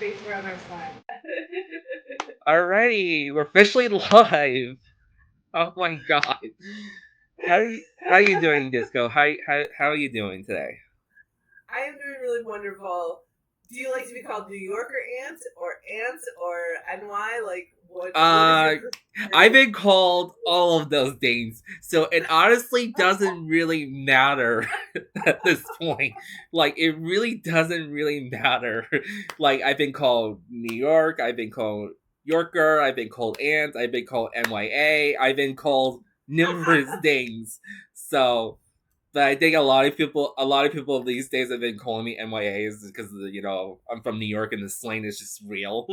Facebook on our side. Alrighty, we're officially live. Oh my god. How you doing, Disco? How are you doing today? I am doing really wonderful. Do you like to be called New Yorker Ant or NY? Like, what is your Uh I've preferred? been called all of those things, so it honestly doesn't really matter at this point. Like, it really doesn't really matter. Like, I've been called New York, I've been called Yorker, I've been called Ant, I've been called NYA, I've been called numerous things. So, but I think a lot of people these days have been calling me NYAs because I'm from New York and the slang is just real.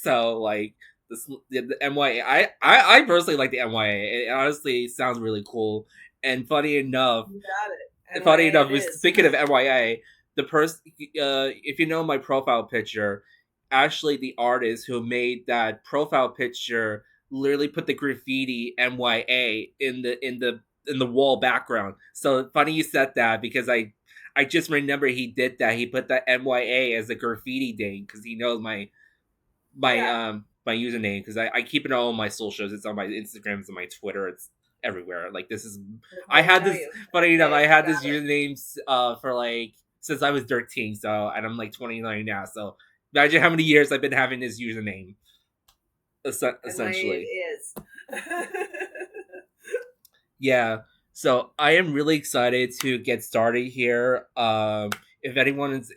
So, like, the NYA, I personally like the NYA. It honestly sounds really cool. And You got it. funny NYA enough, it is. speaking of NYA, the person, if you know my profile picture, actually the artist who made that profile picture literally put the graffiti NYA in the wall background. So funny you said that because I just remember he did that. He put that NYA as a graffiti thing because he knows Yeah. my username because I keep it on all my socials. It's on my Instagram, it's on my Twitter, it's everywhere. Like, this is I I'll had tell this you. funny enough, I NYA, had this got it. username for like since I was 13, so and I'm like 29 now, so imagine how many years I've been having this username NYA it essentially. is. Yeah. So I am really excited to get started here. If anyone is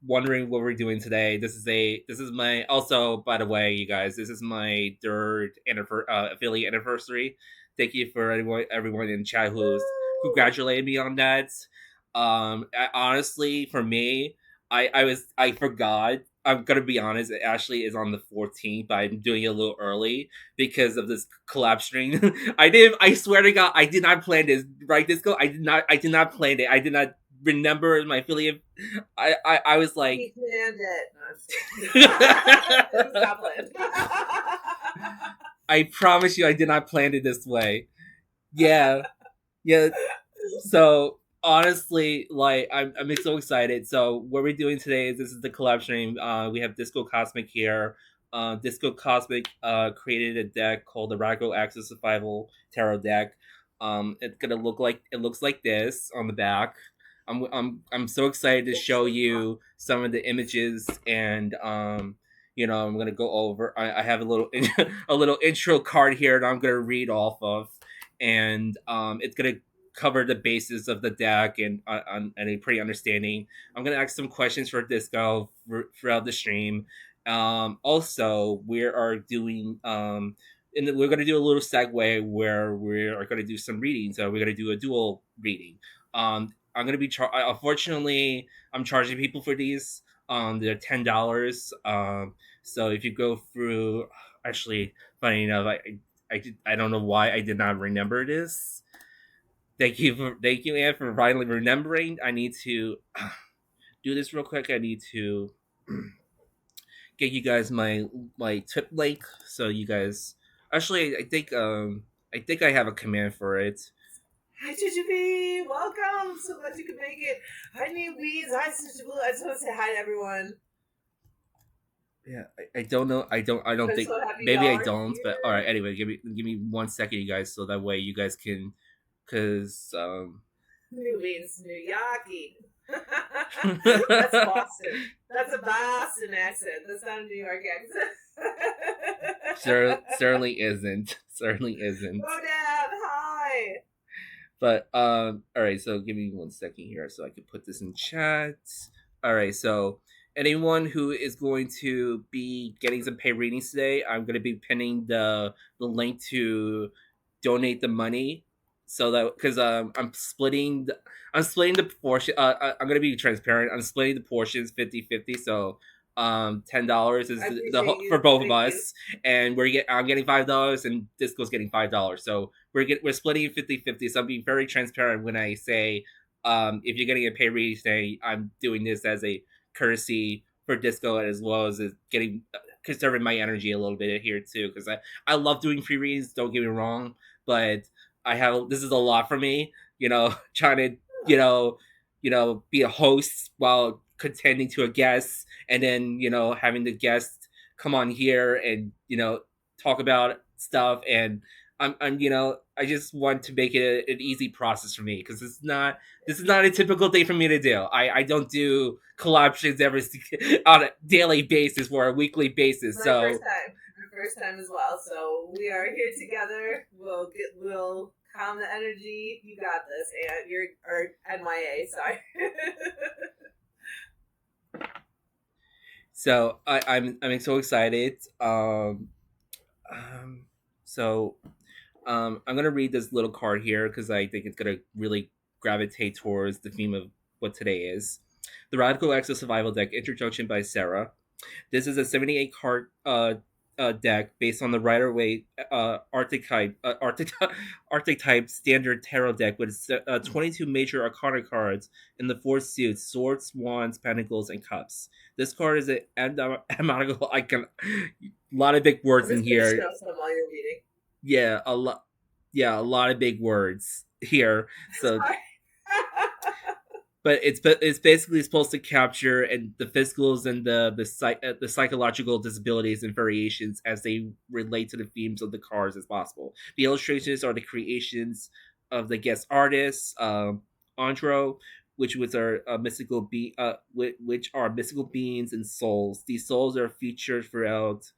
wondering what we're doing today, this is my also, by the way, you guys, this is my third affiliate anniversary. Thank you for everyone in chat who's Woo! congratulated me on that. Honestly, for me, I forgot. I'm gonna be honest. It actually is on the 14th, but I'm doing it a little early because of this collab stream. I did. I swear to God, I did not plan this. Right, Disco. I did not. I did not plan it. I did not remember my affiliate. I was like, He planned it. No, I'm just kidding. It was I not planned. promise you, I did not plan it this way. Yeah, yeah. So honestly, like, I'm so excited. So what we're doing today is this is the collab stream. We have Disco Cosmic here. Disco Cosmic created a deck called the Radical Axis Survival Tarot deck. It's gonna look like it looks like this on the back. I'm so excited to show you some of the images and I'm gonna go over. I have a little a little intro card here that I'm gonna read off of, and it's gonna cover the basis of the deck and a pretty understanding. I'm gonna ask some questions for Disco throughout the stream. Also, we are doing and we're gonna do a little segue where we are gonna do some reading. So we're gonna do a dual reading. I'm gonna be unfortunately I'm charging people for these. They're $10. So if you go through, actually, funny enough, I don't know why I did not remember this. Thank you, Anne, for finally remembering. I need to do this real quick. I need to get you guys my tip link so you guys. Actually, I think I have a command for it. Hi, Jujubee! Welcome! So glad you could make it. Hi, New Weeds. Hi, Sister Blue. I just want to say hi to everyone. Yeah, I don't know. I don't I'm think so happy maybe y'all I are don't. But all right. here. Anyway, give me 1 second, you guys, so that way you guys can, cause New Weeds, New Yaki. That's Boston. That's a Boston accent. That's not a New York accent. certainly isn't. Certainly isn't. Oh, Dad. Hi. But all right, so give me 1 second here so I can put this in chat. All right, so anyone who is going to be getting some paid readings today, I'm going to be pinning the link to donate the money, so that because I'm splitting the portion. I'm going to be transparent. I'm splitting the portions 50-50. So $10 is I the appreciate for you. both of Thank you. us, and I'm getting $5 and Disco's getting $5. So we're splitting 50-50. So I'm being very transparent when I say, if you're getting a pay reading today, I'm doing this as a courtesy for Disco, as well as getting conserving my energy a little bit here too, because I love doing free reads. Don't get me wrong, but I have this is a lot for me. Trying to be a host while contending to a guest, and then having the guest come on here and talk about stuff. And I just want to make it an easy process for me, because this is not a typical thing for me to do. I don't do collabs every on a daily basis or a weekly basis. My first So time. My first time as well. So we are here together. We'll calm the energy. You got this. And you're or NYA, sorry. so I'm so excited. Um so I'm gonna read this little card here because I think it's gonna really gravitate towards the theme of what today is. The Radical Exo Survival Deck, introduction by Sarah. This is a 78 card deck based on the Rider Waite archetype standard tarot deck with 22 major arcana cards in the four suits: swords, wands, pentacles, and cups. This card is an enigmatical icon. A lot of big words I'm in just going to here. show some while you're reading. Yeah, a lot. Yeah, a lot of big words here. So Sorry. but it's basically supposed to capture and the physicals and the psychological disabilities and variations as they relate to the themes of the cards as possible. The illustrations are the creations of the guest artists, Andro, which are which are mystical beings and souls. These souls are featured throughout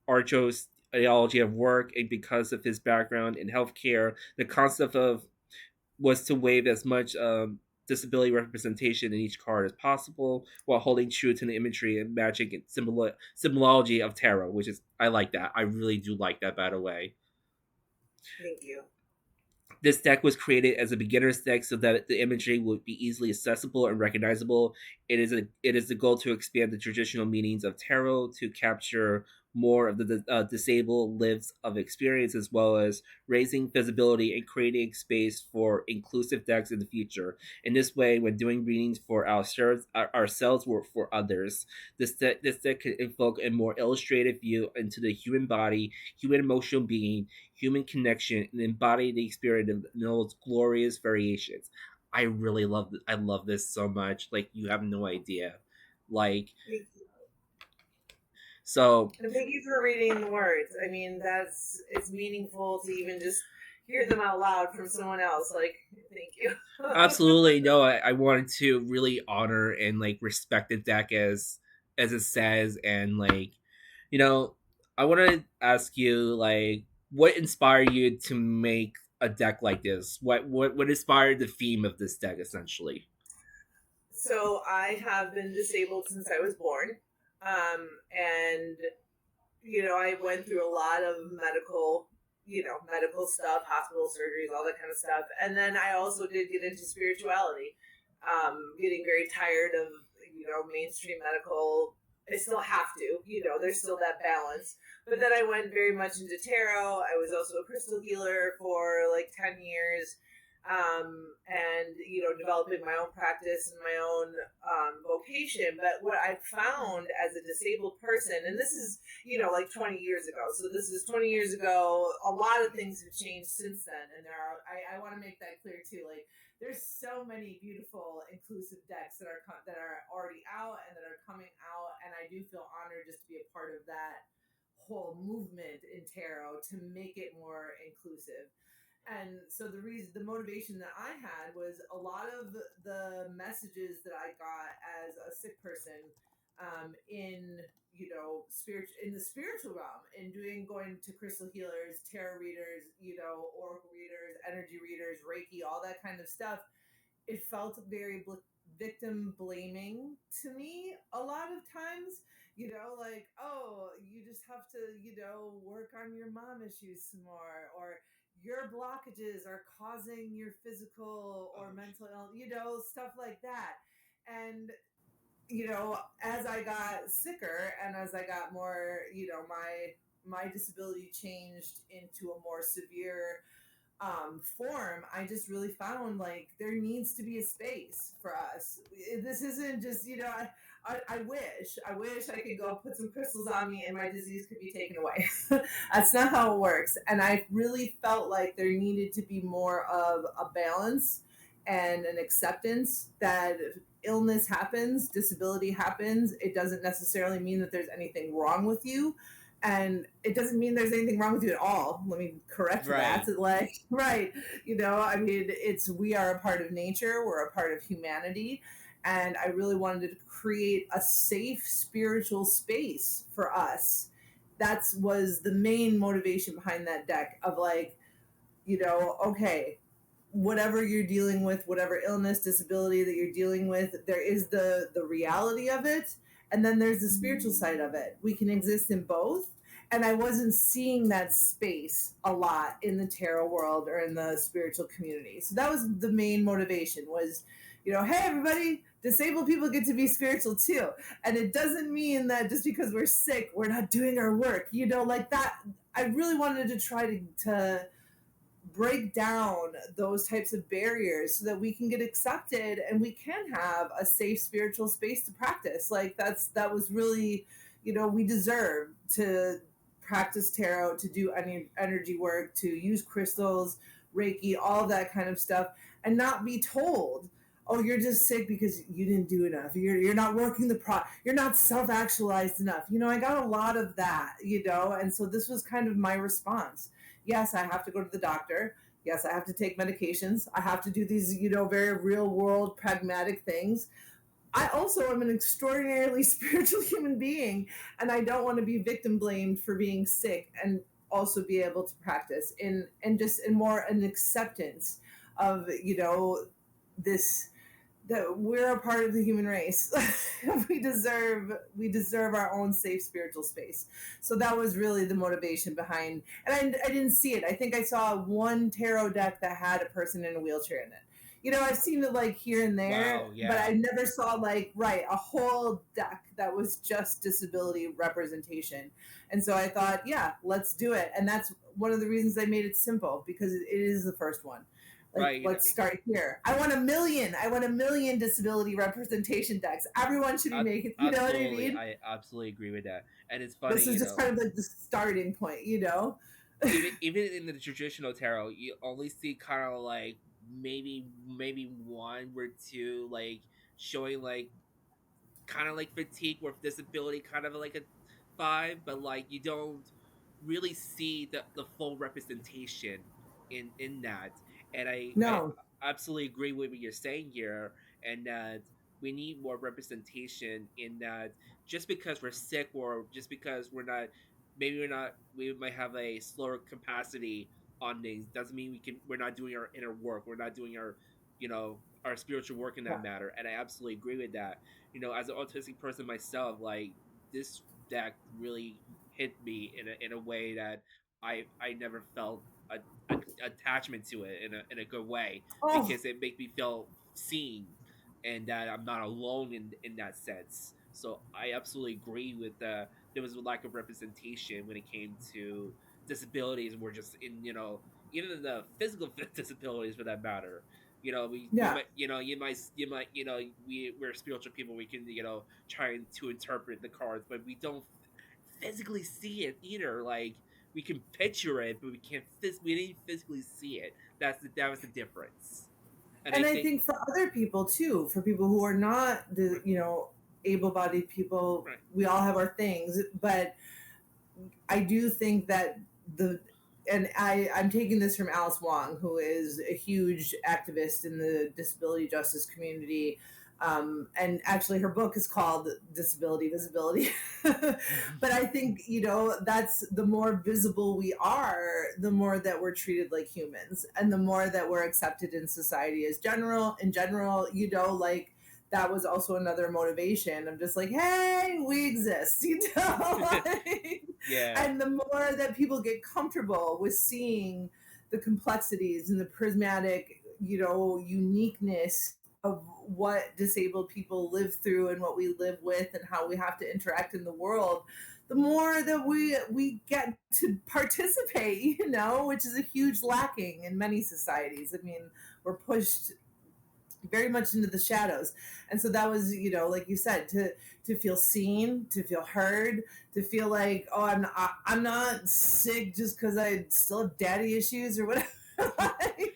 Archo's ideology of work, and because of his background in healthcare, the concept of was to wave as much disability representation in each card as possible, while holding true to the imagery and magic and symbology of tarot, which is I like that. I really do like that. By the way, Thank you. this deck was created as a beginner's deck so that the imagery would be easily accessible and recognizable. It is the goal to expand the traditional meanings of tarot to capture more of the disabled lives of experience, as well as raising visibility and creating space for inclusive decks in the future. In this way, when doing readings for ourselves or for others, this deck can evoke a more illustrative view into the human body, human emotional being, human connection, and embody the experience of those glorious variations. I really I love this so much. Like, you have no idea. Like, Thank you. so And thank you for reading the words. I mean, it's meaningful to even just hear them out loud from someone else. Like, thank you. absolutely no. I wanted to really honor and like respect the deck as it says, and like, you know, I want to ask you like, what inspired you to make a deck like this? What inspired the theme of this deck essentially? So I have been disabled since I was born. And I went through a lot of medical stuff, hospital surgeries, all that kind of stuff. And then I also did get into spirituality, getting very tired of, mainstream medical. I still have to, there's still that balance. But then I went very much into tarot. I was also a crystal healer for like 10 years. And developing my own practice and my own vocation. But what I found as a disabled person, and this is like 20 years ago, so this is 20 years ago. A lot of things have changed since then, and I want to make that clear too. Like, there's so many beautiful inclusive decks that are already out and that are coming out, and I do feel honored just to be a part of that whole movement in tarot to make it more inclusive. And so the motivation that I had was a lot of the messages that I got as a sick person, in in the spiritual realm, in going to crystal healers, tarot readers, oracle readers, energy readers, Reiki, all that kind of stuff. It felt very victim blaming to me a lot of times. Like, oh, you just have to work on your mom issues some more, or your blockages are causing your physical or mental illness, stuff like that. And as I got sicker and as I got more, my disability changed into a more severe form, I just really found like there needs to be a space for us. This isn't just, I wish I could go put some crystals on me and my disease could be taken away. That's not how it works. And I really felt like there needed to be more of a balance and an acceptance that illness happens, disability happens, it doesn't necessarily mean that there's anything wrong with you. And it doesn't mean there's anything wrong with you at all. Let me correct that. Right. Like, right, I mean, we are a part of nature, we're a part of humanity. And I really wanted to create a safe spiritual space for us. That was the main motivation behind that deck of like, okay, whatever you're dealing with, whatever illness, disability that you're dealing with, there is the reality of it, and then there's the spiritual side of it. We can exist in both. And I wasn't seeing that space a lot in the tarot world or in the spiritual community. So that was the main motivation was, hey everybody, disabled people get to be spiritual too. And it doesn't mean that just because we're sick, we're not doing our work, like that. I really wanted to try to break down those types of barriers so that we can get accepted and we can have a safe spiritual space to practice. Like that was really, we deserve to practice tarot, to do any energy work, to use crystals, Reiki, all that kind of stuff, and not be told, oh, you're just sick because you didn't do enough. You're not working you're not self-actualized enough. I got a lot of that, and so this was kind of my response. Yes, I have to go to the doctor. Yes, I have to take medications. I have to do these, very real world pragmatic things. I also am an extraordinarily spiritual human being, and I don't want to be victim blamed for being sick, and also be able to practice in more an acceptance of, this, that we're a part of the human race. we deserve our own safe spiritual space. So that was really the motivation behind. And I didn't see it. I think I saw one tarot deck that had a person in a wheelchair in it. I've seen it like here and there, Wow. but I Yeah. never saw like a whole deck that was just disability representation. And so I thought, yeah, let's do it. And that's one of the reasons I made it simple, because it is the first one. Like, Right. let's start here. I want a million. I want a million disability representation decks. Everyone should be making. You know what I Absolutely. mean? I absolutely agree with that. And it's This funny, is just kind of like the starting point. even in the traditional tarot, you only see kind of like maybe one or two like showing like kind of like fatigue with disability, kind of like a five, but like you don't really see the full representation in that. And I No, absolutely agree with what you're saying here, and that we need more representation in that. Just because we're sick or just because we might have a slower capacity on things doesn't mean we're not doing our inner work, we're not doing our our spiritual work in yeah. that matter. And I absolutely agree with that. As an autistic person myself, like this deck really hit me in a way that I never felt a attachment to it in a good way, Oh, because it made me feel seen and that I'm not alone in that sense. So I absolutely agree with there was a lack of representation when it came to disabilities. We're just in even the physical disabilities for that matter. We yeah. might you might we're spiritual people, we can trying to interpret the cards, but we don't physically see it either. Like, we can picture it, but we didn't physically see it. That was the difference. And I And I think, think for other people too, for people who are not the right, able-bodied people, right. we all have our things, but I do think that the and I'm taking this from Alice Wong, who is a huge activist in the disability justice community. And actually, her book is called Disability Visibility. But I think, that's the more visible we are, the more that we're treated like humans, and the more that we're accepted in society in general, like that was also another motivation. I'm just like, hey, we exist, like, Yeah, and the more that people get comfortable with seeing the complexities and the prismatic, uniqueness of what disabled people live through and what we live with and how we have to interact in the world, the more that we get to participate, which is a huge lacking in many societies. I mean, we're pushed very much into the shadows. And so that was, like you said, to feel seen, to feel heard, to feel like, oh, I'm not sick just because I still have daddy issues or whatever. Like,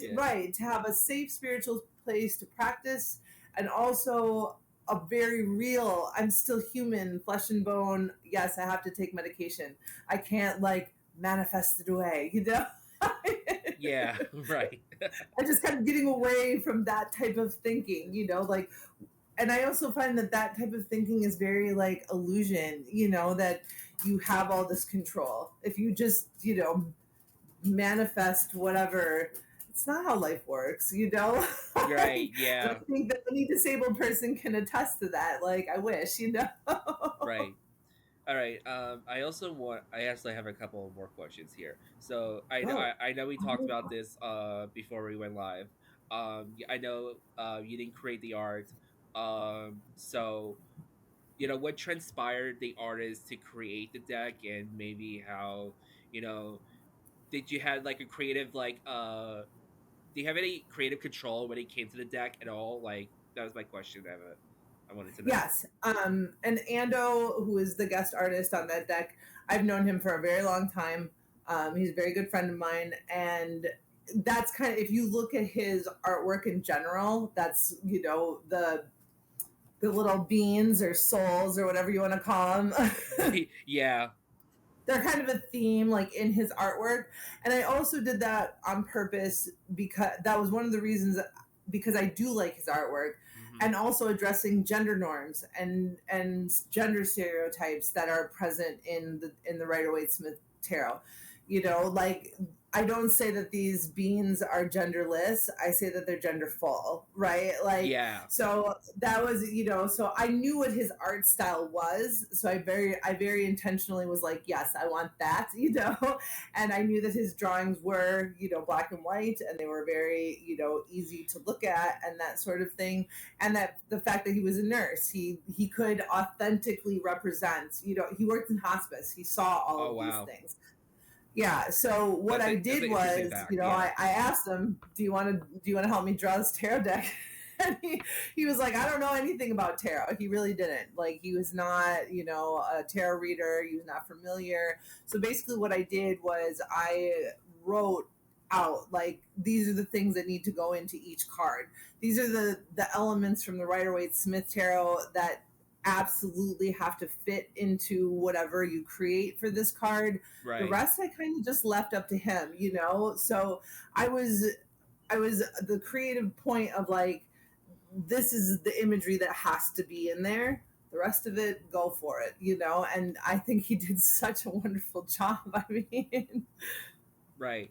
yeah, right, to have a safe spiritual place to practice and also a very real, I'm still human, flesh and bone. Yes, I have to take medication. I can't like manifest it away, you know? Yeah, right. I just kind of getting away from that type of thinking, you know, like, and I also find that that type of thinking is very like illusion, you know, that you have all this control. If you just, you know, manifest whatever, it's not how life works, you know? Right, And I yeah, think that any disabled person can attest to that. Like, I wish, you know? right. All right. I actually have a couple more questions here. So Oh, I know we talked about this before we went live. I know you didn't create the art. So what transpired the artist to create the deck, and maybe how you know did you have like a creative do you have any creative control when it came to the deck at all? Like that was my question. I wanted to know. yes. And Ando, who is the guest artist on that deck, I've known him for a very long time. He's a very good friend of mine. And that's kind of, if you look at his artwork in general, that's, you know, the little beans or souls or whatever you want to call them. Yeah. They're kind of a theme like in his artwork, and I also did that on purpose because that was one of the reasons, because I do like his artwork, Hmm. and also addressing gender norms and gender stereotypes that are present in the Rider-Waite-Smith tarot. You know, like, I don't say that these beings are genderless. I say that they're genderful, right? Like, Yeah. so that was, you know, so I knew what his art style was. So I very intentionally was like, yes, I want that, you know. And I knew that his drawings were, you know, black and white, and they were very, you know, easy to look at and that sort of thing. And that the fact that he was a nurse, he could authentically represent, you know, he worked in hospice. He saw all Oh of these wow. things. Yeah. So what I That's did an interesting was, you fact. know, Yeah. I asked him, do you want to help me draw this tarot deck? And he was like, I don't know anything about tarot. He really didn't. Like, he was not, you know, a tarot reader. He was not familiar. So basically what I did was I wrote out, like, these are the things that need to go into each card. These are the elements from the Rider-Waite-Smith tarot that absolutely have to fit into whatever you create for this card. The Right. rest I kind of just left up to him, you know. So I was I was the creative point of like, this is the imagery that has to be in there. The rest of it, go for it, you know. And I think he did such a wonderful job. I mean, Right.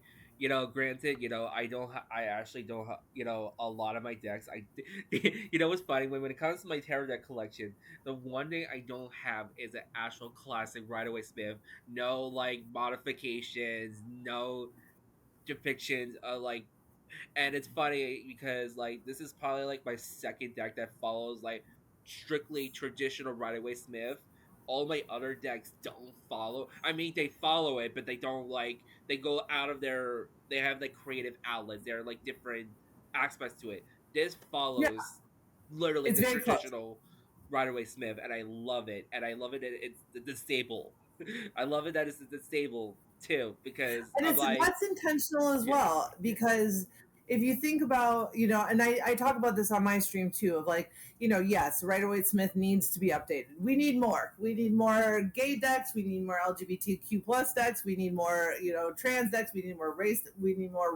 Granted, I actually don't, a lot of my decks. What's funny when it comes to my tarot deck collection, the one thing I don't have is an actual classic Rider Smith. No like modifications, no depictions, and it's funny because like this is probably like my second deck that follows like strictly traditional Rider Smith. All my other decks don't follow. I mean, they follow it, but they don't like. They go out of their. They have like creative outlets. They're like different aspects to it. This yeah, follows literally it's the very close. traditional Rider Smith, and I love it. And I love it that it's the stable. I love it that it's the stable too because And I'm it's like, that's intentional as yeah, well, because if you think about, you know, and I talk about this on my stream too, of like, you know, yes, Rider Waite Smith needs to be updated. We need more gay decks, we need more LGBTQ plus decks, we need more, you know, trans decks, we need more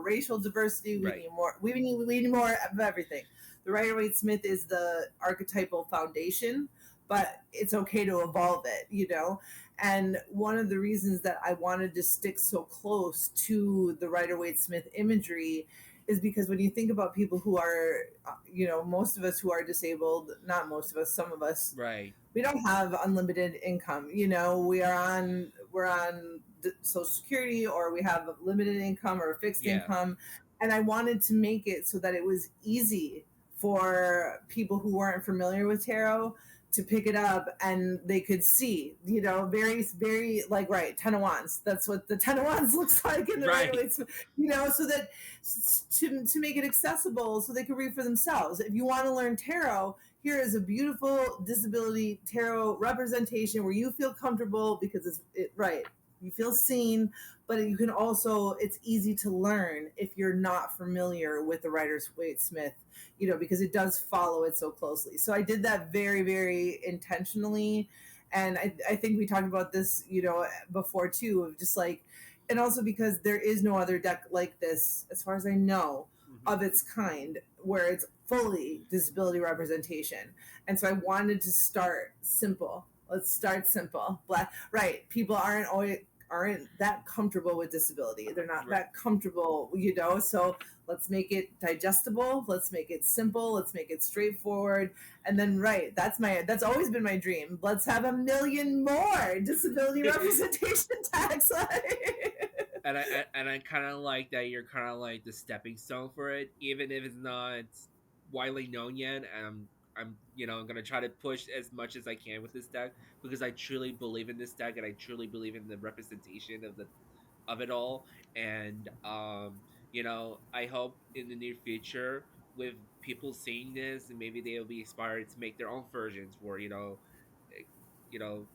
racial diversity, right, we need more of everything. The Rider Waite Smith is the archetypal foundation, but it's okay to evolve it, you know. And one of the reasons that I wanted to stick so close to the Rider Waite Smith imagery is because when you think about people who are, you know, most of us who are disabled, not most of us, some of us, right. we don't have unlimited income. You know, we're on Social Security, or we have a limited income or a fixed Yeah. income. And I wanted to make it so that it was easy for people who weren't familiar with tarot to pick it up and they could see, you know, very, very like, right, 10 of wands. That's what the 10 of wands looks like in the right Right. way. You know, so that to make it accessible so they can read for themselves. If you want to learn tarot, here is a beautiful disability tarot representation where you feel comfortable because right. you feel seen, but you can also, it's easy to learn if you're not familiar with the Rider's Waite Smith, because it does follow it so closely. So I did that very, very intentionally. And I think we talked about this, before too, of just like, and also because there is no other deck like this, as far as I know, Mhm. of its kind, where it's fully disability representation. And so I wanted to start simple. Let's start simple. Black, right? People aren't that comfortable with disability. They're not Right. that comfortable, So let's make it digestible. Let's make it simple. Let's make it straightforward. And then, right, that's always been my dream. Let's have a million more disability representation tax. And I kind of like that you're kind of like the stepping stone for it, even if it's not widely known yet. And I'm gonna try to push as much as I can with this deck because I truly believe in this deck and I truly believe in the representation of it all. And I hope in the near future with people seeing this and maybe they'll be inspired to make their own versions for eh, you know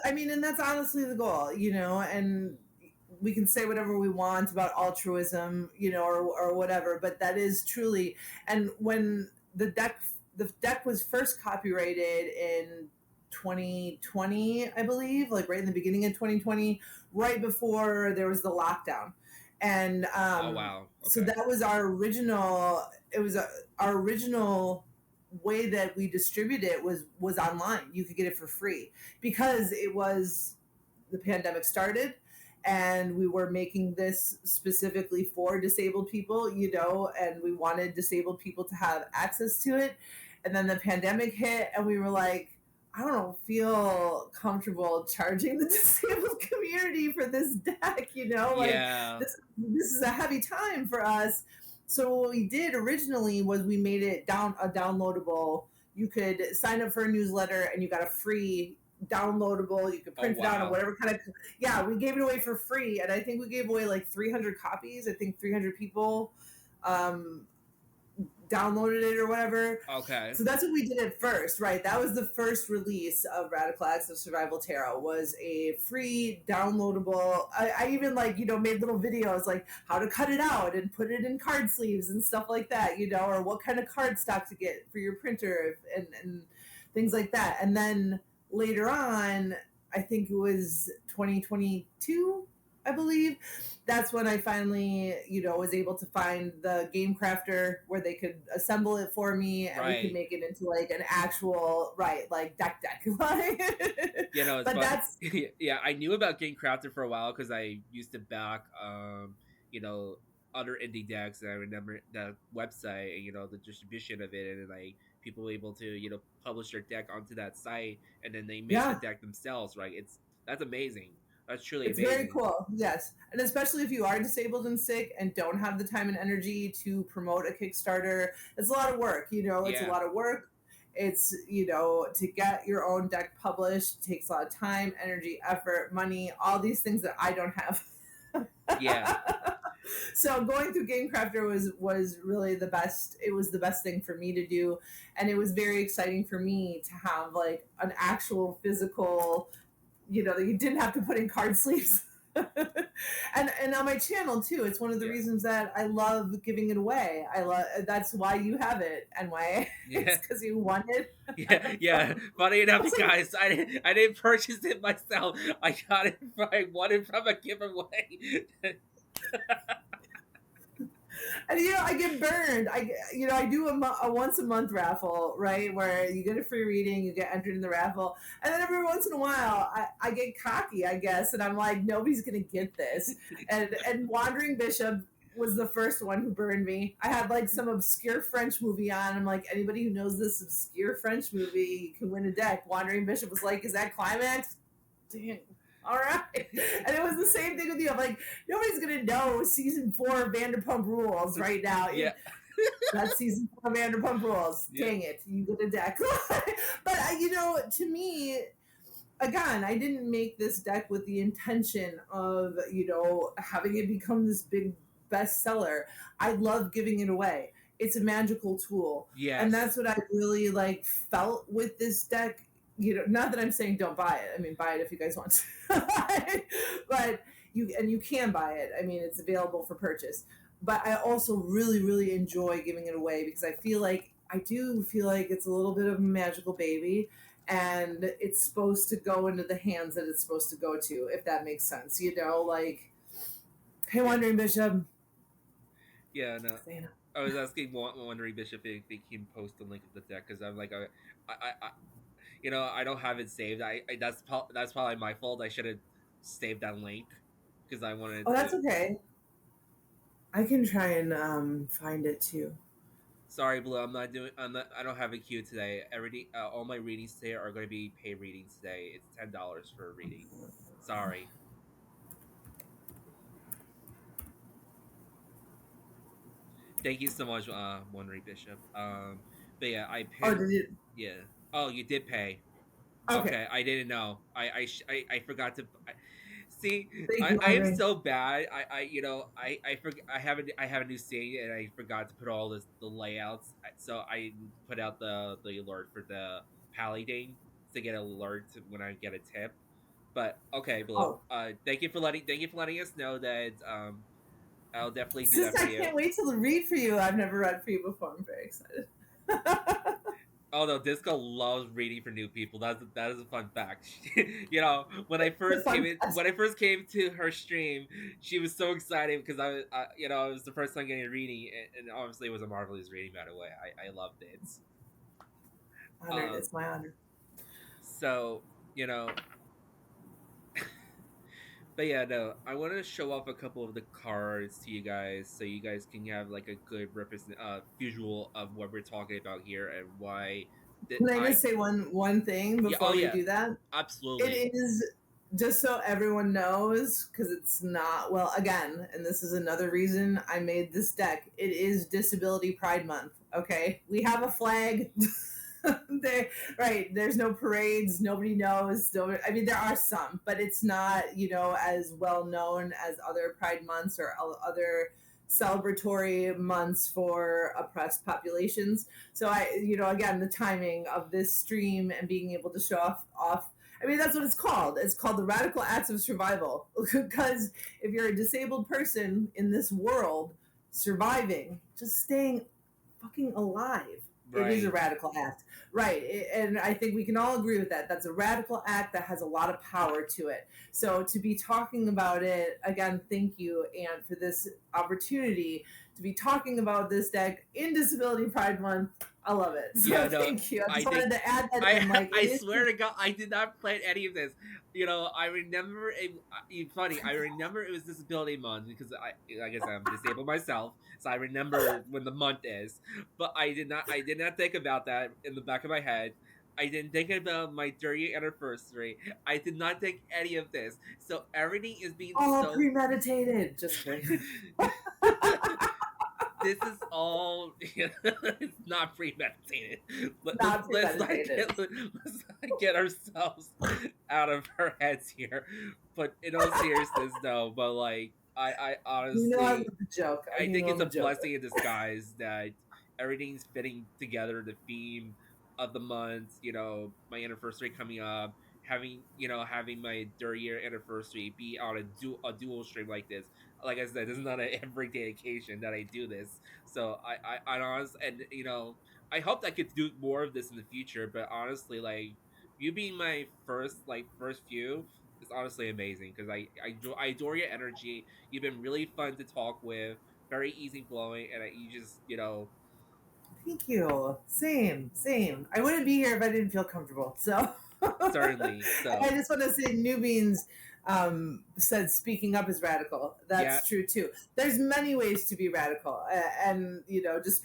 I mean, and that's honestly the goal, and we can say whatever we want about altruism, or whatever, but that is truly, and when the deck was first copyrighted in 2020, I believe, like right in the beginning of 2020, right before there was the lockdown. And oh wow, so okay. that was our original way that we distribute it was online. You could get it for free because it was the pandemic started, and we were making this specifically for disabled people, and we wanted disabled people to have access to it. And then the pandemic hit, and we were like, I don't feel comfortable charging the disabled community for this deck, like Yeah. this is a heavy time for us. So what we did originally was we made it downloadable. You could sign up for a newsletter and you got a free downloadable. You could Oh print it out on wow. whatever kind of, yeah, we gave it away for free. And I think we gave away like 300 copies. I think 300 people um, downloaded it or whatever. Okay. So that's what we did at first, right? That was the first release of Radical Acts of Survival Tarot, was a free downloadable. I even made little videos like how to cut it out and put it in card sleeves and stuff like that, or what kind of card stock to get for your printer, and things like that. And then later on, I think it was 2022, I believe, that's when I finally, was able to find the game crafter where they could assemble it for me, and we could Right. make it into like an actual, right, like deck. It's But fun. that's, Yeah, I knew about Game Crafted for a while because I used to back you know other indie decks, and I remember the website and the distribution of it, and then like people were able to publish their deck onto that site, and then they make the yeah, deck themselves. Right? That's amazing. That's truly it's very amazing. cool. Yes. And especially if you are disabled and sick and don't have the time and energy to promote a Kickstarter, it's a lot of work, it's a Yeah. lot of work. It's, to get your own deck published takes a lot of time, energy, effort, money, all these things that I don't have. Yeah. So going through Game Crafter was really the best. It was the best thing for me to do, and it was very exciting for me to have like an actual physical, that you didn't have to put in card sleeves. And on my channel too, it's one of the Yeah. reasons that I love giving it away. I love, that's why you have it, and why it's Yeah. because you wanted. Yeah, yeah. Funny I enough, was like, guys, I didn't purchase it myself. I won it from a giveaway. and I get burned. I do a once a month raffle, right, where you get a free reading, you get entered in the raffle, and then every once in a while, I get cocky, I guess, and I'm like, nobody's gonna get this. And Wandering Bishop was the first one who burned me. I had like some obscure French movie on. I'm like, anybody who knows this obscure French movie can win a deck. Wandering Bishop was like, is that climax? Dang. All right. And it was the same thing with you. I'm like, nobody's gonna know season 4 of Vanderpump Rules right now. Yeah, That's season 4 of Vanderpump Rules. yeah, Dang it, you get a deck. But to me, again, I didn't make this deck with the intention of having it become this big bestseller. I love giving it away. It's a magical tool, and yes, that's what I really like felt with this deck. not that I'm saying don't buy it. I mean, buy it if you guys want to. But you can buy it. I mean, it's available for purchase. But I also really, really enjoy giving it away because I do feel like it's a little bit of a magical baby, and it's supposed to go into the hands that it's supposed to go to, if that makes sense. Like, hey, Yeah, Wandering Bishop. yeah. No, You know. I was asking wondering Bishop if they can post the link of the deck because I'm like, I I don't have it saved. That's probably my fault. I should have saved that link because I wanted Oh, that's to. okay. I can try and find it too. Sorry, Blue. I'm not doing. I'm not. I don't have a queue today. Everything. All my readings today are going to be paid readings today. It's $10 for a reading. Sorry. Thank you so much, Wondering Bishop. But yeah, I Oh, pinned. did you? Yeah. Oh, you did pay. Okay. Okay, I didn't know. I forgot to. See, Thank you, I am Andre. so bad. I have a new saying and I forgot to put all the layouts. So I put out the alert for the pally ding to get an alert when I get a tip. But okay, Blue. Oh, Thank you for letting us know that. I'll definitely do since that for I you. can't wait to read for you, I've never read for you before. I'm very excited. Oh no, Disco loves reading for new people. That is a fun fact. The fun When I first came to her stream, she was so excited because it was the first time getting a reading, and obviously it was a marvelous reading. By the way, I loved it. honored. Um, It's my honor. so you know, but yeah, no, I want to show off a couple of the cards to you guys so you guys can have like a good visual of what we're talking about here and why that Can I I just say one thing yeah oh before we yeah do that? absolutely It is just so everyone knows, because it's not well. Again, and this is another reason I made this deck. It is Disability Pride Month. Okay, we have a flag. There, right? There's no parades. Nobody knows. I mean, there are some, but it's not as well known as other Pride months or other celebratory months for oppressed populations. So again, the timing of this stream and being able to show off. I mean, that's what it's called. It's called the radical acts of survival. Because if you're a disabled person in this world, surviving, just staying fucking alive, it is a right. radical act. Right. And I think we can all agree with that. That's a radical act that has a lot of power to it. So to be talking about it, again, thank you, and for this opportunity to be talking about this deck in Disability Pride Month. I love it. Yeah, So no, thank you. I I just think wanted to add that in. Like, it I is. swear to God, I did not plan any of this. I remember it. Funny, I remember it was Disability Month because like I said, I'm disabled myself, so I remember when the month is. But I did not think about that in the back of my head. I didn't think about my 30th anniversary. I did not think any of this. So everything is being All so. premeditated. Just kidding. This is all it's not premeditated. Not premeditated. Let's not get ourselves out of our heads here. But in all seriousness though, but like I I love honestly the joke. I think love it's a the joke. blessing in disguise that everything's fitting together. The theme of the month, my anniversary coming up, having my 30-year anniversary be on a dual stream like this. Like I said, this is not an everyday occasion that I do this. So I honestly, and I hope I could do more of this in the future. But honestly, like you being my first few is honestly amazing because I adore your energy. You've been really fun to talk with, very easygoing, and you just Thank you. Same, same. I wouldn't be here if I didn't feel comfortable. So certainly. I So just want to say New Beans said speaking up is radical. yeah, That's true too. There's many ways to be radical. And just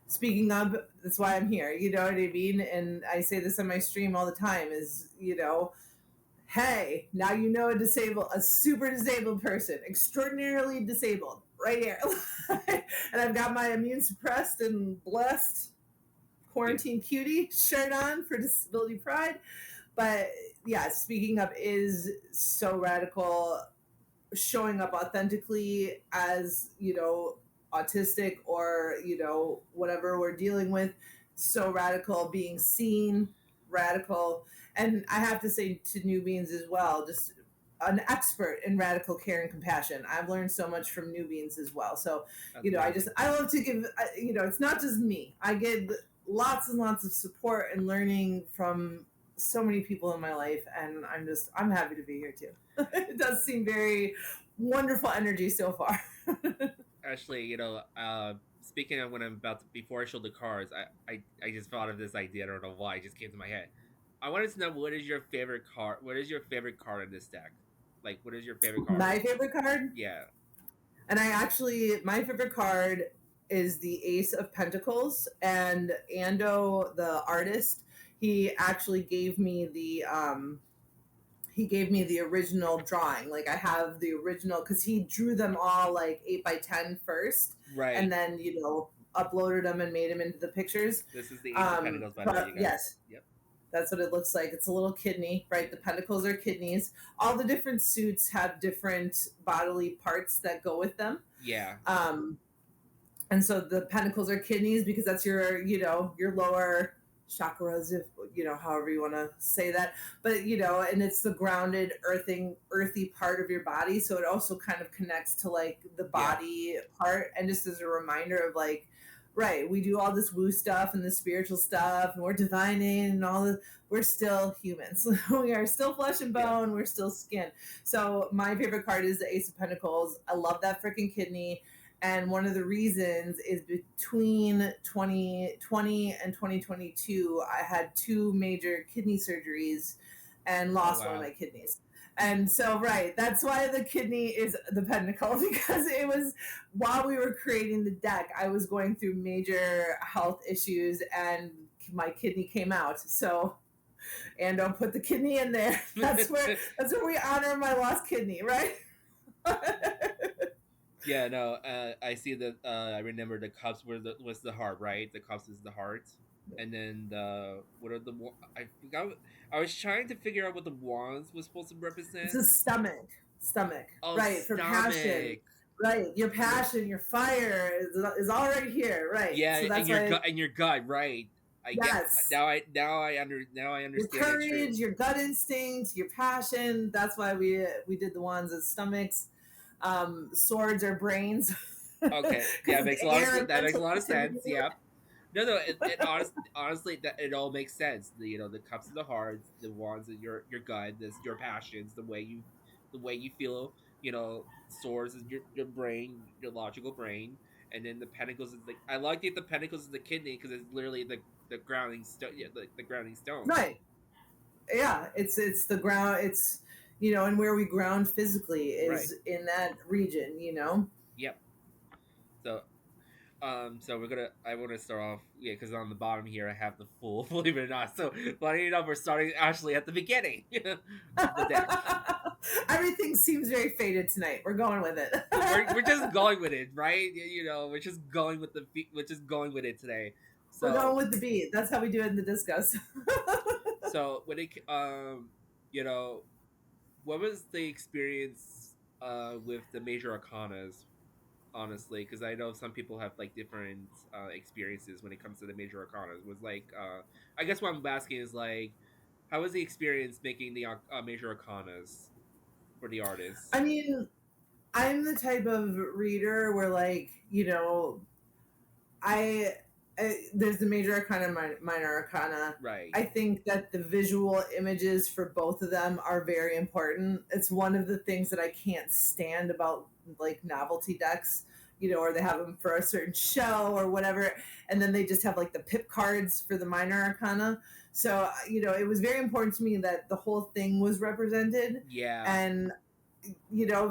speaking up, that's why I'm here. You know what I mean? And I say this on my stream all the time is, hey, now you know a super disabled person, extraordinarily disabled, right here. And I've got my immune suppressed and blessed yeah, quarantine cutie shirt on for Disability Pride. But yeah, speaking up is so radical. Showing up authentically as, autistic or, whatever we're dealing with, so radical. Being seen, radical, and I have to say to New Beans as well, just an expert in radical care and compassion. I've learned so much from New Beans as well. So, That's you know, amazing. I love to give, you know, it's not just me. I get lots and lots of support and learning from so many people in my life, and I'm happy to be here too. It does seem very wonderful energy so far. Actually, speaking of when I'm about to, before I show the cards, I just thought of this idea. I don't know why, it just came to my head. I wanted to know what is your favorite card? What is your favorite card in this deck? Like, what is your favorite card? My favorite card, Yeah. and my favorite card is the Ace of Pentacles, and Ando, the artist, he actually gave me the original drawing. Like I have the original because he drew them all like 8 by 10 first, Right. and then uploaded them and made them into the pictures. This is the Ace of Pentacles, by the way, But you guys. yes, Yep. that's what it looks like. It's a little kidney, right? The pentacles are kidneys. All the different suits have different bodily parts that go with them. Yeah. And so the pentacles are kidneys because that's your lower chakras, if however you want to say that. But and it's the grounded earthy part of your body, so it also kind of connects to like the body part, and just as a reminder of like, right, we do all this woo stuff and the spiritual stuff, and we're divining and all this. We're still humans. We are still flesh and bone. We're still skin. So my favorite card is the Ace of Pentacles. I love that freaking kidney. And one of the reasons is between 2020 and 2022, I had 2 major kidney surgeries and lost one of my kidneys. And so, right, that's why the kidney is the pentacle, because it was while we were creating the deck, I was going through major health issues and my kidney came out. So, and I'll put the kidney in there. That's where we honor my lost kidney, right? Yeah, no, I see that. I remember the cups was the heart, right? The cups is the heart, and then what are the I forgot. I was trying to figure out what the wands was supposed to represent. It's a stomach, Oh, right? For passion, right? Your passion, your fire is already here, right? Yeah, so that's and your gut, right? Yes. Now I understand. Your courage, your gut instinct, your passion. That's why we did the wands as stomachs. Swords are brains. Okay, yeah, that makes a lot of sense. Yeah. No, honestly, that it all makes sense. The cups of the hearts, the wands of your gut, your passions, the way you feel. Swords is your brain, your logical brain, and then the pentacles is I like the pentacles is the kidney because it's literally the grounding stone. Yeah, the grounding stone. Right. Yeah, it's the ground. It's and where we ground physically is in that region. Yep. So so I want to start off, because on the bottom here I have the full, believe it or not. So, funny enough, we're starting actually at the beginning of the deck. Everything seems very faded tonight. We're going with it. we're just going with it, right? We're just going with we're just going with it today. So we're going with the beat. That's how we do it in the discos. So when it what was the experience with the major arcanas? Honestly, because I know some people have like different experiences when it comes to the major arcanas. Was like, I guess what I'm asking is like, how was the experience making the major arcanas for the artists? I mean, I'm the type of reader where like I there's the major arcana, minor arcana. Right. I think that the visual images for both of them are very important. It's one of the things that I can't stand about like novelty decks, or they have them for a certain show or whatever, and then they just have like the pip cards for the minor arcana. So, it was very important to me that the whole thing was represented. Yeah. And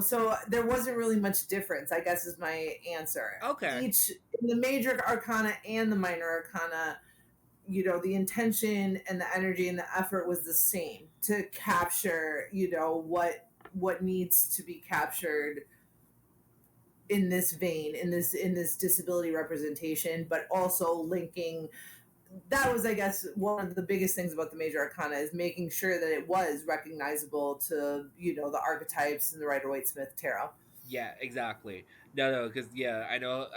so there wasn't really much difference, I guess, is my answer. Okay. Each in the major arcana and the minor arcana, the intention and the energy and the effort was the same to capture, what needs to be captured in this vein, in this disability representation, but also linking. That was, I guess, one of the biggest things about the major arcana is making sure that it was recognizable to the archetypes in the Rider-Waite-Smith tarot. Yeah, exactly. No, because I know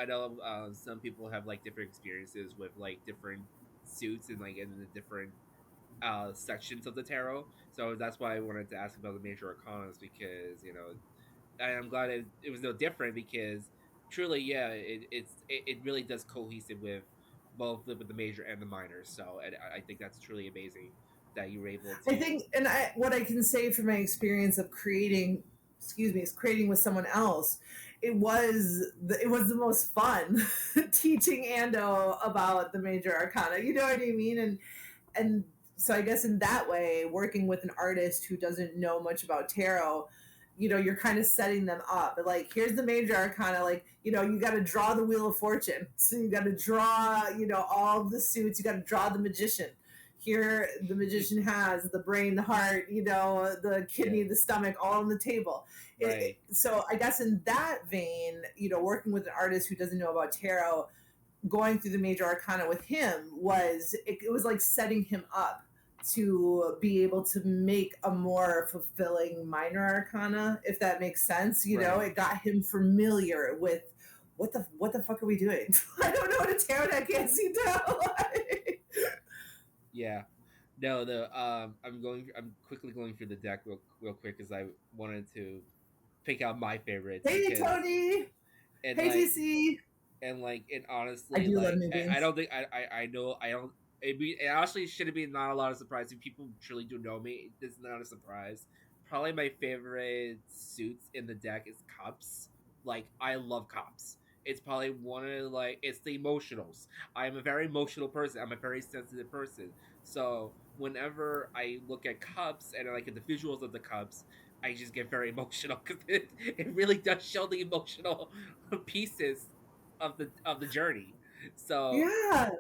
some people have like different experiences with like different suits and like in the different sections of the tarot. So that's why I wanted to ask about the major arcanas, because and I'm glad it was no different, because truly, yeah, it really does cohesive with both the major and the minors. So and I think that's truly amazing that you were able I to. think, and what I can say from my experience of creating, is creating with someone else. It was the most fun teaching Ando about the major arcana. You know what I mean? And so I guess in that way, working with an artist who doesn't know much about tarot, you're kind of setting them up. Like, here's the major arcana. Like, you got to draw the wheel of fortune. So you got to draw, all the suits. You got to draw the magician. Here, the magician has the brain, the heart, the kidney, Yeah, the stomach, all on the table. right. So I guess in that vein, working with an artist who doesn't know about tarot, going through the major arcana with him it was like setting him up to be able to make a more fulfilling minor arcana, if that makes sense. Right. It got him familiar with what the fuck are we doing. I don't know what a tarot deck is, Yeah. No, the I'm quickly going through the deck real quick, because I wanted to pick out my favorites, Hey because Tony. and Hey like TC. and I honestly, do love like new I beans. don't think I know I don't it actually shouldn't be not a lot of surprise. If people truly do know me, it's not a surprise. Probably my favorite suits in the deck is cups. Like, I love cups. It's probably one of, like, it's the emotionals. I'm a very emotional person. I'm a very sensitive person. So whenever I look at cups and I look at the visuals of the cups, I just get very emotional, because it really does show the emotional pieces of the journey. So Yeah.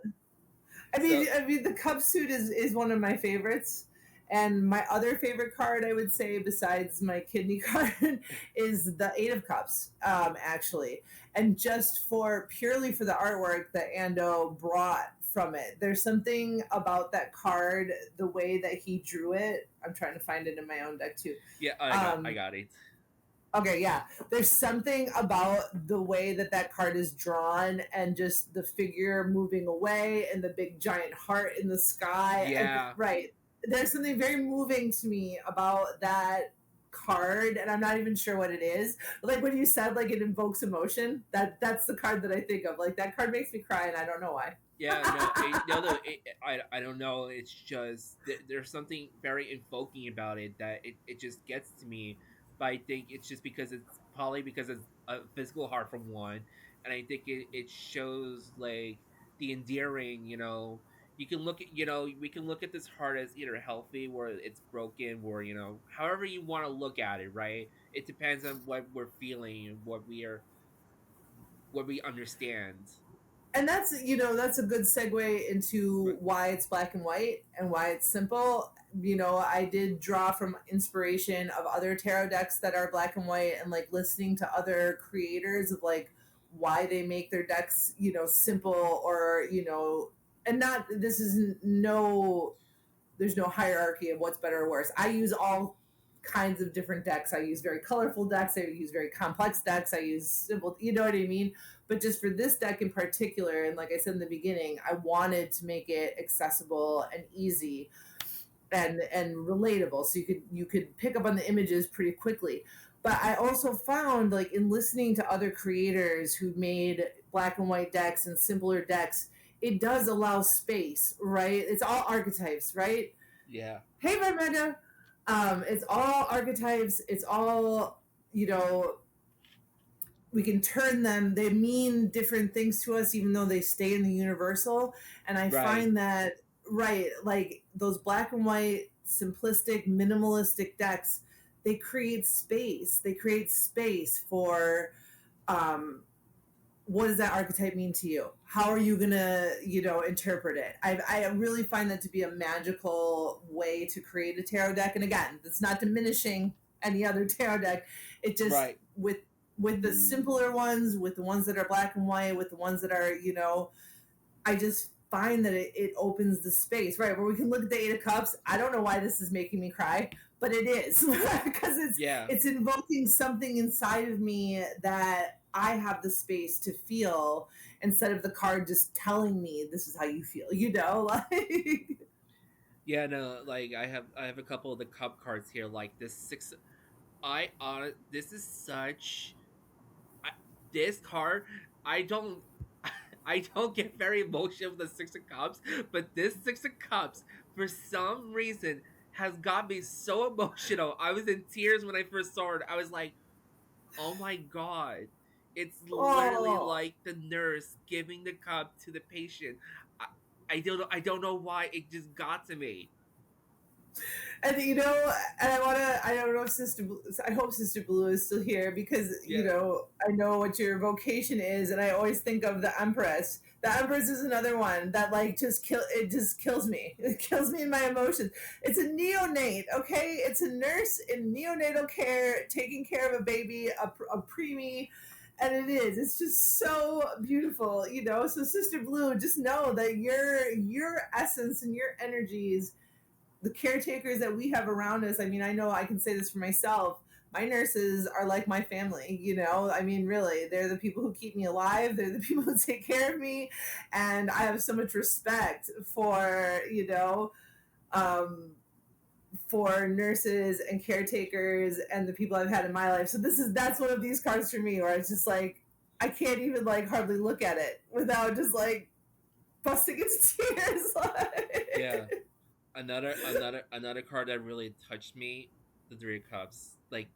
so The cup suit is one of my favorites. And my other favorite card, I would say, besides my kidney card, is the Eight of Cups, actually. And just for purely for the artwork that Ando brought from it. There's something about that card, the way that he drew it. I'm trying to find it in my own deck too. yeah, I Um, got it. Okay, yeah. There's something about the way that that card is drawn and just the figure moving away and the big giant heart in the sky. Yeah, Right. There's something very moving to me about that card, and I'm not even sure what it is. Like when you said like it invokes emotion, that's the card that I think of. Like that card makes me cry and I don't know why. yeah, no, I don't know. It's just there's something very invoking about it, that it just gets to me. But I think it's just because it's probably because it's a physical heart, from one, and I think it shows, like, the endearing. You can look at we can look at this heart as either healthy, or it's broken, or however you want to look at it. Right? It depends on what we're feeling and what we understand. And that's a good segue into Right? why it's black and white and why it's simple. I did draw from inspiration of other tarot decks that are black and white, and like listening to other creators of like why they make their decks simple, or and not this is no there's no hierarchy of what's better or worse. I use all kinds of different decks. I use very colorful decks. I use very complex decks. I use simple, you know what I mean? But just for this deck in particular, and like I said in the beginning, I wanted to make it accessible and easy and relatable, so you could pick up on the images pretty quickly. But I also found, like, in listening to other creators who made black and white decks and simpler decks, it does allow space, right? It's all archetypes, right? Yeah. Hey Vermenda. It's all archetypes. It's all, you know we can turn them, they mean different things to us even though they stay in the universal. And I Right. find that, right, like those black and white simplistic minimalistic decks, they create space for um what does that archetype mean to you? How are you gonna, interpret it? I really find that to be a magical way to create a tarot deck. And again, that's not diminishing any other tarot deck. It just, Right. with the simpler ones, with the ones that are black and white, with the ones that are, I just find that it opens the space, right? Where we can look at the Eight of Cups. I don't know why this is making me cry, but it is because it's Yeah. it's invoking something inside of me that I have the space to feel, instead of the card just telling me this is how you feel, like. Yeah, no, like I have a couple of the cup cards here. Like this six, I on this is such I, this card. I don't I don't get very emotional with the Six of Cups, but this Six of Cups for some reason has got me so emotional. I was in tears when I first saw it. I was like, oh my god. It's literally Oh. like the nurse giving the cup to the patient. I, I don't know why it just got to me. And and I don't know if I hope Sister Blue is still here because Yeah. I know what your vocation is, and I always think of the Empress. The Empress is another one that like it just kills me. It kills me in my emotions. It's a neonate, okay? It's a nurse in neonatal care taking care of a baby, a preemie, and it's just so beautiful. So Sister Blue, just know that your essence and your energies, the caretakers that we have around us. I mean, I know I can say this for myself. My nurses are like my family. I mean, really, they're the people who keep me alive. They're the people who take care of me. And I have so much respect um, for nurses and caretakers and the people I've had in my life. So that's one of these cards for me where it's just like, I can't even like hardly look at it without just like busting into tears. Yeah. Another card that really touched me, the Three of Cups. Like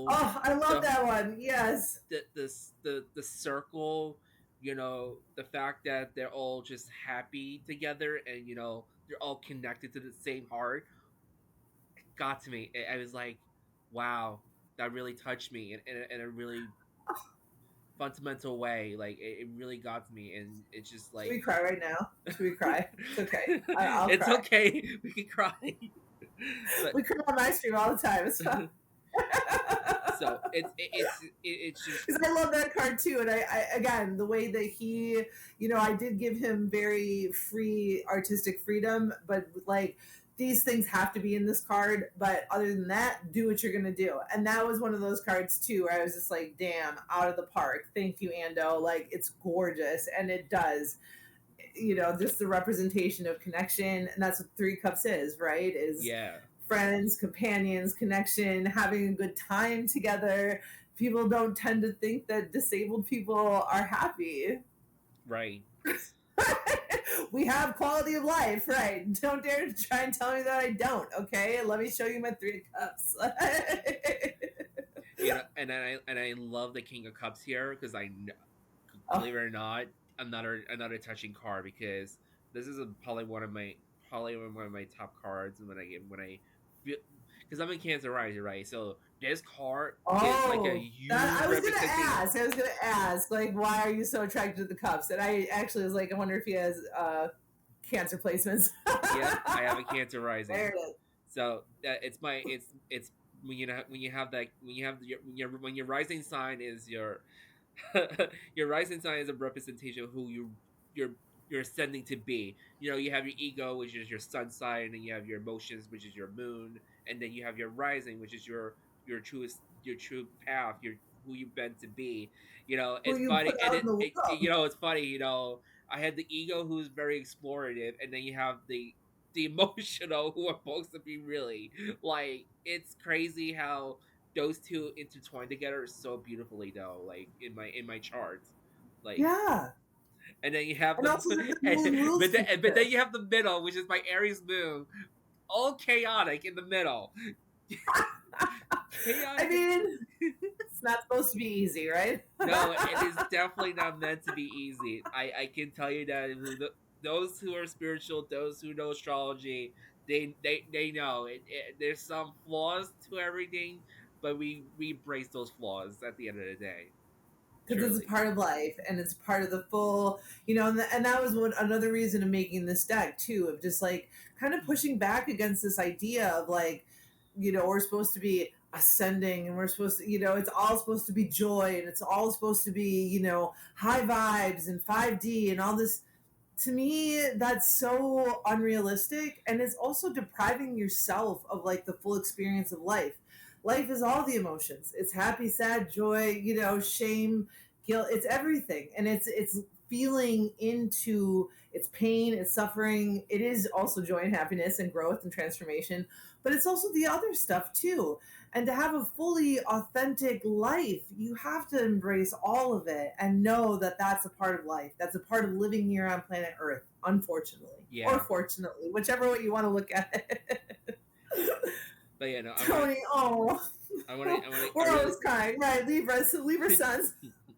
Oh, I love the that one. Yes. the circle, the fact that they're all just happy together, and they're all connected to the same heart, got to me. I was like, wow, that really touched me in a really fundamental way. Like it really got to me, and it's just Should like we cry right now? Should we cry? It's okay. I'll it's cry. okay, we can cry. but We cry on my stream all the time. It's fun. so it's just Because I love that card too. And I again, the way that I did give him very free artistic freedom, but like these things have to be in this card. But other than that, do what you're going to do. And that was one of those cards too, where I was just like, damn, out of the park. Thank you, Ando. Like, it's gorgeous. And it does. Just the representation of connection. And that's what Three Cups is, right? Is yeah, friends, companions, connection, having a good time together. People don't tend to think that disabled people are happy. right. We have quality of life, right? Don't dare to try and tell me that I don't, okay? Let me show you my Three Cups. And I love the King of Cups here because Oh, believe it or not, another touching card, because this is probably one of my top cards when I feel, because I'm in Cancer Rising, right? So this card is like a that huge I was gonna representation. ask. I was gonna ask, like, why are you so attracted to the cups? And I actually was like, I wonder if he has cancer placements. Yep, I have a Cancer There Rising. it is. So it's when you have that when you have when your rising sign is your rising sign is a representation of who you're you're ascending to be. You have your ego, which is your sun sign, and you have your emotions, which is your moon, and then you have your rising, which is your true path, your who you've been to be. Who It's you funny, put and out in the world. it's funny. I had the ego, who's very explorative, and then you have the emotional, who are supposed to be really, like, it's crazy how those two intertwine together so beautifully, though, like in my charts, like. Yeah. And then you have And also that the moon rules but then people. you have the middle, which is my Aries moon, all chaotic in the middle. I Chaotic in mean, it's not supposed to be easy, right? No, it is definitely not meant to be easy. I can tell you that those who are spiritual, those who know astrology, they know there's some flaws to everything, but we embrace those flaws at the end of the day. Because it's a Truly. part of life and it's part of the full. And that was another reason of making this deck too, of just like kind of pushing back against this idea of like, we're supposed to be ascending and we're supposed to, it's all supposed to be joy and it's all supposed to be, high vibes and 5D and all this. To me, that's so unrealistic, and it's also depriving yourself of like the full experience of life. Life is all the emotions. It's happy, sad, joy, shame, guilt. It's everything, and it's feeling into its pain, its suffering. It is also joy and happiness and growth and transformation, but it's also the other stuff too. And to have a fully authentic life, you have to embrace all of it and know that that's a part of life. That's a part of living here on planet Earth, unfortunately, or Yeah. fortunately, whichever way you want to look at it. But yeah, no, Tony, oh, I we're really. always crying, right? Libra sons.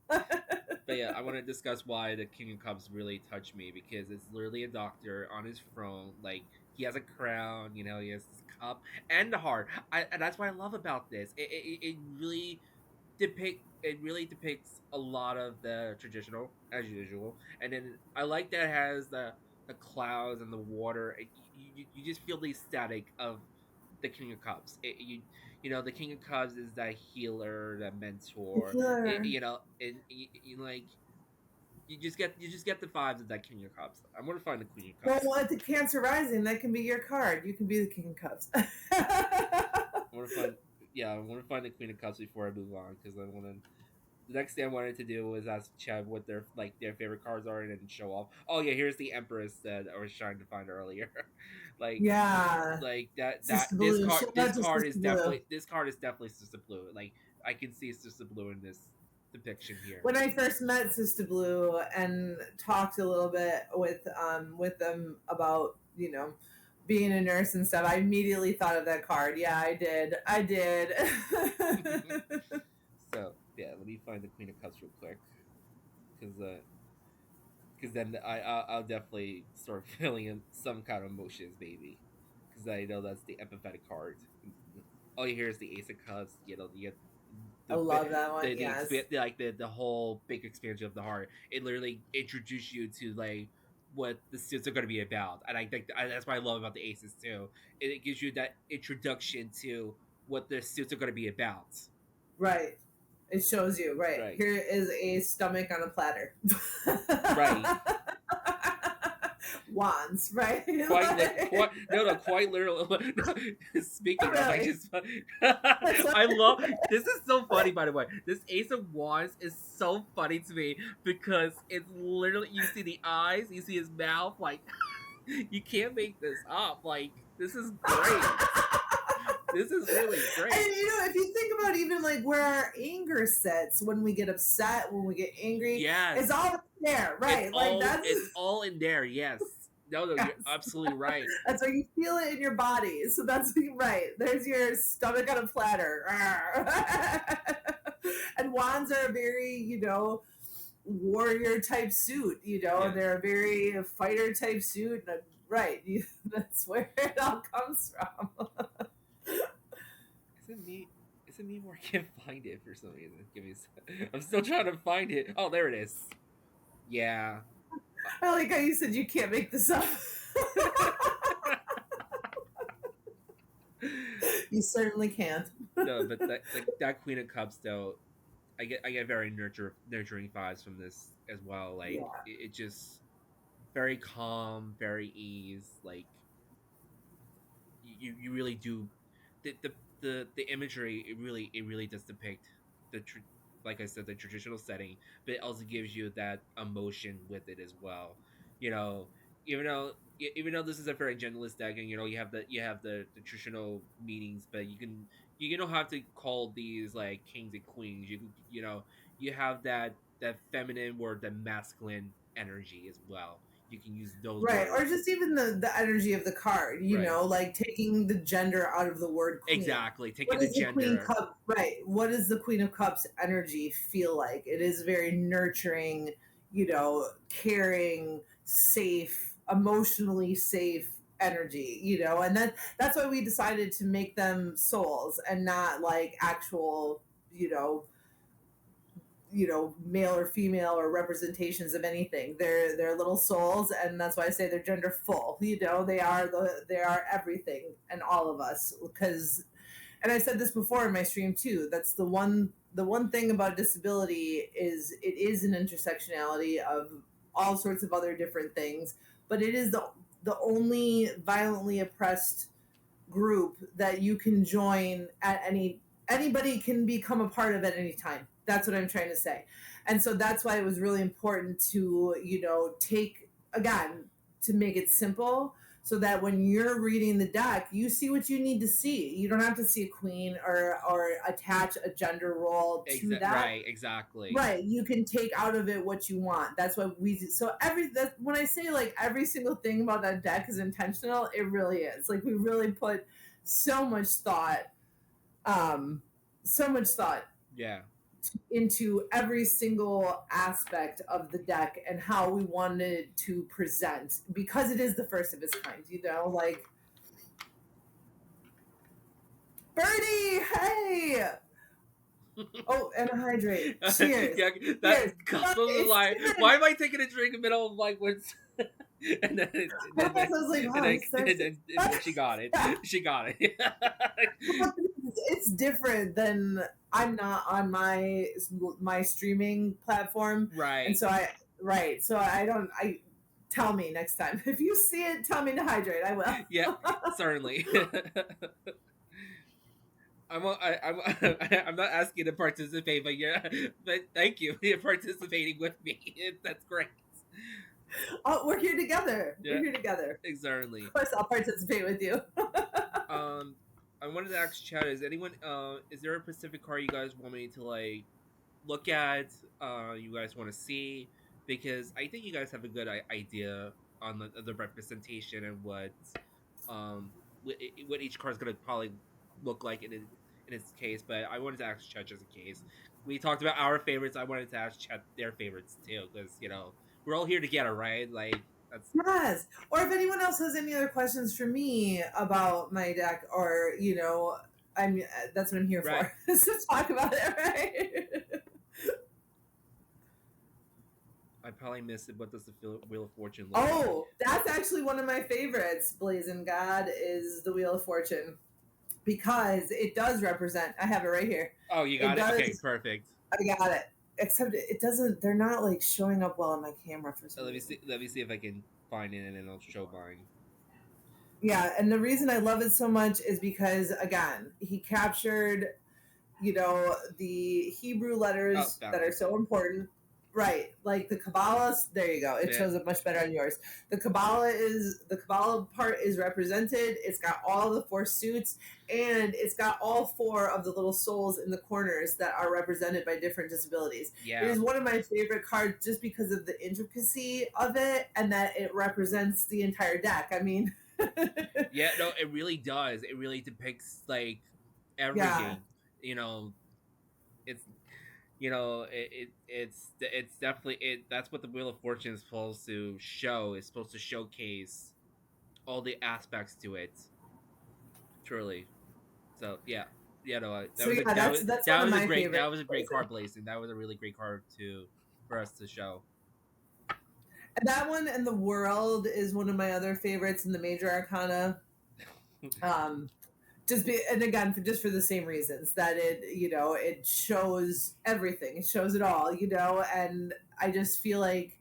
But yeah, I want to discuss why the King of Cups really touched me because it's literally a doctor on his throne. Like he has a crown, you know, he has this cup and the heart. And that's what I love about this. It really depicts a lot of the traditional as usual, and then I like that it has the clouds and the water. You just feel the static of the King of Cups. You know the King of Cups is that healer, that mentor. Sure. You know, and like you just get the vibes of that King of Cups. I'm gonna find the Queen of Well, Cups. at the Cancer Rising, that can be your card. You can be the King of Cups. I want to find I want to find the Queen of Cups before I move on because I want to. The next thing I wanted to do was ask Chad what their favorite cards are and then show off. Oh yeah, here's the Empress that I was trying to find earlier. like Yeah. that Sister Blue. Shout this out to card Sister is Blue. definitely Sister Blue. Like I can see Sister Blue in this depiction here. When I first met Sister Blue and talked a little bit with them about, being a nurse and stuff, I immediately thought of that card. Yeah, I did. I did. So yeah, let me find the Queen of Cups real quick because then I'll definitely start feeling some kind of emotions, maybe, because I know that's the empathetic card. Oh, here's the Ace of Cups. You know, you get I love that one. the Yes. like the whole big expansion of the heart. It literally introduces you to like what the suits are going to be about, and I think that's what I love about the Aces too. It gives you that introduction to what the suits are going to be about. Right. It shows you, right. Right. Here is a stomach on a platter. Right. Wands, right? Quite no quite literally. Speaking of, I Really. just That's I what, love this is so funny by the way. This Ace of Wands is so funny to me because it's literally you see the eyes, you see his mouth, like you can't make this up. Like this is great. This is really and great. if you think about even like where our anger sits when we get upset, when we get angry, it's Yes. all there, right? Like It's that's all in there. Yes. No, you're yes. absolutely right. That's where you feel it in your body. So that's right. There's your stomach on a platter. And wands are a very, warrior type suit. Yes. They're a very fighter type suit. Right. That's where it all comes from. Is it me? Is it me where I can't find it for some reason? Give me. I'm still trying to find it. Oh, there it is. Yeah. I like how you said you can't make this up. You certainly can't. No, but that Queen of Cups though, I get very nurturing vibes from this as well. Like Yeah. it just very calm, very ease. Like you really do the imagery. It really does depict the like I said the traditional setting, but it also gives you that emotion with it as well. You know, even though this is a very genderless deck, and you have the traditional meanings, but you don't have to call these like kings and queens. You have that feminine or the masculine energy as well. You can use those Right. Or words. just even the energy of the card, Right. like taking the gender out of the word queen. Exactly. Taking What the does the Queen gender. Cup, right? What does the Queen of Cups energy feel like? It is very nurturing, caring, safe, emotionally safe energy, and that's why we decided to make them souls and not like actual, male or female or representations of anything. They're little souls, and that's why I say they're gender full. They are everything and all of us. Because, and I said this before in my stream too. That's the one thing about disability is it is an intersectionality of all sorts of other different things, but it is the only violently oppressed group that you can join at anybody can become a part of at any time. That's what I'm trying to say. And so that's why it was really important to, take, again, to make it simple, so that when you're reading the deck, you see what you need to see. You don't have to see a queen or attach a gender role to that. Right, exactly. Right, you can take out of it what you want. That's what we do. So when I say like every single thing about that deck is intentional, it really is. Like we really put so much thought, um, so much thought Yeah. into every single aspect of the deck and how we wanted to present, because it is the first of its kind. Like Birdie, hey. Oh, and hydrate. Cheers. Yeah, Cheers. that comes Look, from the it's line. different. Why am I taking a drink in the middle of like what's and then and I then was like, and wow, then, he's and thirsty. then, and then she got it. She got it. It's different than, I'm not on my streaming platform, and Right. so I don't. I Tell me next time if you see it. Tell me to hydrate. I will. Yeah, certainly. I'm I'm not asking you to participate, but but thank you for participating with me. That's great. Oh, we're here together. We're Yeah, here together. Of exactly. course, I'll participate with you. Um, I wanted to ask Chad: is there a specific car you guys want me to like look at? You guys want to see? Because I think you guys have a good idea on the representation and um what each car is gonna probably look like in its case. But I wanted to ask Chad just in case. We talked about our favorites. I wanted to ask Chad their favorites too, because we're all here together, right? Like that's Yes. Or if anyone else has any other questions for me about my deck, or I'm that's what I'm here right. for. Is to talk about it, right? I probably missed it. What does the Wheel of Fortune look like? Oh, that's actually one of my favorites. Blazing God is the Wheel of Fortune, because it does represent. I have it right here. Oh, you It got it. Okay, does. perfect. I got it. Except it doesn't. They're not like showing up well on my camera for some Let me reason. see. Let me see if I can find it, and then I'll show mine. Yeah, and the reason I love it so much is because, again, he captured, the Hebrew Oh, letters that found are it. so important. Right, like the Kabbalah. There you go. It Yeah, shows up much better on yours. The Kabbalah part is represented. It's got all the four suits, and it's got all four of the little souls in the corners that are represented by different disabilities. It yeah, is one of my favorite cards just because of the intricacy of it, and that it represents the entire deck. I mean, yeah. No, it really does. It really depicts like yeah. everything. You know, it's it's definitely it. That's what the Wheel of Fortune is supposed to show. It's supposed to showcase all the aspects to it. Truly. So yeah, yeah. No, that So was yeah, that's one of my that favorites. was a great card blazing. That was a really great card to for us to show. And that one and the world is one of my other favorites in the major arcana. Um, and again, just for the same reasons that it shows everything. It shows it all, and I just feel like,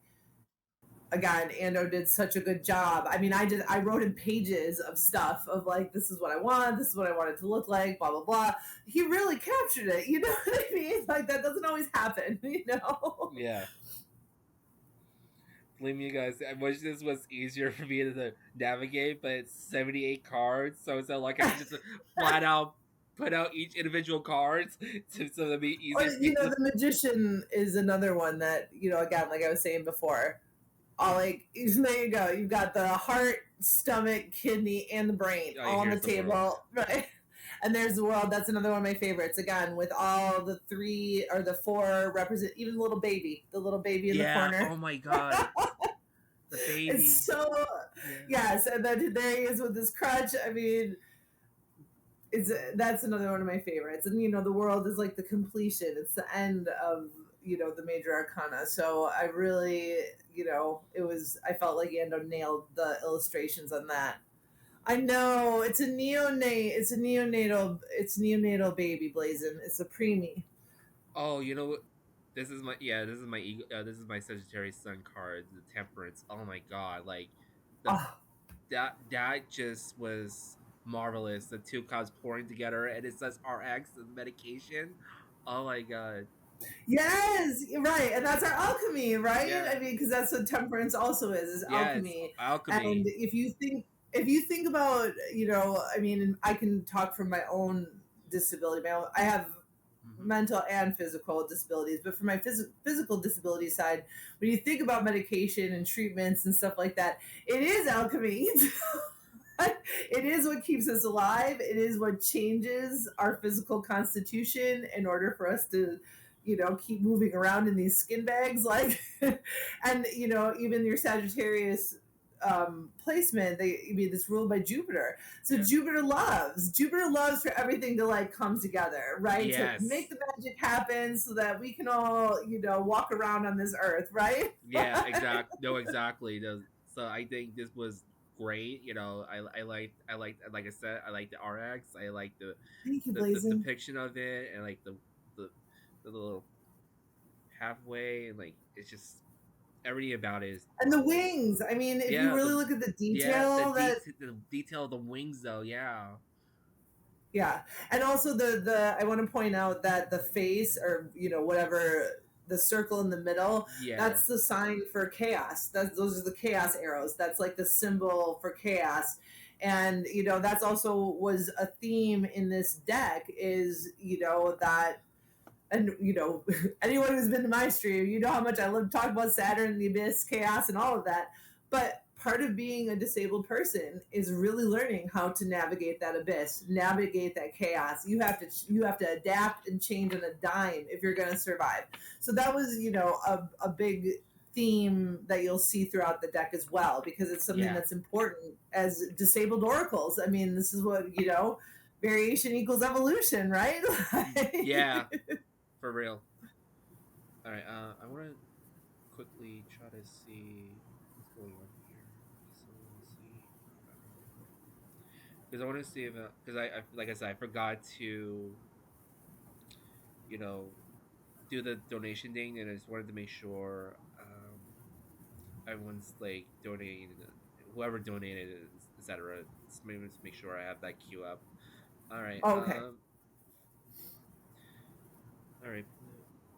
again, Ando did such a good job. I mean, I wrote in pages of stuff of like, this is what I want, this is what I want it to look like, blah blah blah. He really captured it. You know what I mean? Like that doesn't always happen. Yeah. Believe me, you guys. I wish this was easier for me to navigate, but it's 78 cards, so it's not like I can just flat out put out each individual cards so it'll be Or easier for me to. the magician is another one that, again, like I was saying before, all like, there you go. You've got the heart, stomach, kidney, and the brain Oh, yeah, all on the here's the world. table, right? And there's the world. That's another one of my favorites. Again, with all the three or the four represent, even the little baby in the Yeah. corner. Oh my god, the It's baby. so, Yeah. yes. And then there he is with his crutch. I mean, that's another one of my favorites. And the world is like the completion. It's the end of the major arcana. So I really, I felt like Ando nailed the illustrations on that. I know it's a neonate. It's neonatal baby blazing. It's a preemie. Oh, you know what? This is my ego. This is my Sagittarius Sun card, the Temperance. Oh my god, like the Oh, that just was marvelous. The two cards pouring together, and it says RX the medication. Oh my god. Yes, right, and that's our alchemy, right? Yeah. I mean, because that's what temperance also is Yeah, it's alchemy. And alchemy. if you think about, I mean, I can talk from my own disability. I have Hmm. mental and physical disabilities, but for my physical disability side, when you think about medication and treatments and stuff like that, it is alchemy. It is what keeps us alive. It is what changes our physical constitution in order for us to, keep moving around in these skin bags. Like, and, even your Sagittarius placement, I mean, it's ruled by Jupiter. So Yeah. Jupiter loves for everything to like come together, right? To make Yes. the magic happen so that we can all, walk around on this earth, right? Yeah, no, exactly. So I think this was great. Like I said, I like the RX. I like Thank you, the Blazing. depiction of it, and like the the little halfway, and like it's just everything about it is And the wings. I mean, if you yeah really look at the yeah detail that, the detail of the wings though. Yeah. yeah. And also the I want to point out that the face, or whatever, the circle in the middle, Yeah. that's the sign for chaos. Those are the chaos arrows. That's like the symbol for chaos. And that's also was a theme in this deck, is that, and anyone who's been to my stream, how much I love talking about Saturn, the abyss, chaos, and all of that. But part of being a disabled person is really learning how to navigate that abyss, navigate that chaos. You have to adapt and change on a dime if you're going to survive. So that was a big theme that you'll see throughout the deck as well, because it's something Yeah. that's important as disabled oracles. I mean, this is what variation equals evolution, right? Yeah. For real. All right. I want to quickly try to see what's going on here. Just so I want to see. Because I want to see if because like I said, I forgot to you know do the donation thing, and I just wanted to make sure everyone's like donating, whoever donated, etc. Just make sure I have that queue up. All right. Oh, okay. All right.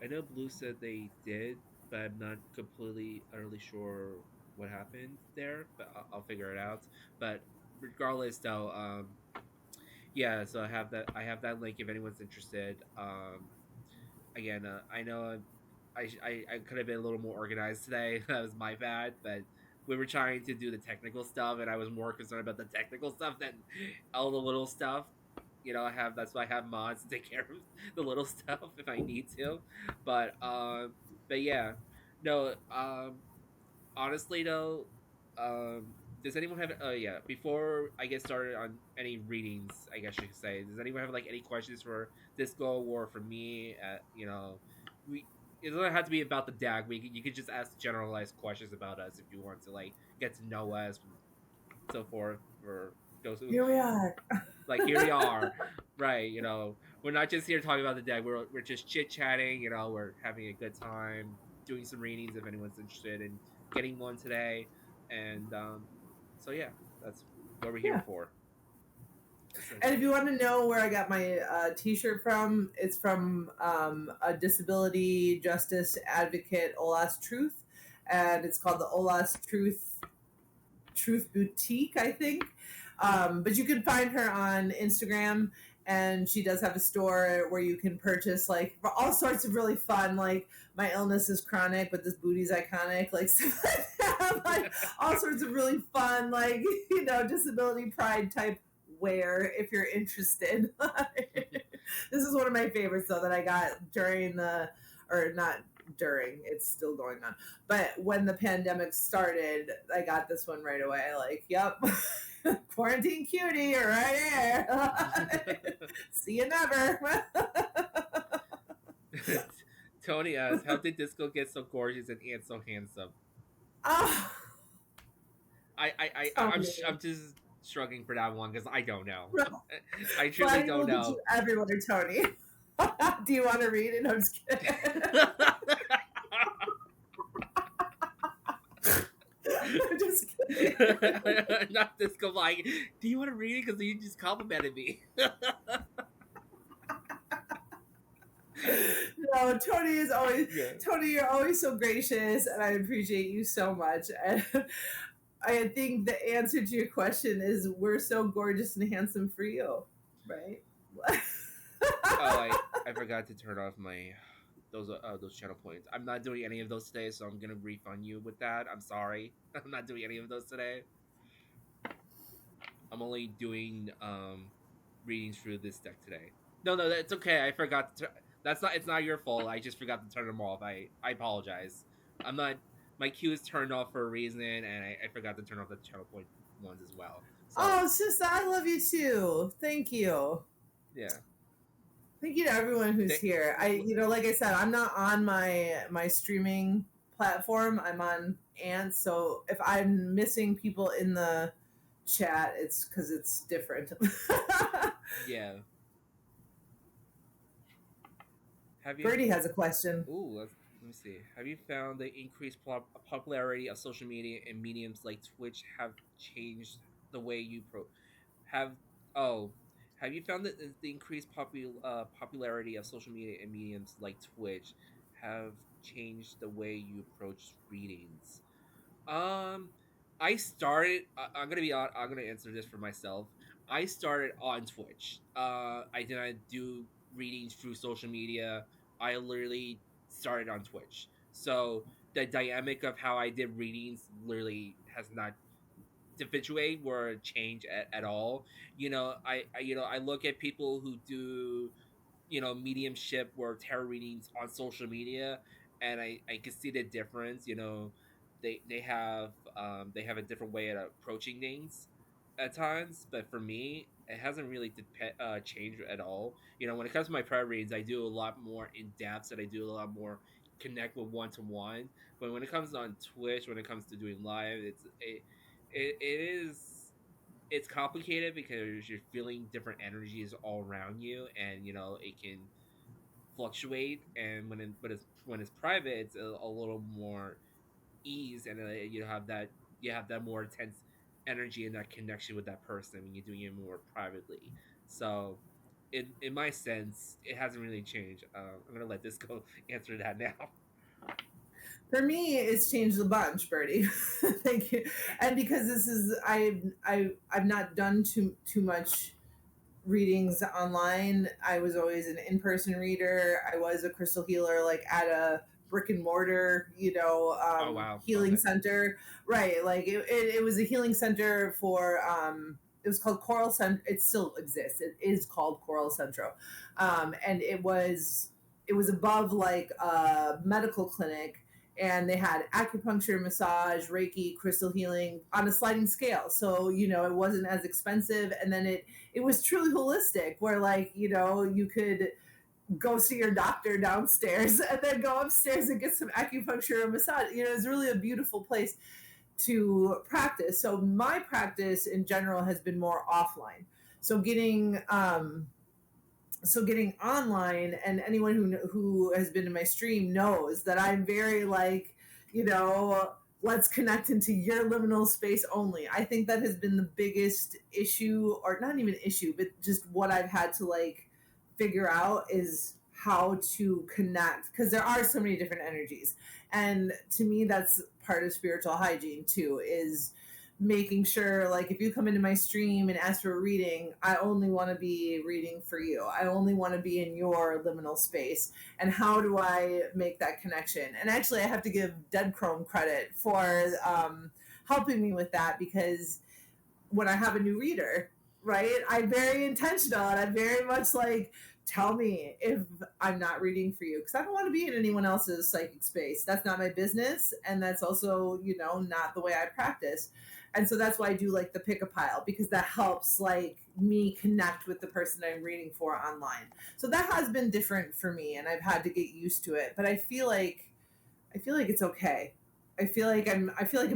I know Blue said they did, but I'm not completely utterly sure what happened there. But I'll figure it out. But regardless, though, yeah. So I have that link if anyone's interested. Again, I know I could have been a little more organized today. That was my bad, but we were trying to do the technical stuff, and I was more concerned about the technical stuff than all the little stuff. That's why I have mods to take care of the little stuff if I need to. But but yeah, no. Honestly though, does anyone have? Oh yeah. Before I get started on any readings, I guess you could say, does anyone have like any questions for Disco or for me? We it doesn't have to be about the deck. You could just ask generalized questions about us if you want to like get to know us and so forth. For those who Here we are. like here we are, right? We're not just here talking about the deck. We're just chit chatting. We're having a good time doing some readings if anyone's interested in getting one today, and so yeah, that's what we're here Yeah. for, And if essentially. you want to know where I got my T-shirt from, it's from a disability justice advocate, Ola's Truth, and it's called the Ola's Truth Boutique, I think. But you can find her on Instagram, and she does have a store where you can purchase like all sorts of really fun, like my illness is chronic, but this booty's iconic, like stuff like that. Like all sorts of really fun, like disability pride type wear if you're interested. This is one of my favorites though that I got during or not during, it's still going on, but when the pandemic started, I got this one right away. Like, yep, quarantine cutie right here. See you never. Tony asks, "How did Disco get so gorgeous and so handsome?" Oh, I'm Tony. just shrugging for that one because I don't know. I truly Flying don't will get you know. everywhere, Tony. Do you want to read it? I'm just kidding. I'm just kidding. Not Disco like, do you want to read it? Because you just complimented me. No, No, Tony is always Yeah. Tony. You're always so gracious, and I appreciate you so much. And I think the answer to your question is we're so gorgeous and handsome for you, right? Oh, I forgot to turn off my those channel points. I'm not doing any of those today, so I'm gonna refund you with that. I'm sorry. I'm not doing any of those today. I'm only doing readings through this deck today. No, no, that's okay. I forgot to. That's not. It's not your fault. I just forgot to turn them off. I apologize. I'm not. My queue is turned off for a reason, and I forgot to turn off the channel point ones as well. So Oh, sister, I love you too. Thank you. yeah. Thank you to everyone who's They, here. Like I said, I'm not on my streaming platform. I'm on Ant, so if I'm missing people in the chat, it's because it's different. yeah. Have you? Birdie has a question. Ooh, let me see. Have you found the increased popularity of social media and mediums like Twitch have changed the way you have? Oh, have you found that the increased popularity of social media and mediums like Twitch have changed the way you approach readings? Um, I started. I'm gonna be. I'm gonna answer this for myself. I started on Twitch. I did not do readings through social media. I literally started on Twitch. So the dynamic of how I did readings literally has not differentiate or change at all. I look at people who do mediumship or tarot readings on social media, and I can see the difference. They have a different way of approaching things at times, but for me it hasn't really changed at all. When it comes to my prayer readings, I do a lot more in depth, and I do a lot more connect with one to one. But when it comes on Twitch, when it comes to doing live, it's complicated because you're feeling different energies all around you, and it can fluctuate. And when it's private, it's a little more ease, and you have that more intense energy and that connection with that person when you're doing it more privately. So in my sense, it hasn't really changed. I'm gonna let this go answer that now. For me, it's changed a bunch, Birdie. Thank you. And because this is I've not done too much readings online. I was always an in-person reader. I was a crystal healer, like at a brick and mortar, Oh wow, healing okay. center. Right. Like it was a healing center for, it was called Coral Center. It still exists. It is called Coral Centro. And it was above like a medical clinic, and they had acupuncture, massage, Reiki, crystal healing on a sliding scale. So, it wasn't as expensive. And then it was truly holistic, where like, you could go see your doctor downstairs and then go upstairs and get some acupuncture or massage. It's really a beautiful place to practice. So my practice in general has been more offline. So getting online, and anyone who has been in my stream knows that I'm very like, let's connect into your liminal space only. I think that has been the biggest issue, or not even issue, but just what I've had to like figure out is how to connect, because there are so many different energies. And to me, that's part of spiritual hygiene too, is making sure, like, if you come into my stream and ask for a reading, I only want to be reading for you. I only want to be in your liminal space. And how do I make that connection? And actually, I have to give Dead Chrome credit for helping me with that, because when I have a new reader, right, I'm very intentional, and I'm very much like, tell me if I'm not reading for you, because I don't want to be in anyone else's psychic space. That's not my business, and that's also, not the way I practice. And so that's why I do like the pick a pile, because that helps like me connect with the person I'm reading for online. So that has been different for me, and I've had to get used to it. But I feel like it's okay. I feel like I'm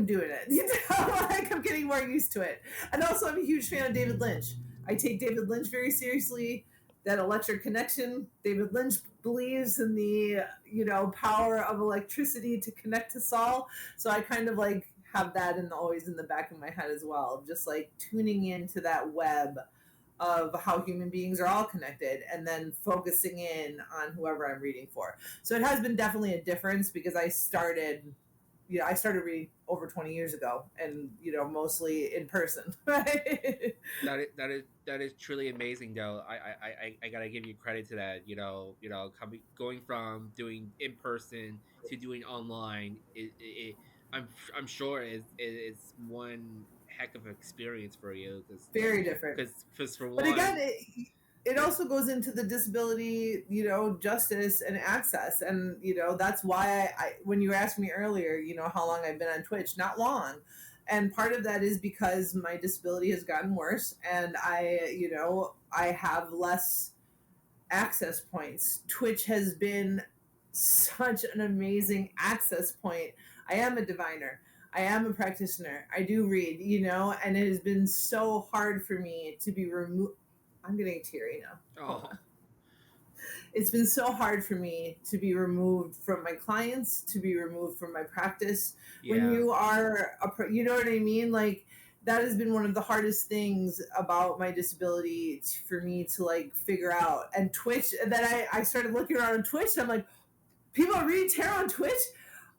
doing it. Like I'm getting more used to it. And also, I'm a huge fan of David Lynch. I take David Lynch very seriously. That electric connection. David Lynch believes in the power of electricity to connect us all. So I kind of like have that always in the back of my head as well, just like tuning into that web of how human beings are all connected, and then focusing in on whoever I'm reading for. So it has been definitely a difference because I started reading over 20 years ago, and mostly in person. Right? That is truly amazing, though. I gotta give you credit to that. Coming going from doing in person to doing online. I'm sure it's one heck of an experience for you, Very different. because for But again, one, it also goes into the disability, justice and access. And, that's why when you asked me earlier, how long I've been on Twitch, not long. And part of that is because my disability has gotten worse and I have less access points. Twitch has been such an amazing access point. I am a diviner. I am a practitioner. I do read, and it has been so hard for me to be removed. I'm getting teary now. Hold oh on. It's been so hard for me to be removed from my clients, to be removed from my practice. When yeah, you are you know what I mean? Like, that has been one of the hardest things about my disability for me to like figure out. And Twitch, and then I started looking around on Twitch, and I'm like, people are reading tarot on Twitch.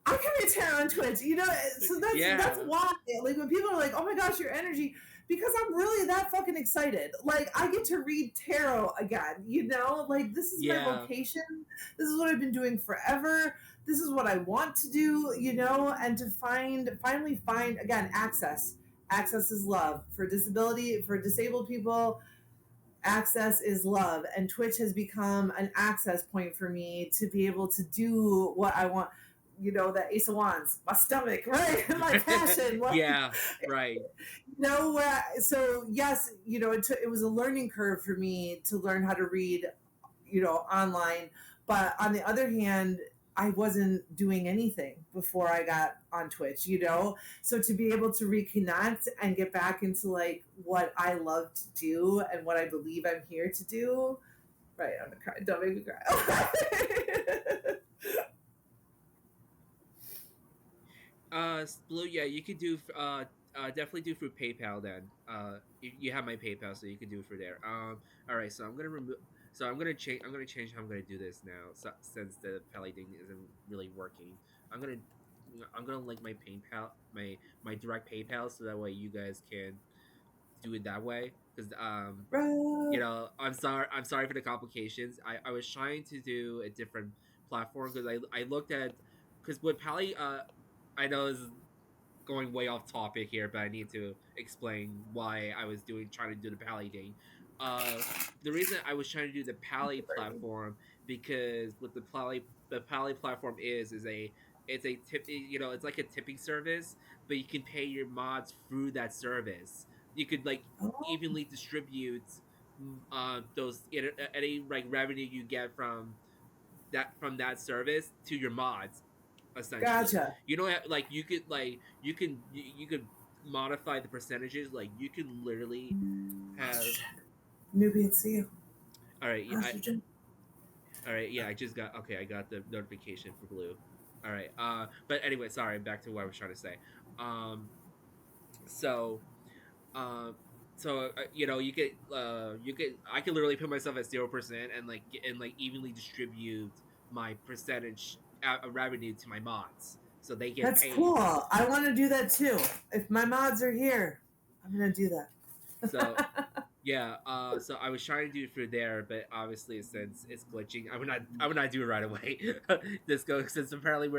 I can read tarot on Twitch, so that's yeah, why. Like, when people are like, "Oh my gosh, your energy," because I'm really that fucking excited. Like, I get to read tarot again. Like, this is my yeah. vocation. This is what I've been doing forever. This is what I want to do. And to finally find again access. Access is love for disabled people. Access is love, and Twitch has become an access point for me to be able to do what I want. That Ace of Wands, my stomach, right? My passion. Yeah, right. So yes, it was a learning curve for me to learn how to read, online. But on the other hand, I wasn't doing anything before I got on Twitch. So to be able to reconnect and get back into like what I love to do and what I believe I'm here to do. Right, I'm gonna cry. Don't make me cry. Blue, yeah, you could do definitely do through PayPal then. You have my PayPal, so you could do it for there. All right, so I'm gonna remove. So I'm gonna change how I'm gonna do this now. So, since the Pally thing isn't really working, I'm gonna I'm gonna link my PayPal, my direct PayPal, so that way you guys can do it that way. Because Bruh. I'm sorry for the complications. I was trying to do a different platform because I looked at because with Pally I know this is going way off topic here, but I need to explain why I was trying to do the Pally thing. Uh, the reason I was trying to do the Pally platform because what the Pally platform is it's a tip, it's like a tipping service, but you can pay your mods through that service. You could like Oh, evenly distribute those any like revenue you get from that service to your mods, essentially. gotcha. You don't have like you could modify the percentages. Like you could literally have. Oxygen. Newbie, see you. All right, Oxygen. all right, yeah. I just got okay. I got the notification for blue. All right. But anyway, sorry. Back to what I was trying to say. Um. So. Um. So you get I can literally put myself at 0% and like evenly distribute my percentage revenue to my mods so they get That's paid. cool. I want to do that too. If my mods are here, I'm gonna do So that. yeah, so I was trying to do it through there, but obviously since it's glitching, I would not do it right away. This goes since apparently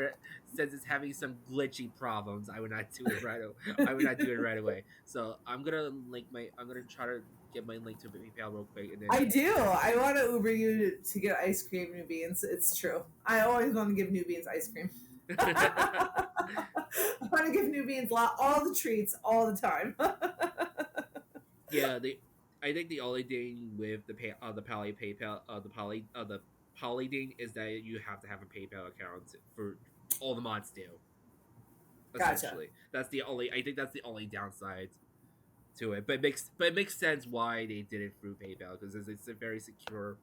since it's having some glitchy problems, I would not do it right. I would not do it right away. So I'm gonna try to get my link to PayPal real quick, and then I do. I want to Uber you to get ice cream, New Beans. It's true. I always want to give New Beans ice cream. I want to give New Beans all the treats all the time. yeah, I think the only thing with the Poly PayPal the Poly thing is that you have to have a PayPal account for all the mods do. Gotcha. Essentially, I think that's the only downside to it. But it makes sense why they did it through PayPal because it's a very secure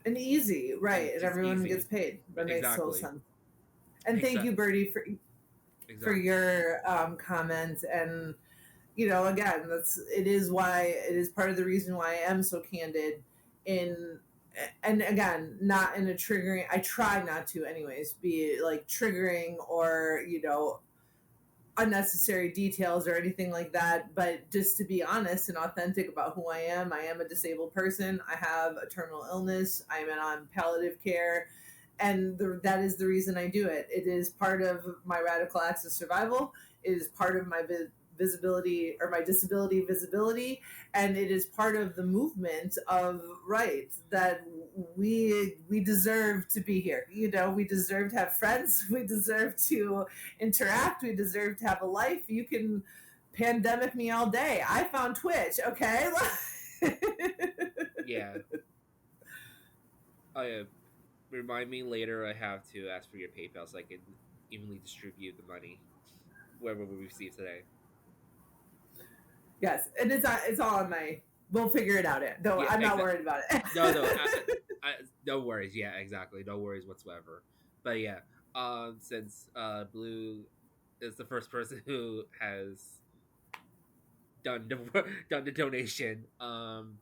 And easy, and right? And just everyone gets easy. paid. That makes total Exactly. sense. And thank Except you, Birdie, for exactly. your comments. And again, it is why it is part of the reason why I am so candid in, and again, not in a triggering, I try not to anyways, be like triggering or, unnecessary details or anything like that, but just to be honest and authentic about who I am. I am a disabled person. I have a terminal illness. I'm on palliative care, and that is the reason I do it. It is part of my radical acts of survival. It is part of my visibility, or my disability visibility, and it is part of the movement of rights that we deserve to be here. We deserve to have friends. We deserve to interact. We deserve to have a life. You can pandemic me all day. I found Twitch. Okay. Yeah. Oh yeah. Remind me later. I have to ask for your PayPal so I can evenly distribute the money whoever we receive today. Yes, and it's all on my. We'll figure it out. Don't. Yeah, I'm not worried about it. No, no worries. Yeah, exactly. No worries whatsoever. But yeah, since Blue is the first person who has done the donation, I'm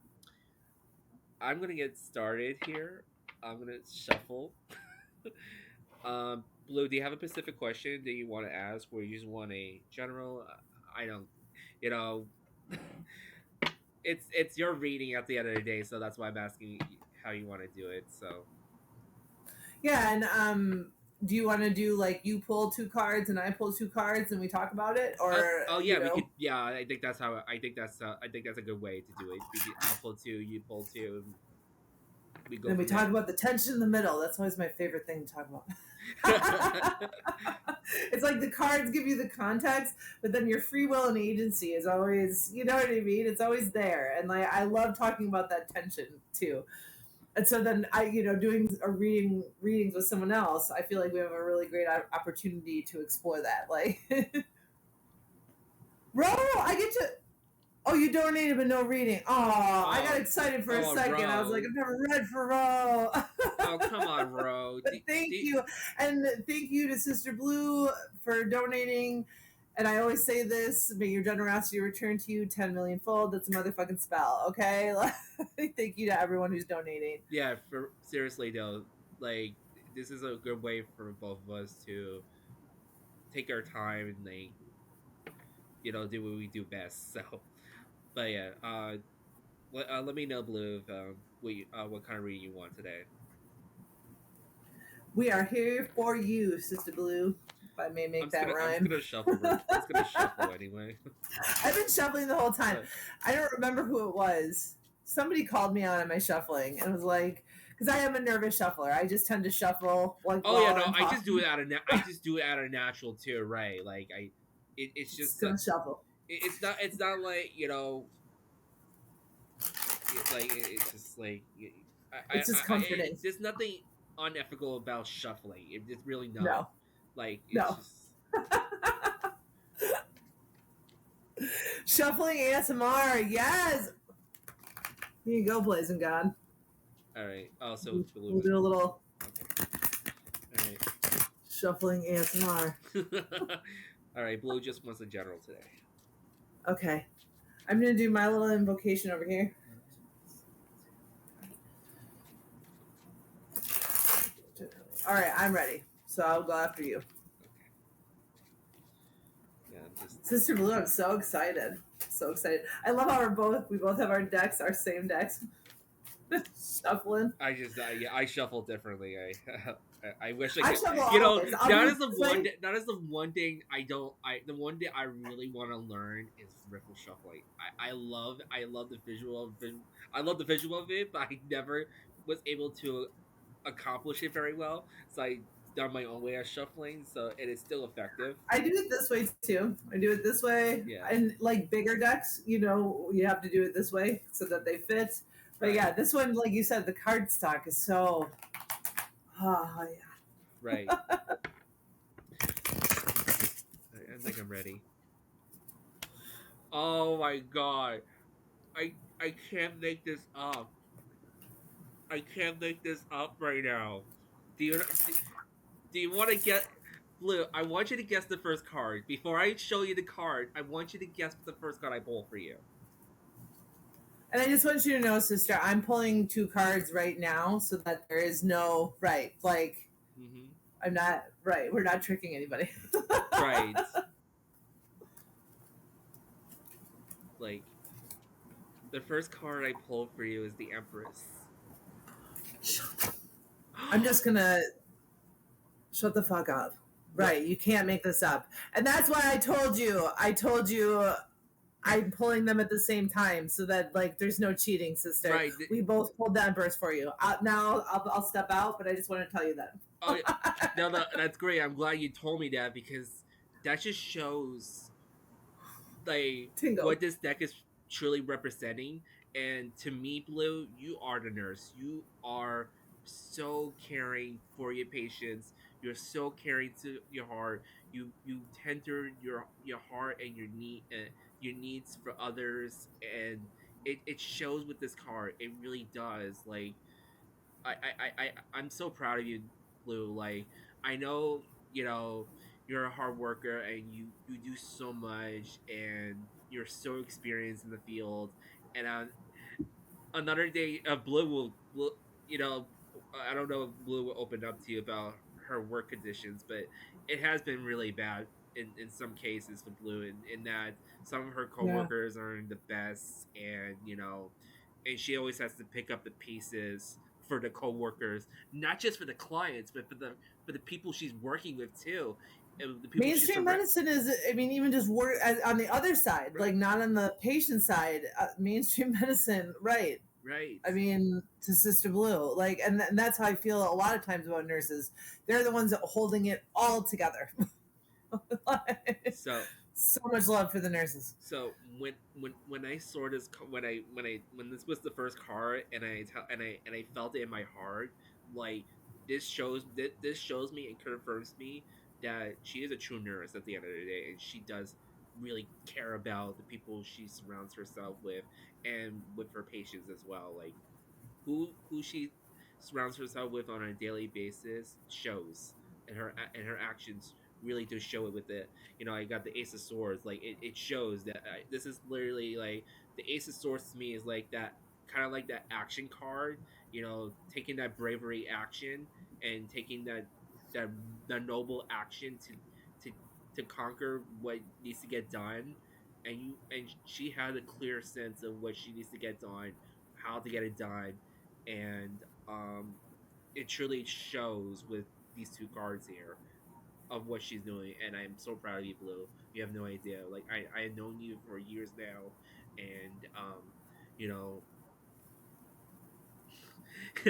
gonna get started here. I'm gonna shuffle. Blue, do you have a specific question that you want to ask, or you just want a general? I don't, you know, it's your reading at the end of the day, so that's why I'm asking you how you want to do it. So Yeah, and do you want to do like you pull two cards and I pull two cards and we talk about it, or oh yeah, we could. Yeah, I think that's how. I think that's a good way to do it. I'll pull two, you pull two, and we go and we from talk there. about the tension in the middle. That's always my favorite thing to talk about. It's like the cards give you the context, but then your free will and agency is always, you know what I mean? It's always there. And like I love talking about that tension too. And so then I, doing a readings with someone else, I feel like we have a really great opportunity to explore that. Like, Ro, I get to. Oh, you donated but no reading. Oh, I got excited for a second. I was like, I've never read for Ro. Oh, come on, Ro. Thank you. And thank you to Sister Blue for donating. And I always say this, may your generosity return to you 10 million fold. That's a motherfucking spell, okay? Thank you to everyone who's donating. Yeah, seriously though, like this is a good way for both of us to take our time and like do what we do best. So, but yeah, let me know, Blue, if, what kind of reading you want today. We are here for you, Sister Blue. If I may make that rhyme. I'm just gonna shuffle. I'm just gonna shuffle anyway. I've been shuffling the whole time. I don't remember who it was. Somebody called me out on my shuffling and was like, because I am a nervous shuffler. I just tend to shuffle like. Oh yeah, no, I just do it out of natural too, right? Like it's just gonna shuffle. It's not like it's just like it's just comforting. There's nothing unethical about shuffling. It's really not. No. Like it's no. just shuffling ASMR. Yes. Here you go, Blazing God. All right. Oh, so we'll do a little. All right. Shuffling ASMR. All right. Blue just wants a general today. Okay. I'm gonna do my little invocation over here. All right, I'm ready. So I'll go after you. Okay. Yeah, Sister Blue, I'm so excited. So excited. I love how we both have our decks, our same decks. Shuffling. I shuffle differently. I wish I could. That is the one thing the one thing I really want to learn is riffle shuffling. I love the visual of it, but I never was able to accomplish it very well. So I done my own way of shuffling, so it is still effective. I do it this way too. I do it this way. Yeah. And like bigger decks, you have to do it this way so that they fit. But yeah, this one, like you said, the card stock is so. Oh yeah. Right. I think I'm ready. Oh my god, I can't make this up. I can't make this up right now. Do you want to get? Blue, I want you to guess the first card. Before I show you the card, I want you to guess the first card I pull for you. And I just want you to know, sister, I'm pulling two cards right now so that there is no right. Like, Mm-hmm. I'm not right. We're not tricking anybody. Right. Like, the first card I pulled for you is the Empress. I'm just gonna shut the fuck up. Right. You can't make this up. And that's why I told you. I'm pulling them at the same time so that like there's no cheating, sister. Right. We both pulled the Empress for you. Now I'll step out, but I just want to tell you that. Oh, no, that's great. I'm glad you told me that because that just shows like Tingle. what this deck is truly representing. And to me, Blue, you are the nurse. You are so caring for your patients. You're so caring to your heart. You tender your heart and your needs for others, and it shows with this card. It really does. Like I'm so proud of you, Blue. Like I know, you're a hard worker and you do so much and you're so experienced in the field. And another day, Blue will I don't know if Blue will open up to you about her work conditions, but it has been really bad in some cases for Blue, in that some of her Yeah. coworkers aren't the best, and and she always has to pick up the pieces for the coworkers, not just for the clients, but for the people she's working with too, and the people she's Mainstream medicine is, I mean, even just work on the other side, right, like not on the patient side. Mainstream medicine, right? right. I mean, to Sister Blue, like, and that's how I feel a lot of times about nurses. They're the ones that holding it all together. So So much love for the nurses. So when I saw this when this was the first card, and I felt it in my heart, like this shows me and confirms me that she is a true nurse at the end of the day, and she does really care about the people she surrounds herself with, and with her patients as well. Like who she surrounds herself with on a daily basis shows, and her actions really do show it with it. I got the Ace of Swords. Like it shows that this is literally like the Ace of Swords to me is like that, kind of like that action card. Taking that bravery action and taking that the noble action to to conquer what needs to get done. And she had a clear sense of what she needs to get done, how to get it done, and it truly shows with these two cards here of what she's doing. And I'm so proud of you, Blue. You have no idea. Like I have known you for years now, and you know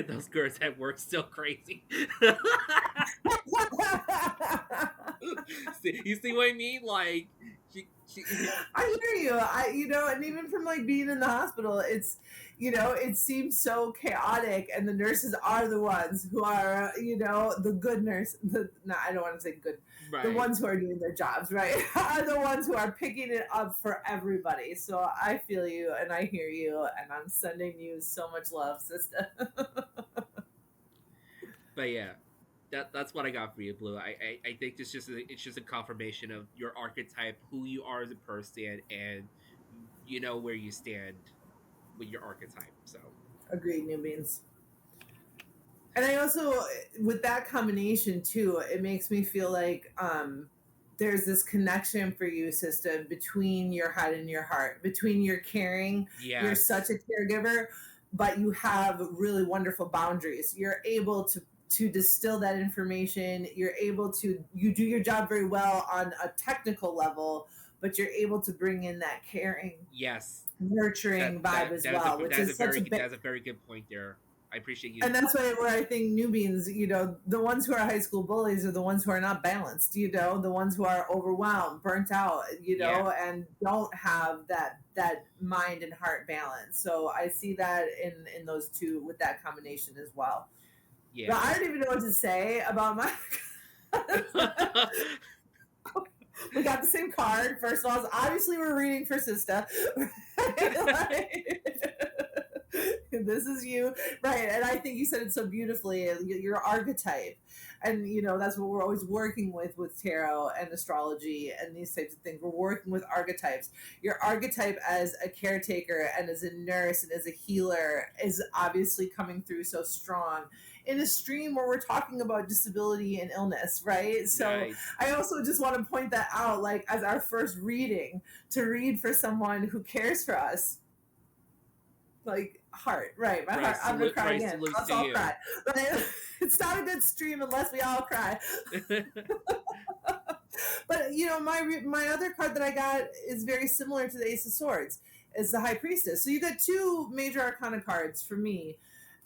those girls at work still crazy. You see what I mean? Like she I hear you. And even from like being in the hospital, it seems so chaotic, and the nurses are the ones who are, the good nurse. No, I don't want to say good. The right. ones who are doing their jobs, right, are the ones who are picking it up for everybody. So I feel you, and I hear you, and I'm sending you so much love, sister. But yeah, that's what I got for you, Blue. I think it's just a confirmation of your archetype, who you are as a person, and you know where you stand with your archetype. So Agreed, new beans. And I also, with that combination too, it makes me feel like there's this connection for you, sister, between your head and your heart, between your caring. You're such yes, a caregiver, but you have really wonderful boundaries. You're able to distill that information. You do your job very well on a technical level, but you're able to bring in that caring, yes, nurturing vibe as well, which is such a big. that's a very good point there. I appreciate you. And that's where I think newbies, the ones who are high school bullies are the ones who are not balanced, the ones who are overwhelmed, burnt out, Yeah, and don't have that mind and heart balance. So I see that in those two with that combination as well. But yeah. I don't even know what to say about my. We got the same card. First of all, obviously we're reading for Sista. This is you, right? And I think you said it so beautifully. Your archetype, and that's what we're always working with tarot and astrology and these types of things. We're working with archetypes. Your archetype as a caretaker and as a nurse and as a healer is obviously coming through so strong in a stream where we're talking about disability and illness, right? So Nice. I also just want to point that out, like as our first reading, to read for someone who cares for us, like heart, right? My heart. I'm gonna cry again. Salutes Let's to all you. cry. Right? It's not a good stream unless we all cry. But my other card that I got is very similar to the Ace of Swords. It's the High Priestess. So you got two major Arcana cards for me,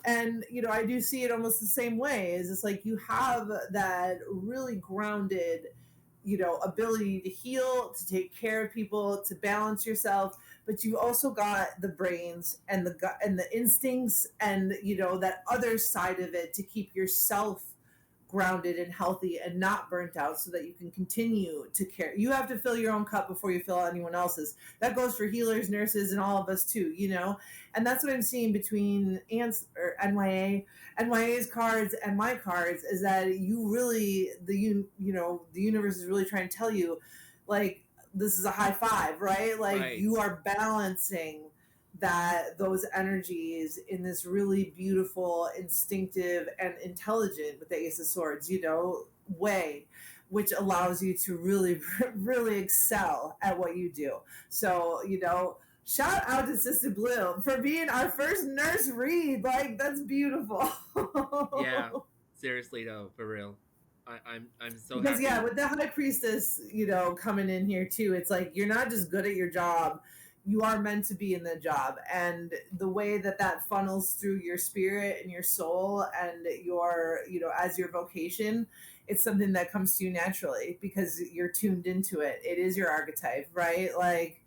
and I do see it almost the same way. Is it's like you have that really grounded ability to heal, to take care of people, to balance yourself, but you also got the brains and the gut and the instincts and that other side of it to keep yourself grounded and healthy and not burnt out so that you can continue to care. You have to fill your own cup before you fill anyone else's. That goes for healers, nurses, and all of us too, And that's what I'm seeing between Ants or NYA's cards and my cards is that you really the universe is really trying to tell you, like, this is a high five, right? Like Right. you are balancing those energies in this really beautiful, instinctive, and intelligent, with the Ace of Swords, way, which allows you to really, really excel at what you do. So, shout out to Sister Blue for being our first nurse read. Like, that's beautiful. Yeah. Seriously though, for real. I'm so Because happy. with the High Priestess, coming in here too, it's like you're not just good at your job, you are meant to be in the job, and the way that funnels through your spirit and your soul and your as your vocation, it's something that comes to you naturally because you're tuned into it. It is your archetype, right? Like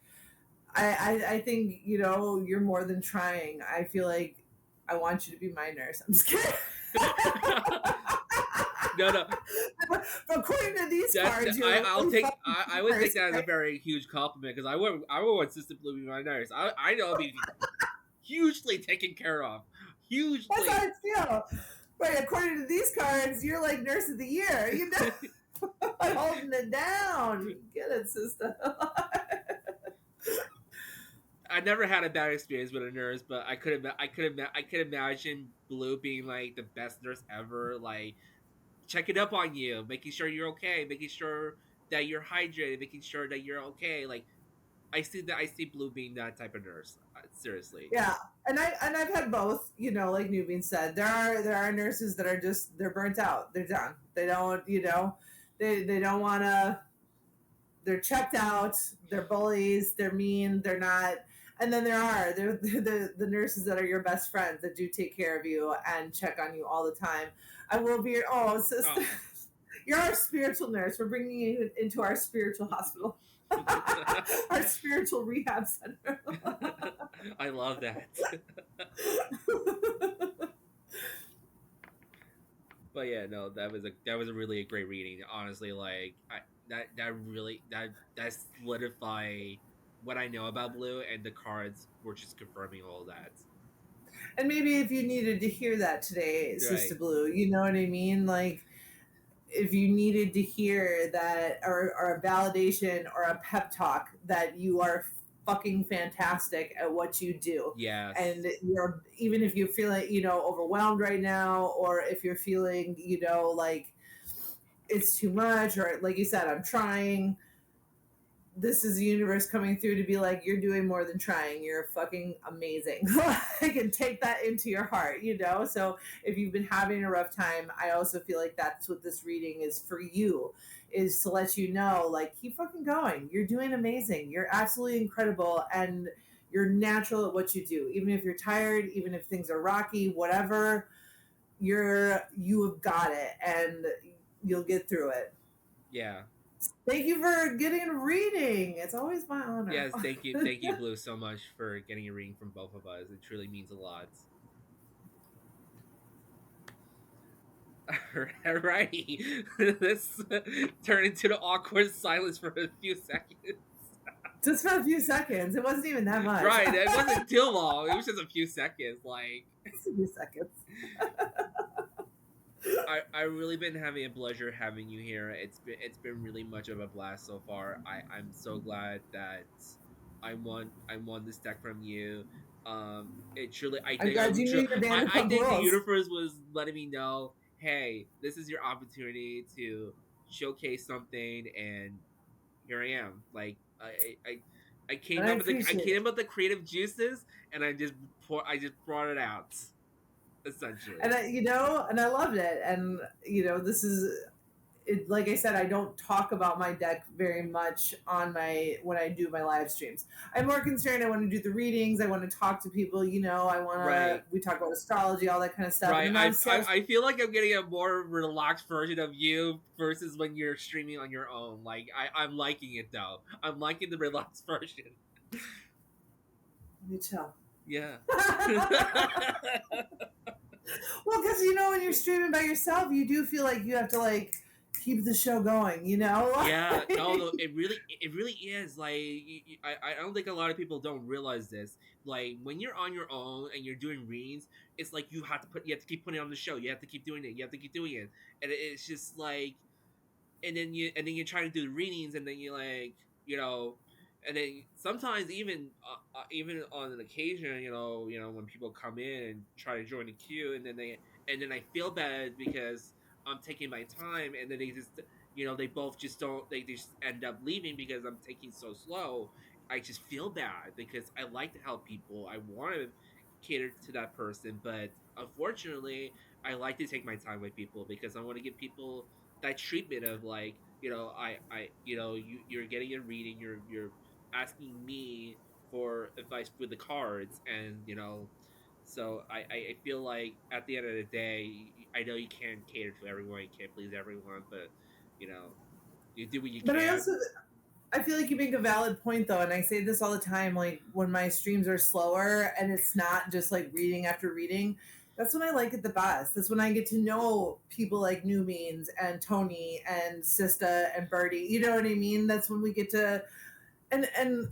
I think you're more than trying. I feel like I want you to be my nurse. I'm just kidding. No. But according to these cards, you're I'll take. I would take that as a right? very huge compliment because I would want Sister Blue to be my nurse. I know I'll be hugely taken care of. That's Hugely. how I feel. Right, according to these cards, you're like nurse of the year. I'm holding it down. Get it, sister. I never had a bad experience with a nurse, but I could imagine Blue being like the best nurse ever, like checking up on you, making sure you're okay, making sure that you're hydrated, making sure that you're okay. Like I see Blue being that type of nurse. Seriously. Yeah, and I've had both. Like Nubin said, there are nurses that are just they're burnt out. They're done. They don't. They don't want to. They're checked out. They're bullies. They're mean. They're not. And then they're the nurses that are your best friends that do take care of you and check on you all the time. I will be your sister. Oh. You're our spiritual nurse. We're bringing you into our spiritual hospital, our spiritual rehab center. I love that. But yeah, no, that was a really a great reading. Honestly, like that solidified what I know about Blue, and the cards were just confirming all that. And maybe if you needed to hear that today, Sister Right. Blue, you know what I mean? Like, if you needed to hear that, or a validation or a pep talk that you are fucking fantastic at what you do. Yes. And you're, even if you feel like, overwhelmed right now, or if you're feeling, like it's too much, or like you said, I'm trying, this is the universe coming through to be like, you're doing more than trying. You're fucking amazing. I can take that into your heart, So if you've been having a rough time, I also feel like that's what this reading is for you, is to let you know, like, keep fucking going. You're doing amazing. You're absolutely incredible. And you're natural at what you do. Even if you're tired, even if things are rocky, whatever, you have got it, and you'll get through it. Yeah. Thank you for getting a reading. It's always my honor. Yes, thank you, Blue, so much for getting a reading from both of us. It truly means a lot. Alrighty, let's turn into the awkward silence for a few seconds. Just for a few seconds. It wasn't even that much. Right, it wasn't too long. It was just a few seconds. Like, Just a few seconds. I really been having a pleasure having you here. It's been really much of a blast so far. I'm so glad that I won this deck from you. It truly I I'm think glad you knew your I Vanderpump think the rules. universe was letting me know, hey, this is your opportunity to showcase something, and here I am. Like I And came I up with the appreciate it. creative juices, and I just brought it out, essentially. And I loved it. And this is it, like I said, I don't talk about my deck very much on my when I do my live streams. I'm more concerned. I want to do the readings. I want to talk to people. I want to. Right. We talk about astrology, all that kind of stuff. And Right. then obviously, I feel like I'm getting a more relaxed version of you versus when you're streaming on your own. Like I'm liking it though. I'm liking the relaxed version. you too. Yeah. Well, because when you're streaming by yourself, you do feel like you have to keep the show going. Yeah, no, it really is. Like, I don't think a lot of people don't realize this. Like, when you're on your own and you're doing readings, it's like you have to keep putting on the show. You have to keep doing it. You have to keep doing it, and it's just like, and then you're trying to do the readings, and then you're like, and then sometimes even on an occasion, when people come in and try to join the queue, and then I feel bad because I'm taking my time, and then they just they both just don't they just end up leaving because I'm taking so slow. I just feel bad because I like to help people. I want to cater to that person, but unfortunately I like to take my time with people because I want to give people that treatment of, like, you're getting a reading, you're asking me for advice with the cards, and so I feel like at the end of the day, I know you can't cater to everyone, you can't please everyone, but you know you do what you But can. I feel like you make a valid point though, and I say this all the time. Like when my streams are slower and it's not just like reading after reading, that's when I like it the best. That's when I get to know people like New Means and Tony and Sista and Birdie. You know what I mean? That's when we get to and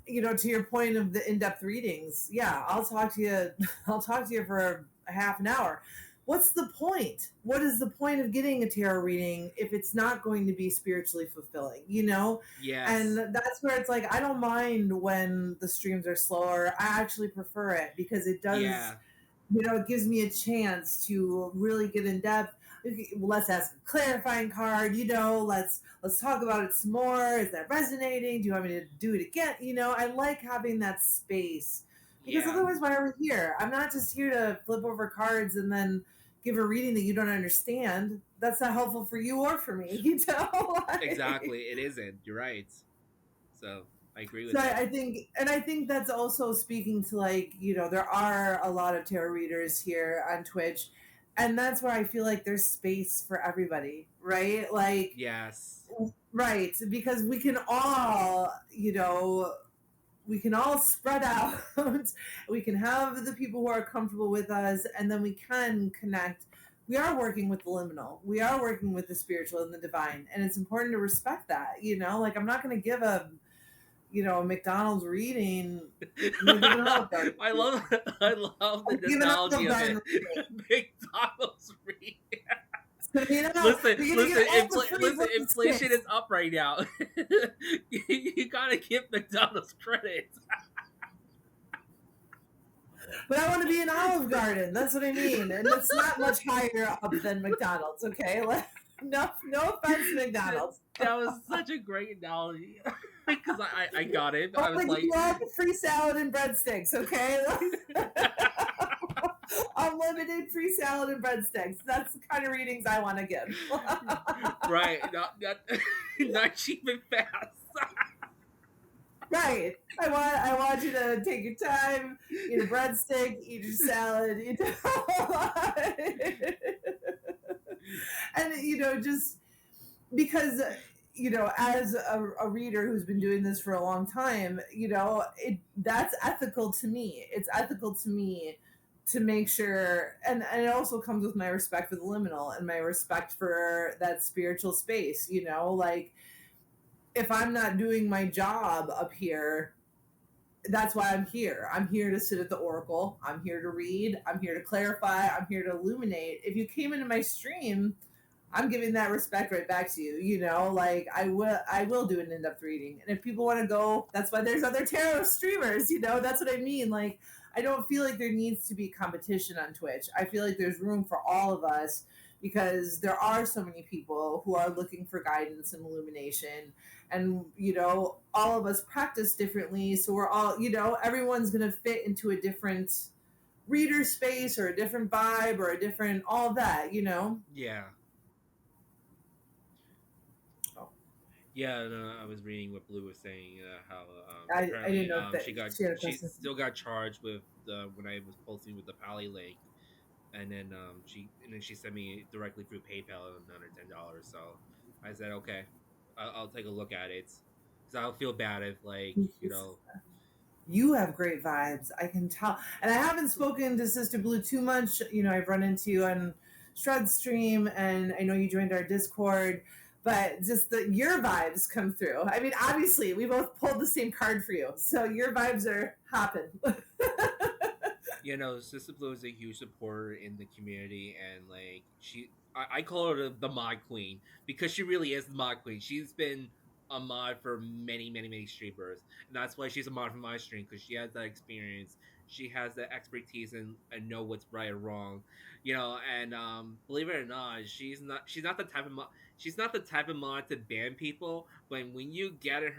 to your point of the in-depth readings. Yeah, I'll talk to you. I'll talk to you for a half an hour. What's the point? What is the point of getting a tarot reading if it's not going to be spiritually fulfilling? And Yes. that's where it's like I don't mind when the streams are slower. I actually prefer it because it does, Yeah. it gives me a chance to really get in depth. Let's ask a clarifying card. Let's talk about it some more. Is that resonating? Do you want me to do it again? I like having that space because Yeah. otherwise, why are we here? I'm not just here to flip over cards and then give a reading that you don't understand. That's not helpful for you or for me. Exactly, it isn't. You're right. So I agree So with that. I think that's also speaking to there are a lot of tarot readers here on Twitch, and that's where I feel like there's space for everybody, right? Yes. Right, because we can all spread out. We can have the people who are comfortable with us, and then we can connect. We are working with the liminal. We are working with the spiritual and the divine, and it's important to respect that. I'm not going to give a McDonald's reading. I'm gonna give an Olive Garden. I love the I'm giving analogy Olive of it. Garden reading. McDonald's read. It's gonna be Listen, you're gonna get all the free listen. Inflation sticks. is up right now. You gotta give McDonald's credit. But I want to be an Olive Garden. That's what I mean, and it's not much higher up than McDonald's. Okay, no offense, McDonald's. That was such a great analogy because I got it. I I was want to like, give you all the free salad and breadsticks. Okay. Unlimited free salad and breadsticks. That's the kind of readings I want to give. right, not cheap and fast. Right. I want you to take your time, eat a breadstick, eat your salad, and just because as a reader who's been doing this for a long time, that's ethical to me. It's ethical to me to make sure, and it also comes with my respect for the liminal and my respect for that spiritual space. If I'm not doing my job up here, that's why I'm here. I'm here to sit at the oracle. I'm here to read. I'm here to clarify. I'm here to illuminate. If you came into my stream, I'm giving that respect right back to you. You know, like I will do an in-depth reading. And if people want to go, that's why there's other tarot streamers, you know, that's what I mean. Like I don't feel like there needs to be competition on Twitch. I feel like there's room for all of us because there are so many people who are looking for guidance and illumination, and you know all of us practice differently, so we're all, you know, everyone's going to fit into a different reader space or a different vibe or a different all of that, you know. Yeah. Oh, Yeah, no, I was reading what Blue was saying. How I didn't apparently know if that she had a she question. still got charged with the when I was posting with the Pally link, and then she sent me directly through PayPal another $10. So I said okay, I'll take a look at it because I'll feel bad if like you know. You have great vibes, I can tell. And I haven't spoken to Sister Blue too much. You know, I've run into you on Shred Stream, and I know you joined our Discord. But just your vibes come through. I mean, obviously, we both pulled the same card for you, so your vibes are hopping. You know, Sister Blue is a huge supporter in the community, and like I call her the mod queen because she really is the mod queen. She's been a mod for many streamers, and that's why she's a mod for my stream because she has that experience. She has the expertise and know what's right or wrong, you know. And believe it or not, she's not the type of mod. She's not the type of mod to ban people, but when you get to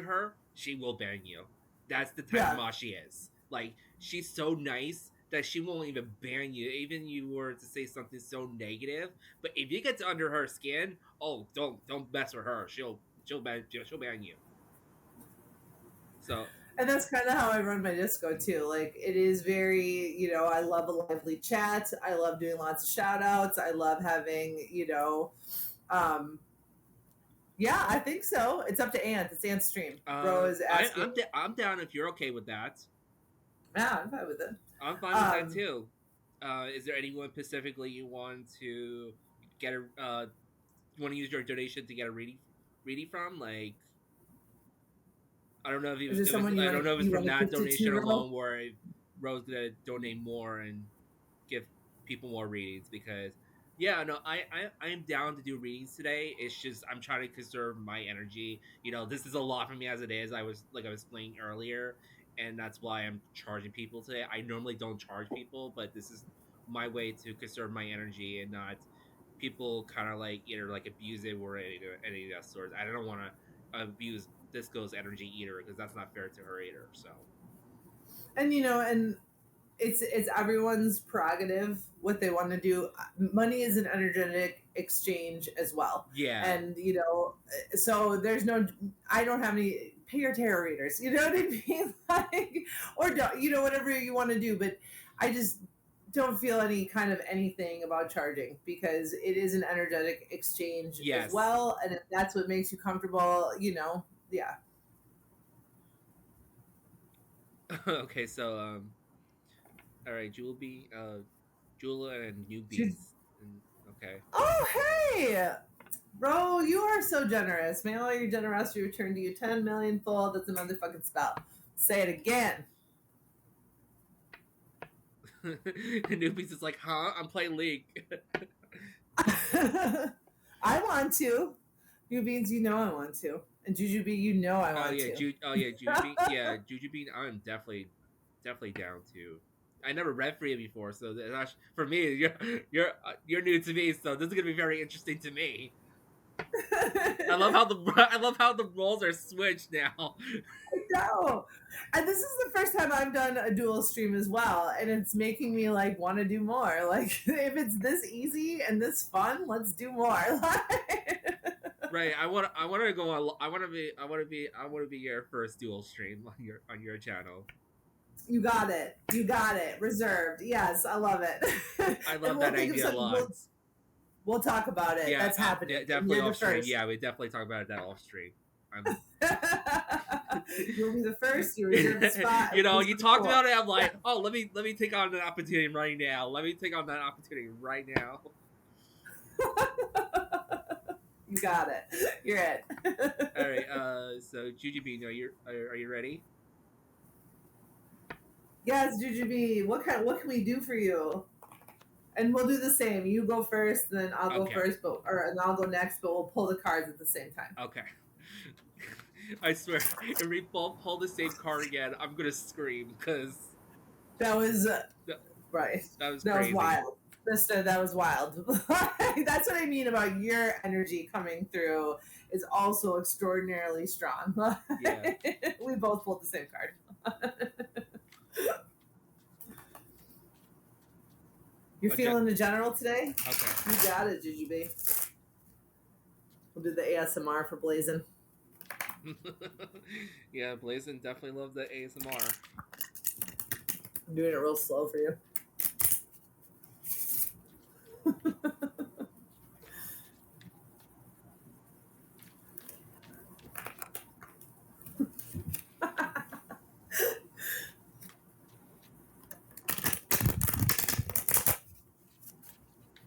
her, she will ban you. That's the type of Yeah. mod she is. Like she's so nice that she won't even ban you, even you were to say something so negative. But if you get to under her skin, oh, don't mess with her. She'll ban you. So And that's kind of how I run my disco too. Like it is very, you know, I love a lively chat. I love doing lots of shout outs. I love having, you know, um, yeah, I think so. It's up to Ant. It's Ant's stream. Bro is asking. I'm down if you're okay with that. Yeah, I'm fine with it. I'm fine with that Um, too. Is there anyone specifically you want to get a you want to use your donation to get a reading from? Like I don't know if is there it was someone I don't know if it's you from want to that gift it to, donation Ro? alone where Rose gonna donate more and give people more readings because yeah no I am down to do readings today. It's just I'm trying to conserve my energy. You know this is a lot for me as it is. I was explaining earlier, and that's why I'm charging people today. I normally don't charge people, but this is my way to conserve my energy and not people kind of like either like abuse it or any of that sort. I don't want to abuse Disco's energy either because that's not fair to her either. So And you know, and it's everyone's prerogative what they want to do. Money is an energetic exchange as well, yeah. and you know, so there's no. I don't have any pay your tarot readers. You know what I mean? Like, or don't, you know, whatever you want to do. But I just don't feel any kind of anything about charging because it is an energetic exchange as Yes. well, and if that's what makes you comfortable, you know, yeah. Okay, so all right, Jula and She's, newbies. And, okay. oh hey, bro, you are so generous. May all your generosity return to you 10 million fold. That's a motherfucking spell. Say it again. Newbies is like, huh? I'm playing League. I want to. You beans, you know I want to. And Jujubee, you know I Oh want yeah, to. Juju Bean. I'm definitely down to. I never read Free before, so that's for me. You're new to me, so this is gonna be very interesting to me. I love how the roles are switched now. No. And this is the first time I've done a dual stream as well. And it's making me like want to do more. Like, if it's this easy and this fun, let's do more. Right. I want to go on. I want to be your first dual stream on your channel. You got it. You got it. Reserved. Yes, I love it. I And love we'll that think of idea a something. lot. We'll talk about it. Yeah, That's happening. And definitely you're the off stream. first. Yeah, we definitely talk about that off stream. You'll be the first. You reserve the spot. You know, you talked Cool. about it. I'm like, oh, let me take on that opportunity right now. Let me take on that opportunity right now. You got it. You're it. All right. So, Juju Bean, are you ready? Yes, Jujubee. What can we do for you? And we'll do the same. You go first, then I'll go Okay. first, and I'll go next, but we'll pull the cards at the same time. Okay. I swear, if we both pull the same card again, I'm gonna scream because That was that, right. that was That was crazy. wild. Mister, that was wild. That's what I mean about your energy coming through is also extraordinarily strong. Yeah. We both pulled the same card. You're feeling the general today? Okay. You got it, Jujubee. We'll do the ASMR for Blazing. Yeah, Blazin definitely loved the ASMR. I'm doing it real slow for you.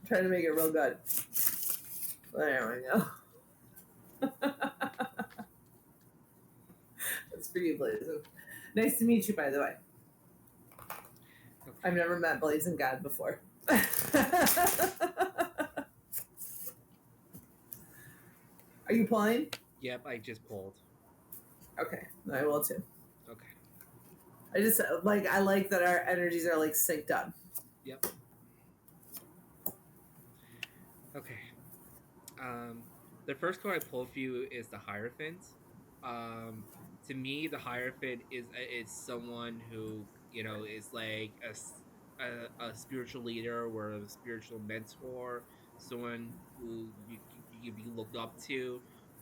Trying to make it real good. There we go. That's for you, Blazing. Nice to meet you, by the way. I've Okay. never met Blazing God before. Are you playing? Yep, I just pulled. Okay, I will too. Okay. I like that our energies are like synced up. Yep. Okay. Um, the first card I pulled for you is the Hierophant. Um, to me, the Hierophant is someone who is like a spiritual leader or a spiritual mentor, someone who you can be looked up to.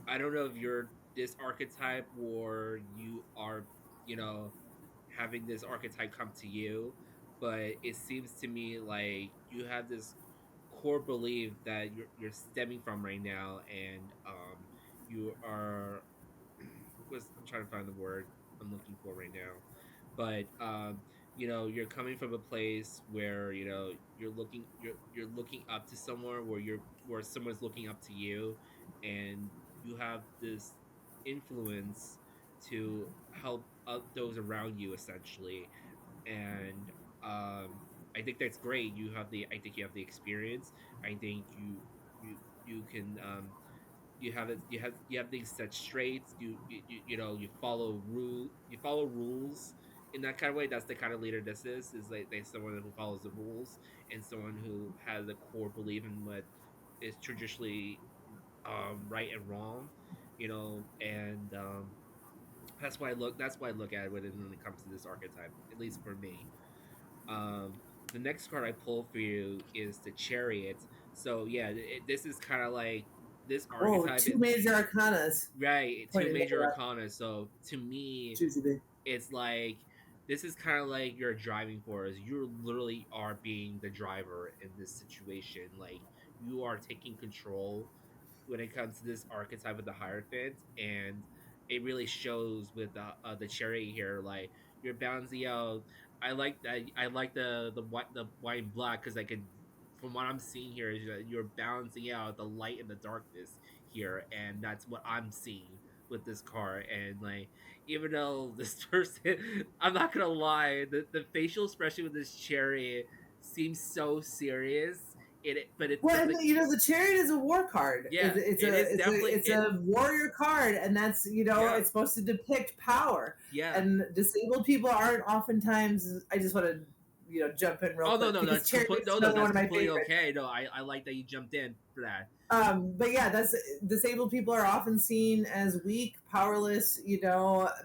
I don't know if you're this archetype or you are, you know, having this archetype come to you, but it seems to me like you have this core belief that you're stemming from right now, and you are was I'm trying to find the word I'm looking for right now, but you're coming from a place where you're looking up to someone where someone's looking up to you, and you have this influence to help those around you essentially, and I think that's great. I think you have the experience. I think you you can you have it you have things set straight. You you follow rules in that kind of way. That's the kind of leader this is like they someone who follows the rules and someone who has a core belief in what is traditionally right and wrong, and that's why I look at it when it comes to this archetype, at least for me. um, the next card I pull for you is the Chariot. So yeah, this is kind of like this Whoa, archetype two is major arcanas right, two pointing to the major left. arcana. So to me, Jujubee. it's like this is kind of like your driving force. You literally are being the driver in this situation. Like you are taking control when it comes to this archetype of the Hierophant, and it really shows with the Chariot here. Like you're balancing out. I like the white and black because I could. From what I'm seeing here, is that you're balancing out the light and the darkness here, and that's what I'm seeing with this card. And like, even though this person, I'm not gonna lie, the facial expression with this Chariot seems so serious. But it's Well, at and the the chariot is a war card. yeah, it is definitely It's it. a warrior card, and that's Yeah, it's supposed to depict power. yeah. And disabled people aren't oftentimes. I just want to jump in real Oh no, quick no, because that's chariot complete. is No, no, another one that's of my completely favorites. okay. No, I like that you jumped in for that. But yeah, that's disabled people are often seen as weak, powerless,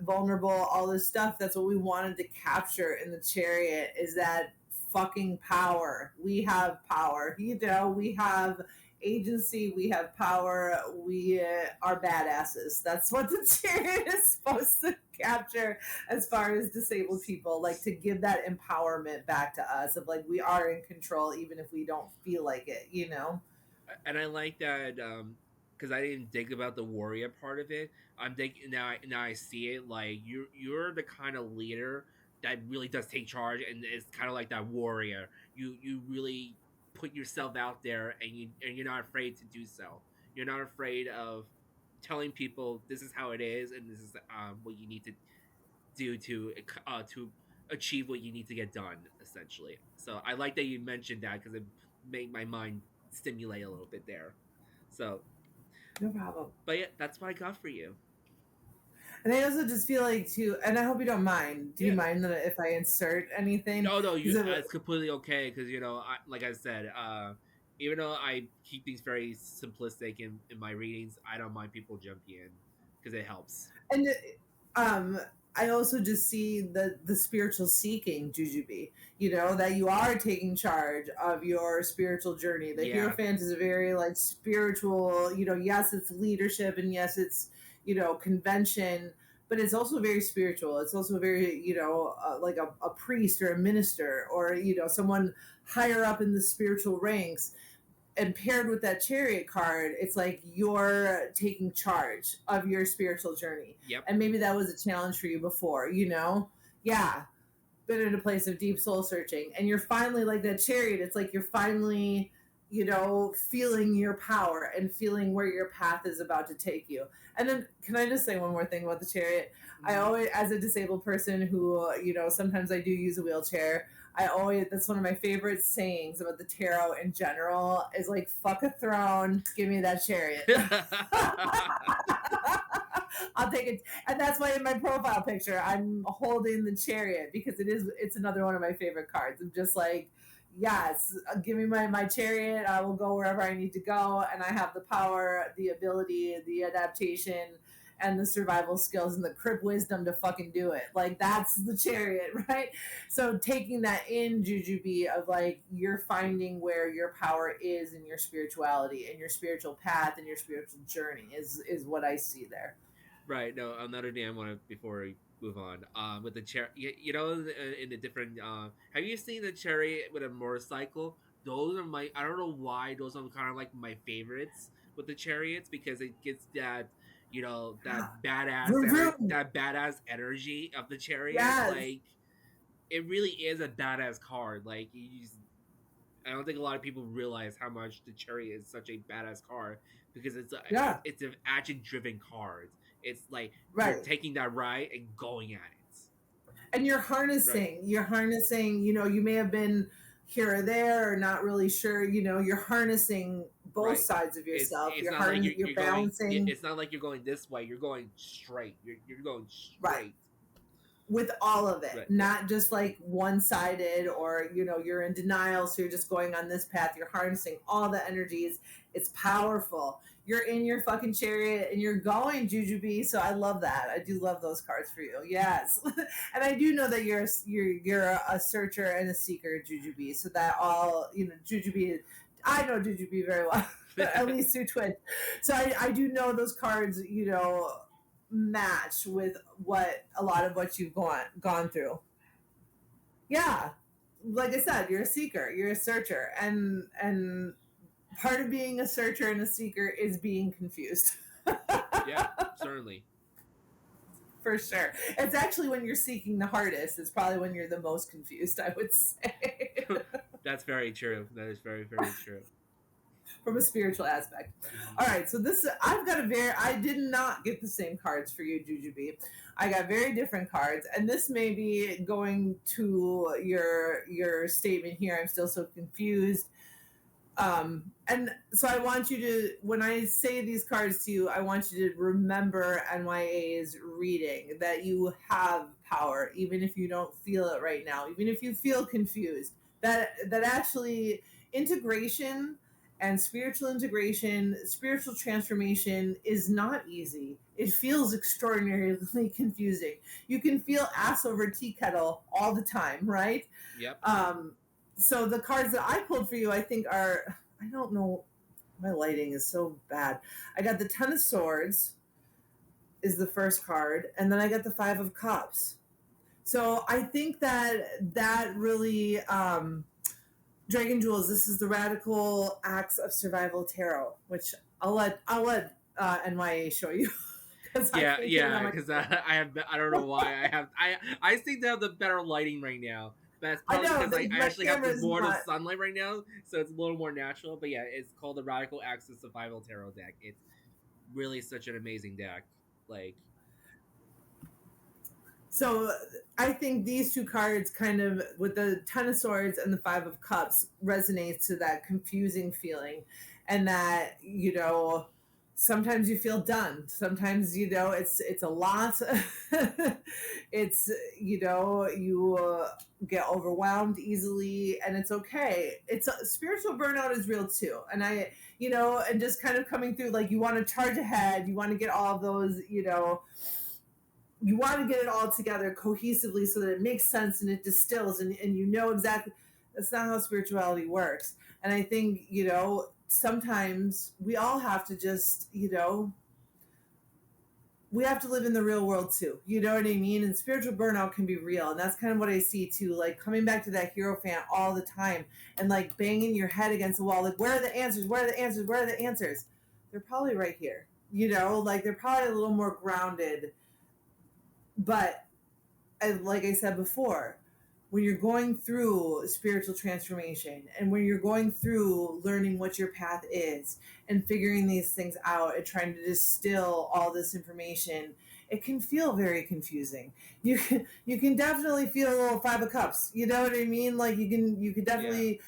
vulnerable, all this stuff. That's what we wanted to capture in the chariot is that fucking power. We have power. We have agency, we have power, we are badasses. That's what the chariot is supposed to capture as far as disabled people, like to give that empowerment back to us of like we are in control even if we don't feel like it. And I like that because I didn't think about the warrior part of it. I'm thinking now. Now I see it. Like you're the kind of leader that really does take charge, and it's kind of like that warrior. You really put yourself out there, and you're not afraid to do so. You're not afraid of telling people this is how it is, and this is what you need to do to achieve what you need to get done, essentially. So I like that you mentioned that because it made my mind stimulate a little bit there. So, No problem. but yeah, that's what I got for you. And I also just feel like too, and I hope you don't mind. Do you Yeah. mind that if I insert anything? No, no, Because it's completely okay because like I said, even though I keep things very simplistic in my readings, I don't mind people jumping in because it helps. and um I also just see the spiritual seeking jujube, that you are taking charge of your spiritual journey. The Yeah, Hierophant is a very like spiritual, yes, it's leadership, and yes, it's convention, but it's also very spiritual. It's also very like a priest or a minister, or someone higher up in the spiritual ranks. And paired with that chariot card, it's like you're taking charge of your spiritual journey. yep, And maybe that was a challenge for you before, Yeah, been in a place of deep soul searching. And you're finally like that chariot, it's like you're finally, feeling your power and feeling where your path is about to take you. And then, can I just say one more thing about the chariot? I mm-hmm. always, as a disabled person who, sometimes I do use a wheelchair, that's one of my favorite sayings about the tarot in general is like, fuck a throne, give me that chariot. I'll take it. And that's why in my profile picture, I'm holding the chariot because it's another one of my favorite cards. I'm just like, yes, give me my chariot. I will go wherever I need to go. And I have the power, the ability, the adaptation, and the survival skills and the crib wisdom to fucking do it. Like, that's the chariot, right? So taking that in jujube of like, you're finding where your power is in your spirituality and your spiritual path and your spiritual journey is what I see there. Right. No, another thing I want to before we move on. With the chair, in the different. Have you seen the chariot with a motorcycle? Those are my. I don't know why those are kind of like my favorites with the chariots because it gets that that Vroom, vroom. that badass energy of the chariot. Yes. Like it really is a badass card. Like I don't think a lot of people realize how much the Chariot is such a badass card because Yeah. it's an action driven card. It's like you're Right. taking that ride and going at it. And Right, you're harnessing, you may have been here or there or not really sure, you're harnessing both right. sides of yourself. It's not like You're you're going. balancing. It's not like you're going this way. You're going straight. You're going Right. straight. With all of it, Right, right, not just like one-sided, or you're in denial, so you're just going on this path. You're harnessing all the energies. It's powerful. You're in your fucking chariot and you're going jujube. So I love that. I do love those cards for you. Yes. And I do know that you're a searcher and a seeker jujube, so that all jujube, I know jujube very well. At least through Twitch. So I do know those cards, match with a lot of what you've gone through. Yeah, like I said, you're a seeker, you're a searcher, and part of being a searcher and a seeker is being confused. yeah, certainly. For sure, it's actually when you're seeking the hardest. It's probably when you're the most confused, I would say. That's very true. That is very very true. From a spiritual aspect. Mm-hmm. All right, so I did not get the same cards for you, Jujubee. I got very different cards, and this may be going to your statement here. I'm still so confused. And so I want you to, when I say these cards to you, I want you to remember NYA's reading, that you have power, even if you don't feel it right now, even if you feel confused. That actually integration and spiritual integration, spiritual transformation is not easy. It feels extraordinarily confusing. You can feel ass over tea kettle all the time, right? Yep. So the cards that I pulled for you, I think are, I don't know, my lighting is so bad. I got the Ten of Swords is the first card, and then I got the Five of Cups. So I think that really, Dragon Jewels, this is the Radical Acts of Survival Tarot, which I'll let NYA show you. Yeah, yeah, because I don't know why I think they have the better lighting right now. But it's I probably know because I my actually have camera the is more of not. sunlight right now, so it's a little more natural. But yeah, it's called the Radical Axis Survival Tarot deck. It's really such an amazing deck. Like So I think these two cards kind of with the Ten of Swords and the Five of Cups resonates to that confusing feeling, and that sometimes you feel done. Sometimes it's a lot. It's you get overwhelmed easily, and it's okay. It's spiritual burnout is real too, and and just kind of coming through like you want to charge ahead, you want to get all of those you want to get it all together cohesively so that it makes sense and it distills and you know exactly. That's not how spirituality works. And I think sometimes we all have to just we have to live in the real world too, you know what I mean? And spiritual burnout can be real, and that's kind of what I see too, like coming back to that hero fan all the time and like banging your head against the wall like, where are the answers, where are the answers, where are the answers? They're probably right here, like they're probably a little more grounded. But like I said before, when you're going through spiritual transformation and when you're going through learning what your path is and figuring these things out and trying to distill all this information, it can feel very confusing. You can definitely feel a little Five of Cups. You know what I mean? Like you can Yeah. definitely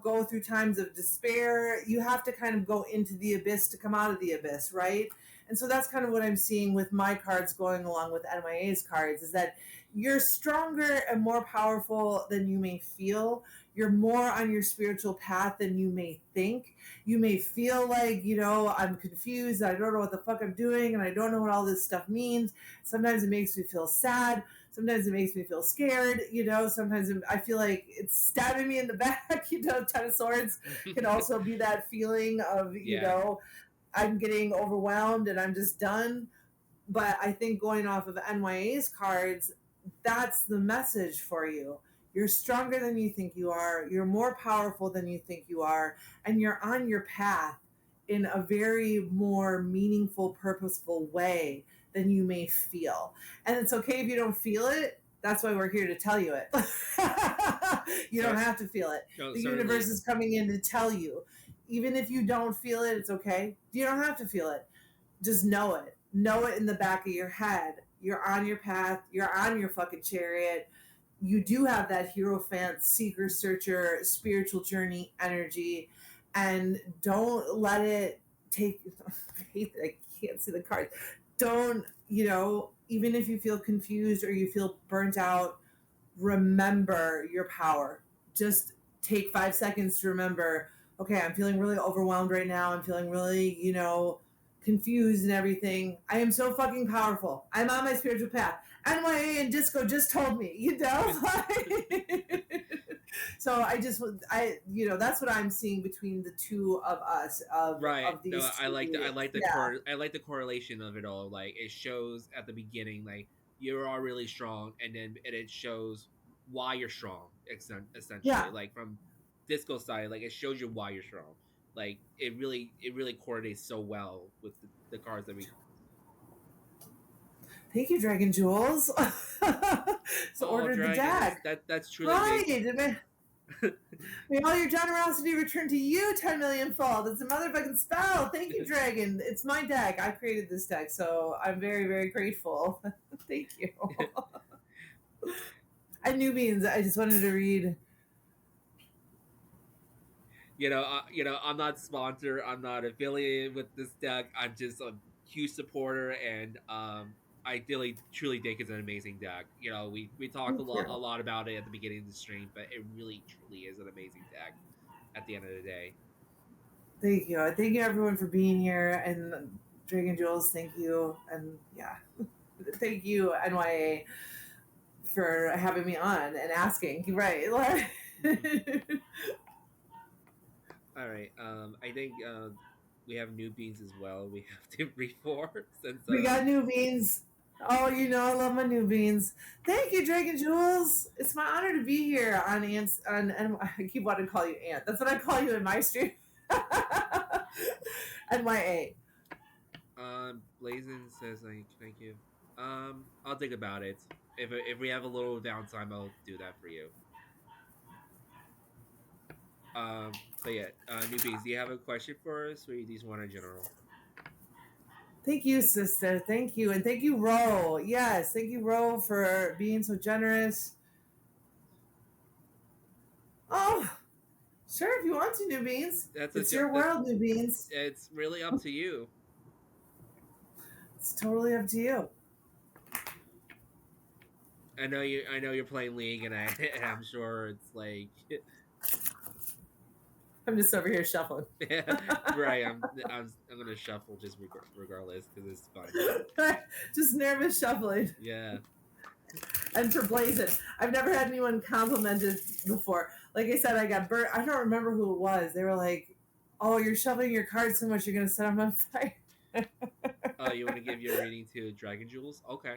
go through times of despair. You have to kind of go into the abyss to come out of the abyss, right? And so that's kind of what I'm seeing with my cards going along with NYA's cards is that you're stronger and more powerful than you may feel. You're more on your spiritual path than you may think. You may feel like, I'm confused. I don't know what the fuck I'm doing and I don't know what all this stuff means. Sometimes it makes me feel sad. Sometimes it makes me feel scared, sometimes I feel like it's stabbing me in the back. Ten of Swords can also be that feeling of, Yeah. I'm getting overwhelmed and I'm just done. But I think going off of NYA's cards, that's the message for you. You're stronger than you think you are. You're more powerful than you think you are. And you're on your path in a very more meaningful, purposeful way than you may feel. And it's okay if you don't feel it. That's why we're here to tell you it. You don't have to feel it. No, The universe certainly. is coming in to tell you. Even if you don't feel it, it's okay. You don't have to feel it. Just know it. Know it in the back of your head. You're on your path. You're on your fucking chariot. You do have that hero fan, seeker, searcher, spiritual journey energy, and don't let it take. I hate that I can't see the cards. Don't even if you feel confused or you feel burnt out, remember your power. Just take 5 seconds to remember, okay, I'm feeling really overwhelmed right now. I'm feeling really, confused and everything. I am so fucking powerful. I'm on my spiritual path. NYA and disco just told me, So that's what I'm seeing between the two of us Right. of No, these I two like the I readings. like the Yeah. core I like the correlation of it all. Like it shows at the beginning, like you are really strong, and then it shows why you're strong. Essentially, Yeah. like from disco side, like it shows you why you're strong. Like it really coordinates so well with the cards that we. Thank you, Dragon Jewels. So Oh, ordered the deck. dragons! That's truly Right. makes. May all your generosity return to you 10 million fold. It's a motherfucking spell. Thank you, Dragon. It's my deck. I created this deck, so I'm very, very grateful. Thank you. And New Beans, I just wanted to read. I'm not sponsored. I'm not affiliated with this deck. I'm just a huge supporter, and I really truly think it's an amazing deck. We talked Thank a you. lot about it at the beginning of the stream, but it really truly is an amazing deck. At the end of the day, Thank you. Thank you, everyone, for being here. And Dragon Jules, thank you. And yeah, thank you, NYA, for having me on and asking. Right. all right. I think we have new beans as well. We have to read for since We got New Beans. Oh, I love my New Beans. Thank you, Dragon Jules. It's my honor to be here on Ants. And I keep wanting to call you Ant. That's what I call you in my stream. NYA. Blazin says like thank you. I'll think about it. If we have a little downtime, I'll do that for you. But yeah, newbies, do you have a question for us, or you just want a general? Thank you, sister. Thank you. And thank you, Ro. Yes, thank you, Ro, for being so generous. Oh, sure, if you want to, New Beans. That's a It's your world, New Beans. it's really up to you. It's totally up to you. I know you're playing League, and and I'm sure it's like I'm just over here shuffling. right. I'm gonna shuffle just regardless because it's fun. Just nervous shuffling. Yeah. And for Blazin, I've never had anyone complimented before. Like I said, I got burnt. I don't remember who it was. They were like, "Oh, you're shuffling your cards so much, you're gonna set them on fire." Oh, you want to give your reading to Dragon Jewels? Okay.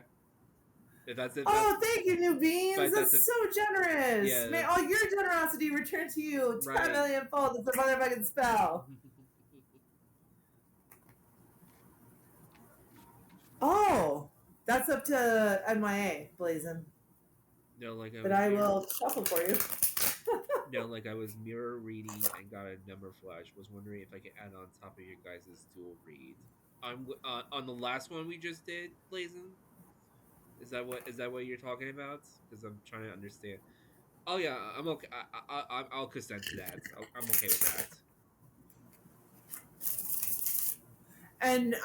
If that's Oh, thank you, New Beans. but that's That's a so generous. yeah May all your generosity return to you 10 right. million fold. It's a motherfucking spell. Oh, that's up to NYA, Blazin. No, like I But was I mirror. will shuffle for you. No, like I was mirror reading and got a number flash. Was wondering if I could add on top of your guys' dual read. On the last one we just did, Blazin. Is that what you're talking about? Because I'm trying to understand. Oh yeah, I'm okay. I'll consent to that. I'm okay with that. And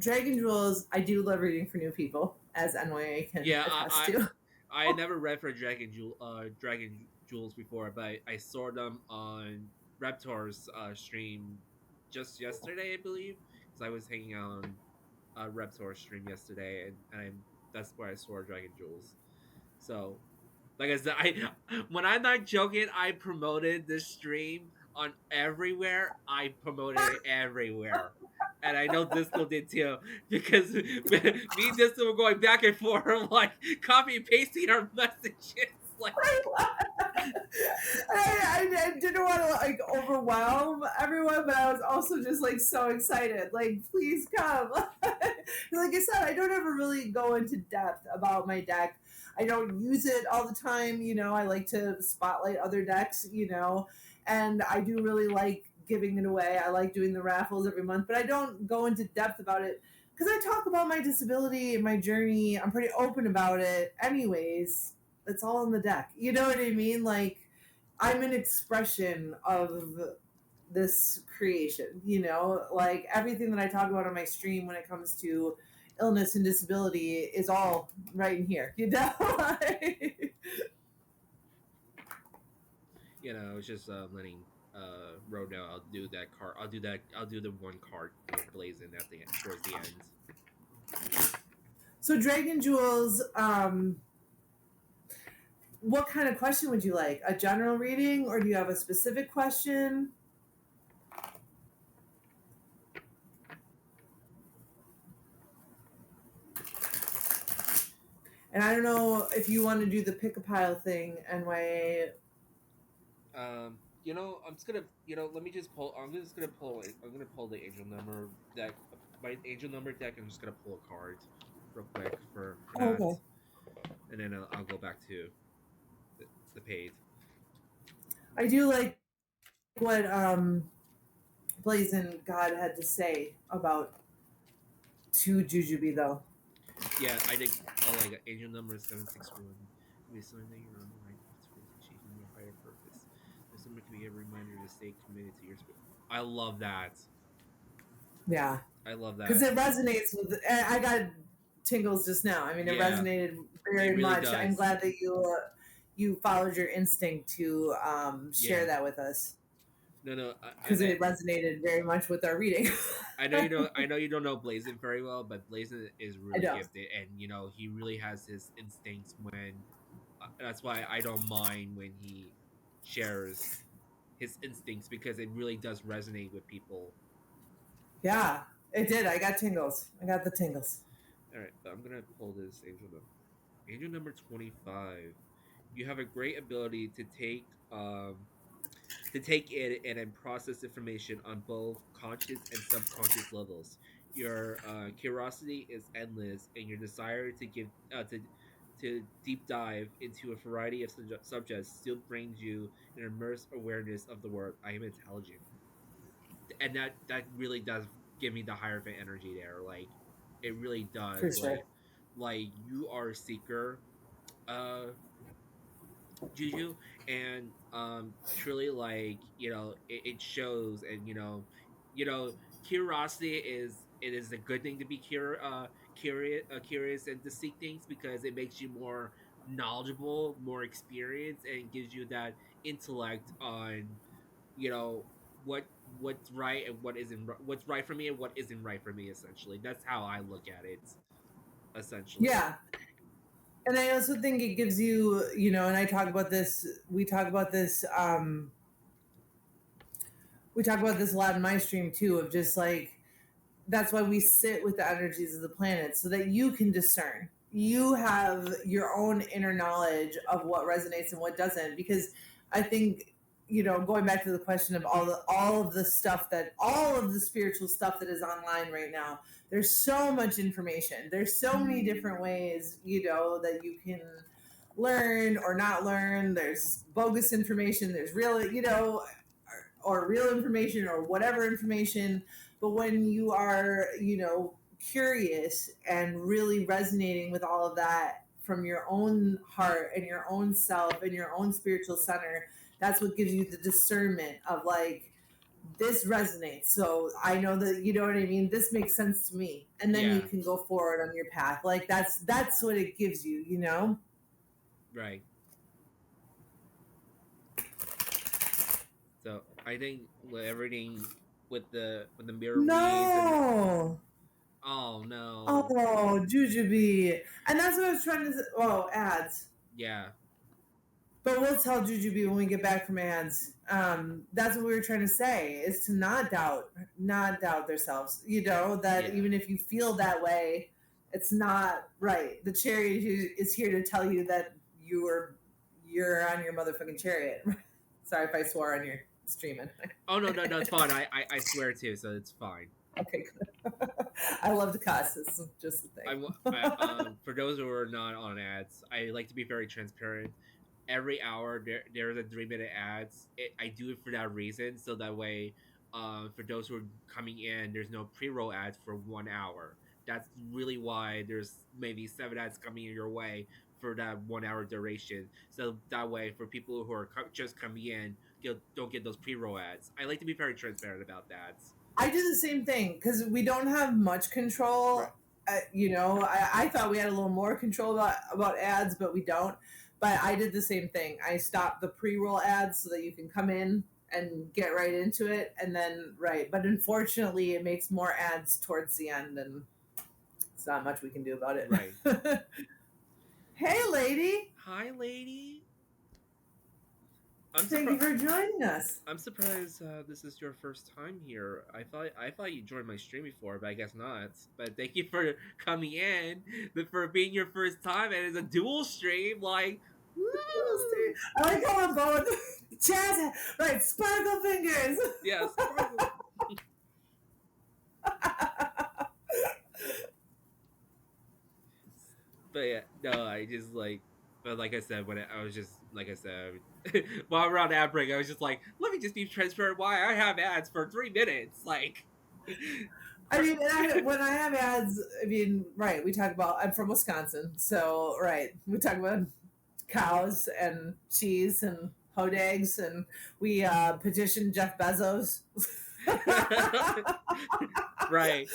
Dragon Jewels, I do love reading for new people, as NYA can Yeah, attest to. I had never read for Dragon Jewels before, but I saw them on Reptor's stream just yesterday, I believe, because I was hanging out on Reptor's stream yesterday, and that's where I saw Dragon Jewels. So, like I said, I when I'm not joking, I promoted this stream on everywhere. I promoted it everywhere. And I know Disco did too, because me and Disco were going back and forth, like copy and pasting our messages. Like, I didn't want to like overwhelm everyone, but I was also just like so excited. Like, please come. Like I said, I don't ever really go into depth about my deck. I don't use it all the time. I like to spotlight other decks. And I do really like giving it away. I like doing the raffles every month, but I don't go into depth about it because I talk about my disability and my journey. I'm pretty open about it, anyways. It's all in the deck. You know what I mean? Like, I'm an expression of this creation, like everything that I talk about on my stream when it comes to illness and disability is all right in here, I was just letting Road know I'll do that card. I'll do that. I'll do the one card for Blazing at the towards the end. So Dragon Jewels, what kind of question would you like? A general reading, or do you have a specific question? And I don't know if you want to do the pick a pile thing, NYA. I'm just gonna, let me just pull. I'm just gonna pull. I'm gonna pull the angel number deck. My angel number deck. I'm just gonna pull a card real quick for Oh, that, okay. and then I'll go back to the page. I do like what Blazing God had to say about to Jujubee though. Yeah, I think. Oh, like angel number 761. Be something that you're on the right path towards achieving your higher purpose. This number can be a reminder to stay committed to your spirit. I love that. Yeah, I love because that. it resonates with. I got tingles just now. I mean, it Yeah, resonated it very really much. I'm does. glad that you followed your instinct to share Yeah. that with us No, because it resonated very much with our reading. I know you don't. I know you don't know Blazin very well, but Blazin is I really know. gifted, and he really has his instincts when. That's why I don't mind when he shares his instincts because it really does resonate with people. Yeah, it did. I got tingles. I got the tingles. All right, but I'm gonna pull this angel number. Angel number 25. You have a great ability to take in and then process information on both conscious and subconscious levels. Your curiosity is endless, and your desire to to deep dive into a variety of subjects still brings you an immersed awareness of the world. I am intelligent, and that really does give me the hierophant energy there. Like it really For does. sure. Like you are a seeker, uh, Juju, and truly like it shows, and you know curiosity is it is a good thing to be curious and to seek things because it makes you more knowledgeable, more experienced, and gives you that intellect on you know what's right and what isn't what's right for me and what isn't right for me. Essentially, that's how I look at it. Essentially, Yeah. And I also think it gives you, and I talk about this, we talk about this a lot in my stream too, of just like, that's why we sit with the energies of the planet so that you can discern. You have your own inner knowledge of what resonates and what doesn't. Because I think, going back to the question of all of the stuff that all of the spiritual stuff that is online right now, there's so much information. There's so many different ways, that you can learn or not learn. There's bogus information. There's real, or real information or whatever information. But when you are, curious and really resonating with all of that from your own heart and your own self and your own spiritual center, that's what gives you the discernment of like, this resonates. So I know that, you know what I mean? This makes sense to me. And then you yeah, can go forward on your path. Like that's what it gives you, right. So I think with everything with the mirror reads and No. oh no, Oh, Jujubee. And that's what I was trying to say. Oh, ads. yeah, But we'll tell Jujubee when we get back from ads. That's what we were trying to say, is to not doubt themselves. That yeah. even if you feel that way, it's not right. The chariot is here to tell you that you're on your motherfucking chariot. Sorry if I swore on your streaming. Oh no, no, no, it's fine. I swear too, so it's fine. Okay, good. I love to cuss. It's just a thing. For those who are not on ads, I like to be very transparent. Every hour there's a 3 minute ads. I do it for that reason, so that way, for those who are coming in, there's no pre-roll ads for 1 hour. That's really why there's maybe 7 ads coming in your way for that 1 hour duration. So that way, for people who are just coming in, you don't get those pre-roll ads. I like to be very transparent about that. I do the same thing because we don't have much Right. control. I thought we had a little more control about ads, but we don't. But I did the same thing. I stopped the pre-roll ads so that you can come in and get right into it, and then right. But unfortunately, it makes more ads towards the end, and it's not much we can do about it. Right. Hey, lady! Hi, lady. I'm Thank you surprised. for joining us. I'm surprised this is your first time here. I thought you joined my stream before, but I guess not. But thank you for coming in, but for being your first time, and it's a dual stream. Like, woo! I like how we're both jazz, right? Sparkle fingers. Yes. But yeah, no, I just like, but like I said, I was just like I said, while we're on ad break, I was just like, let me just be transparent. Why I have ads for 3 minutes, like. I mean, when I have ads, I mean, right, we talk about, I'm from Wisconsin, so, right, we talk about cows and cheese and hodags, and we petitioned Jeff Bezos. Right.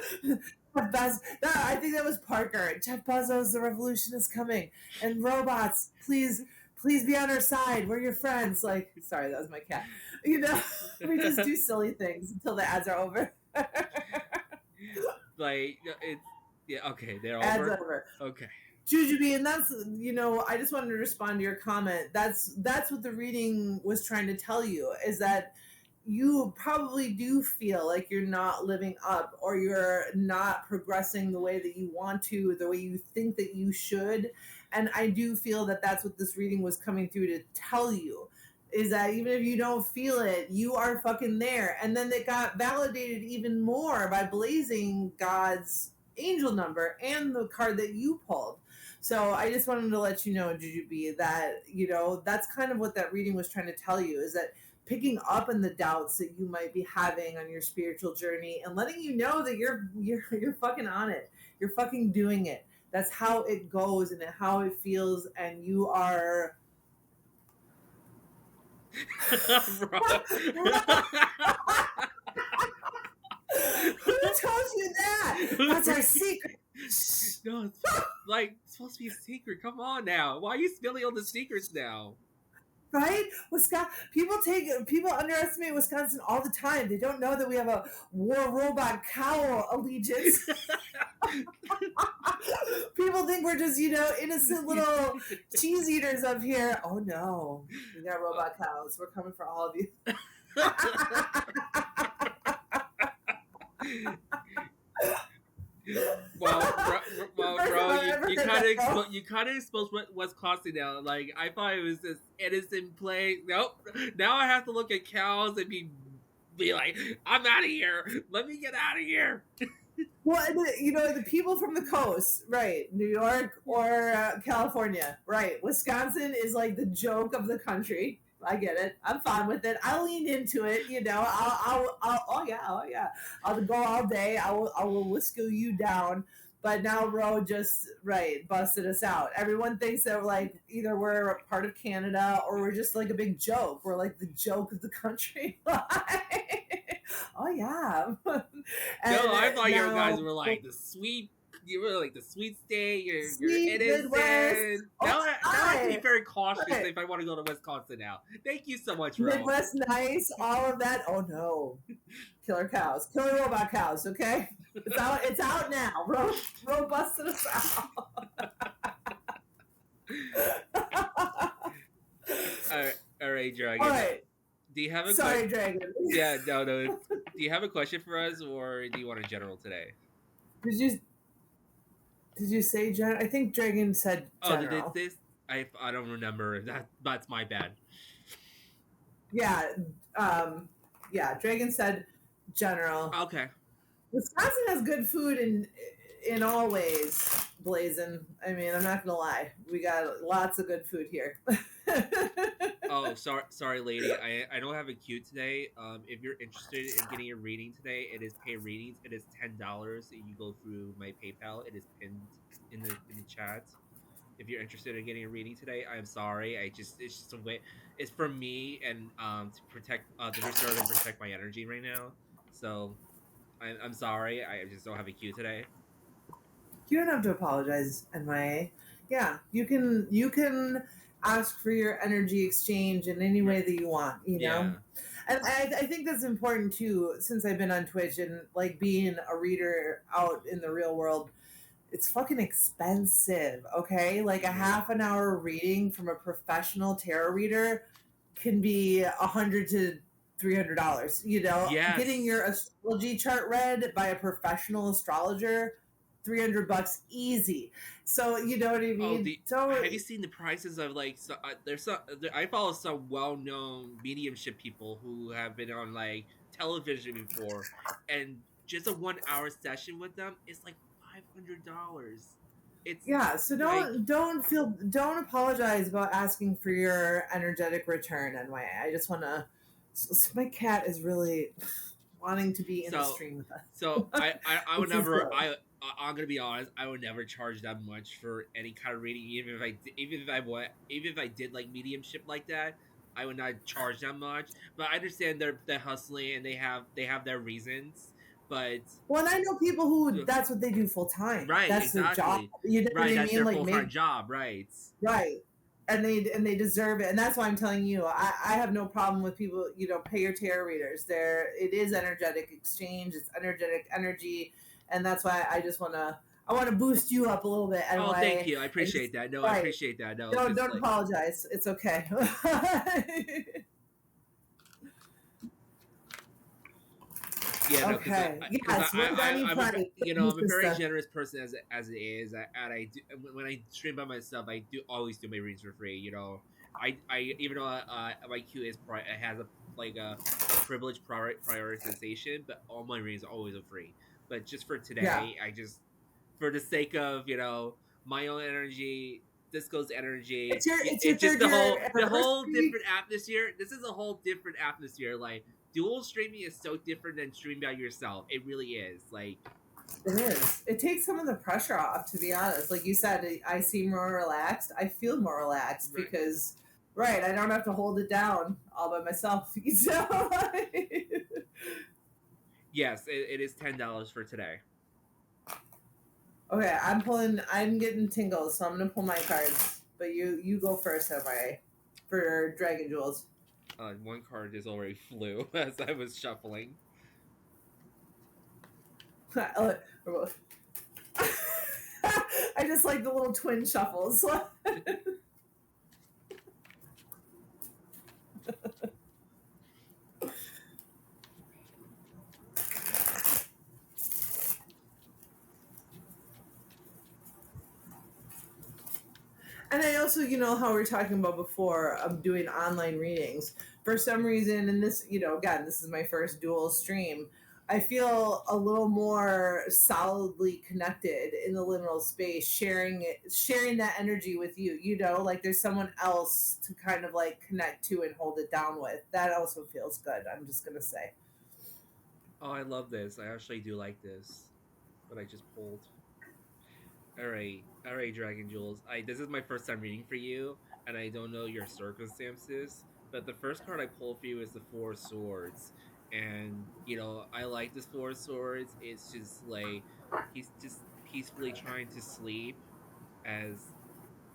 I think that was Parker. Jeff Bezos, the revolution is coming. And robots, please be on our side. We're your friends. Like, sorry, that was my cat. We just do silly things until the ads are over. Like it's yeah, okay, they're Ads over. over. Okay. Jujubee, and that's, I just wanted to respond to your comment. That's what the reading was trying to tell you, is that you probably do feel like you're not living up, or you're not progressing the way that you want to, the way you think that you should. And I do feel that that's what this reading was coming through to tell you, is that even if you don't feel it, you are fucking there. And then it got validated even more by blazing God's angel number and the card that you pulled. So I just wanted to let you know, Jujubee, that that's kind of what that reading was trying to tell you, is that picking up on the doubts that you might be having on your spiritual journey and letting you know that you're fucking on it. You're fucking doing it. That's how it goes and how it feels, and you are. Bro. Who told you that? That's our secret. No, it's like it's supposed to be a secret. Come on now. Why are you spilling all the secrets now? Right? Wisconsin people underestimate Wisconsin all the time. They don't know that we have a war robot cow allegiance. People think we're just, innocent little cheese eaters up here. Oh no. We got robot cows. We're coming for all of you. Bro, you kind of exposed what's costing now. Like I thought it was this innocent play. Nope. Now I have to look at cows and be like, I'm out of here. Let me get out of here. Well, the people from the coast, right? New York or California, right? Wisconsin is like the joke of the country. I get it. I'm fine with it. I'll lean into it. Oh yeah. I'll go all day. I will whisker you down. But now Ro just busted us out. Everyone thinks that like either we're a part of Canada or we're just like a big joke. We're like the joke of the country. Oh yeah. No, I thought you guys were like the sweet. You were like the sweet state. You're innocent. Midwest. Now I have to be very cautious if I want to go to Wisconsin now. Thank you so much, Ro. Midwest nice, all of that. Oh no, killer cows, killer robot cows. Okay, it's out now. Ro busted us out. All right, Dragon. All right. Do you have a Sorry, Dragon. Yeah, no. Do you have a question for us, or do you want a general today? Did you say general? I think Dragon said general. Oh, did this? I don't remember. That's my bad. Yeah, Dragon said general. Okay. Wisconsin has good food in all ways, Blazin'. I mean, I'm not gonna lie, we got lots of good food here. Oh, sorry, lady. I don't have a queue today. If you're interested in getting a reading today, it is pay readings. It is $10. You go through my PayPal. It is pinned in the chat. If you're interested in getting a reading today, I'm sorry. It's just a way. It's for me and to protect to reserve and protect my energy right now. So I'm sorry. I just don't have a queue today. You don't have to apologize, NYA. Yeah, you can ask for your energy exchange in any way that you want, Yeah. And I think that's important too, since I've been on Twitch and like being a reader out in the real world. It's fucking expensive, okay? Like a half an hour reading from a professional tarot reader can be $100 to $300. Yes. Getting your astrology chart read by a professional astrologer, $300 easy. So you know what I mean. Have you seen the prices of like? I follow some well-known mediumship people who have been on like television before, and just a 1 hour session with them is like $500. It's so don't apologize about asking for your energetic return, NYA. I just want to. My cat is really wanting to be in the stream with us. So I would never. I'm gonna be honest. I would never charge that much for any kind of reading, even if I did like mediumship like that. I would not charge that much. But I understand they're hustling and they have their reasons. But and I know people who that's what they do full time. Right, that's their job. You know what I mean? That's their full time job. Right. And they deserve it, and that's why I'm telling you, I have no problem with people. Pay your tarot readers. It is energetic exchange. It's energetic energy. And that's why I want to boost you up a little bit. And thank you. I appreciate that. No, I appreciate that. No, don't apologize. It's okay. Yeah, no, okay. I'm a very generous person as it is, and I do when I stream by myself, I do always do my reads for free. I even though my queue has a privileged prioritization, but all my reads are always for free. But just for today, I just for the sake of my own energy disco's energy. It's your It's just third year the whole anniversary. different atmosphere. This is a whole different atmosphere. Like dual streaming is so different than streaming by yourself. It really is. Like It is. It takes some of the pressure off, to be honest. Like you said, I seem more relaxed. I feel more relaxed right. because, right, I don't have to hold it down all by myself. So, Yes, it is $10 for today. okay, I'm getting tingles, so I'm gonna pull my cards. But you go first, Samurai, for Dragon Jewels. One card just already flew as I was shuffling. I just like the little twin shuffles. And I also, how we were talking about before, I'm doing online readings. For some reason, and this, again, this is my first dual stream, I feel a little more solidly connected in the liminal space, sharing that energy with you. Like there's someone else to kind of like connect to and hold it down with. That also feels good. I'm just gonna say. Oh, I love this. I actually do like this. What I just pulled. All right, Dragon Jules. I This is my first time reading for you, and I don't know your circumstances. But the first card I pulled for you is the Four of Swords, and I like this Four of Swords. It's just like he's just peacefully trying to sleep, as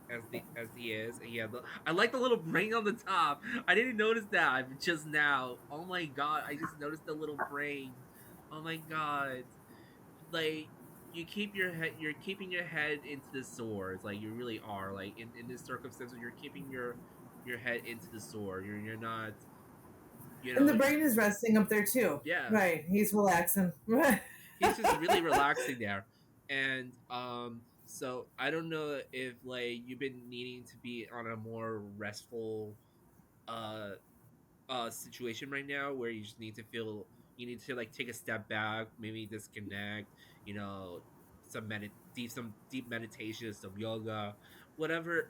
as he is. And yeah, I like the little ring on the top. I didn't notice that just now. Oh my god! I just noticed the little brain. Oh my god! Like you're keeping your head into the swords, like you really are, like in this circumstance you're keeping your head into the sword. You're not, you And know the brain is resting up there too. yeah, Right. He's relaxing. he's just really relaxing there. And so I don't know if like you've been needing to be on a more restful uh situation right now, where you just need to feel, you need to like take a step back, maybe disconnect, some deep meditation, some yoga, whatever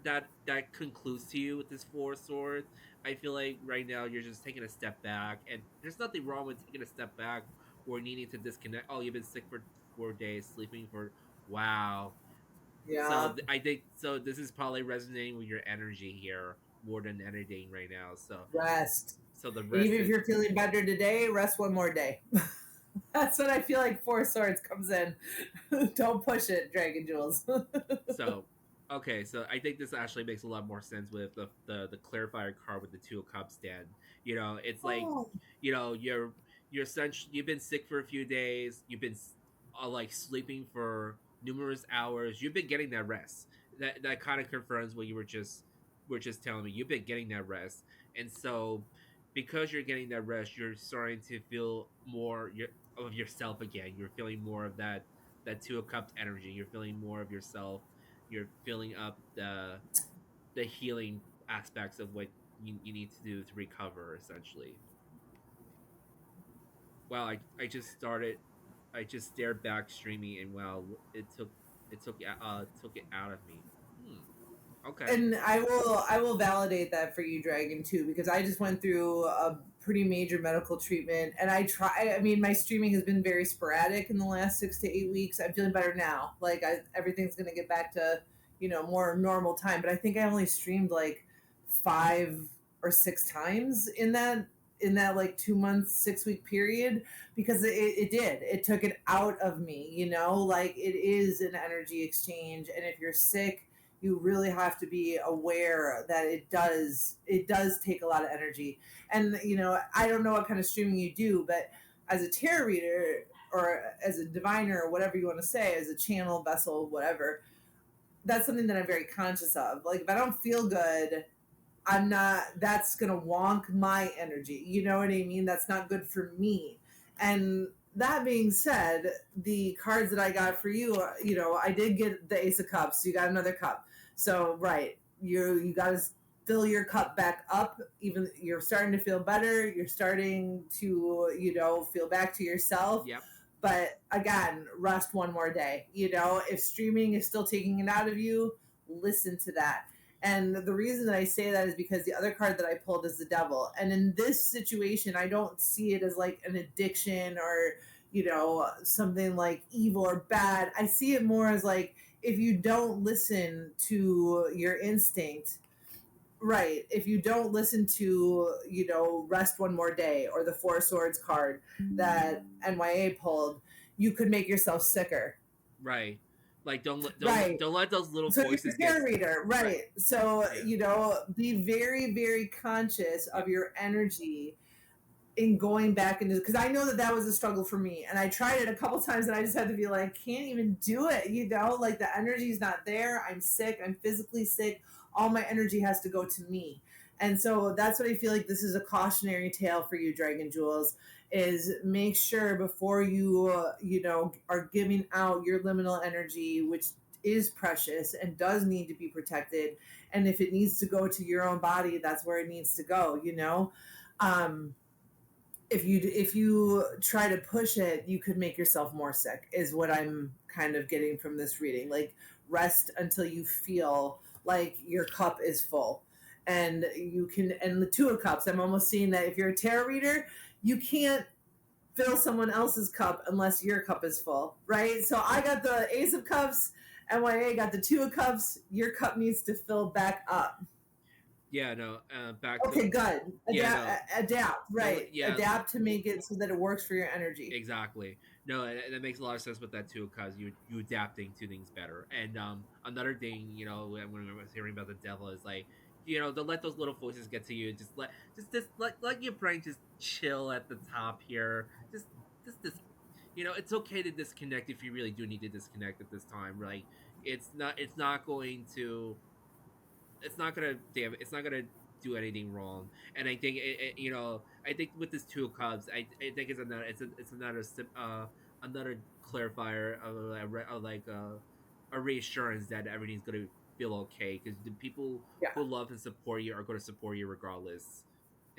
that concludes to you with this Four Swords. I feel like right now you're just taking a step back, and there's nothing wrong with taking a step back or needing to disconnect. Oh, you've been sick for 4 days, sleeping for, wow. So Yeah. I think so. This is probably resonating with your energy here more than anything right now. Rest. So the And rest even if is you're feeling better today, rest one more day. That's what I feel like Four Swords comes in. Don't push it, Dragon Jewels. so okay. So I think this actually makes a lot more sense with the clarifier card with the Two of Cups. Then it's like Oh, you're essentially, you've been sick for a few days. You've been like sleeping for numerous hours. You've been getting that rest. That kind of confirms what you were just telling me. You've been getting that rest, and so because you're getting that rest, you're starting to feel more of yourself again. You're feeling more of that Two of Cups energy. You're feeling more of yourself. You're filling up the healing aspects of what you need to do to recover, essentially. Wow, I just started, I just stared back streaming, and wow, took it out of me. Okay. and I will validate that for you, Dragon, too, because I just went through a pretty major medical treatment, and I mean, my streaming has been very sporadic in the last 6 to 8 weeks. I'm feeling better now. Like everything's gonna get back to more normal time. But I think I only streamed like 5 or 6 times in that like 2 months, 6 week period, because it took it out of me. Like it is an energy exchange, and if you're sick, you really have to be aware that it does take a lot of energy. And I don't know what kind of streaming you do, but as a tarot reader or as a diviner or whatever you want to say, as a channel vessel, whatever, that's something that I'm very conscious of. Like if I don't feel good, I'm not, that's going to wonk my energy. You know what I mean? That's not good for me. And that being said, the cards that I got for you, I did get the Ace of Cups. So you got another cup. So, right, you got to fill your cup back up. Even you're starting to feel better. You're starting to, feel back to yourself. Yep. But again, rest one more day. If streaming is still taking it out of you, listen to that. And the reason that I say that is because the other card that I pulled is the devil. And in this situation, I don't see it as like an addiction or, something like evil or bad. I see it more as like, if you don't listen to your instinct, right, if you don't listen to, rest one more day or the Four Swords card that NYA pulled, you could make yourself sicker. Right. Like Right. don't let those little So you're voices a get tarot reader, right. right? So Yeah. be very, very conscious Yeah. of your energy in going back into, because I know that that was a struggle for me, and I tried it a couple times, and I just had to be like, can't even do it. Like the energy's not there. I'm sick. I'm physically sick. All my energy has to go to me. And so that's what I feel like this is a cautionary tale for you, Dragon Jewels, is make sure before you are giving out your liminal energy, which is precious and does need to be protected, and if it needs to go to your own body, that's where it needs to go. um if you try to push it, you could make yourself more sick, is what I'm kind of getting from this reading. Like, rest until you feel like your cup is full. And you can, and the Two of Cups, I'm almost seeing that if you're a tarot reader, you can't fill someone else's cup unless your cup is full, right? So I got the Ace of Cups, NYA got the Two of Cups. Your cup needs to fill back up. Yeah, no, back to Okay, good. yeah, no. Adapt, No, right? yeah, Adapt to make it so that it works for your energy. exactly. No, and that makes a lot of sense with that too, because you adapting to things better. And another thing, when I was hearing about the devil is like, don't let those little voices get to you. Just let your brain just chill at the top here. Just it's okay to disconnect if you really do need to disconnect at this time. Like, it's not going to it's not gonna do anything wrong. And I think I think with this Two of Cups, I think it's another another clarifier of like a reassurance that everything's gonna feel okay, because the people Yeah. who love and support you are going to support you regardless,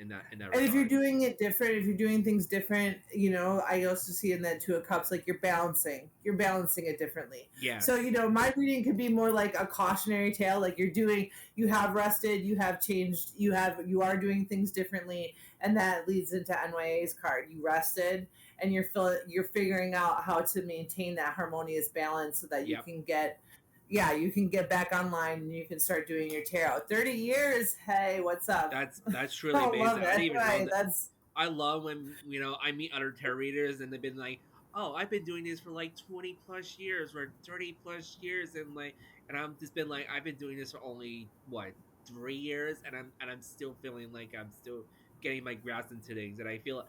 in that And if you're regard. doing it different, if you're doing things different, I also see in that Two of Cups, like you're balancing it differently. So, Yes. my reading could be more like a cautionary tale. Like, you have rested, you have changed, you are doing things differently. And that leads into NYA's card. You rested, and you're figuring out how to maintain that harmonious balance so that you Yep. can get, yeah, you can get back online and you can start doing your tarot. 30 years. Hey, what's up? That's truly I amazing. love I didn't it. even know Right. that. That's I love when I meet other tarot readers and they've been like, "Oh, I've been doing this for like 20 plus years or 30 plus years," and I'm just been like, "I've been doing this for only what 3 years," and I'm still feeling like I'm still getting my grasp into things, and I feel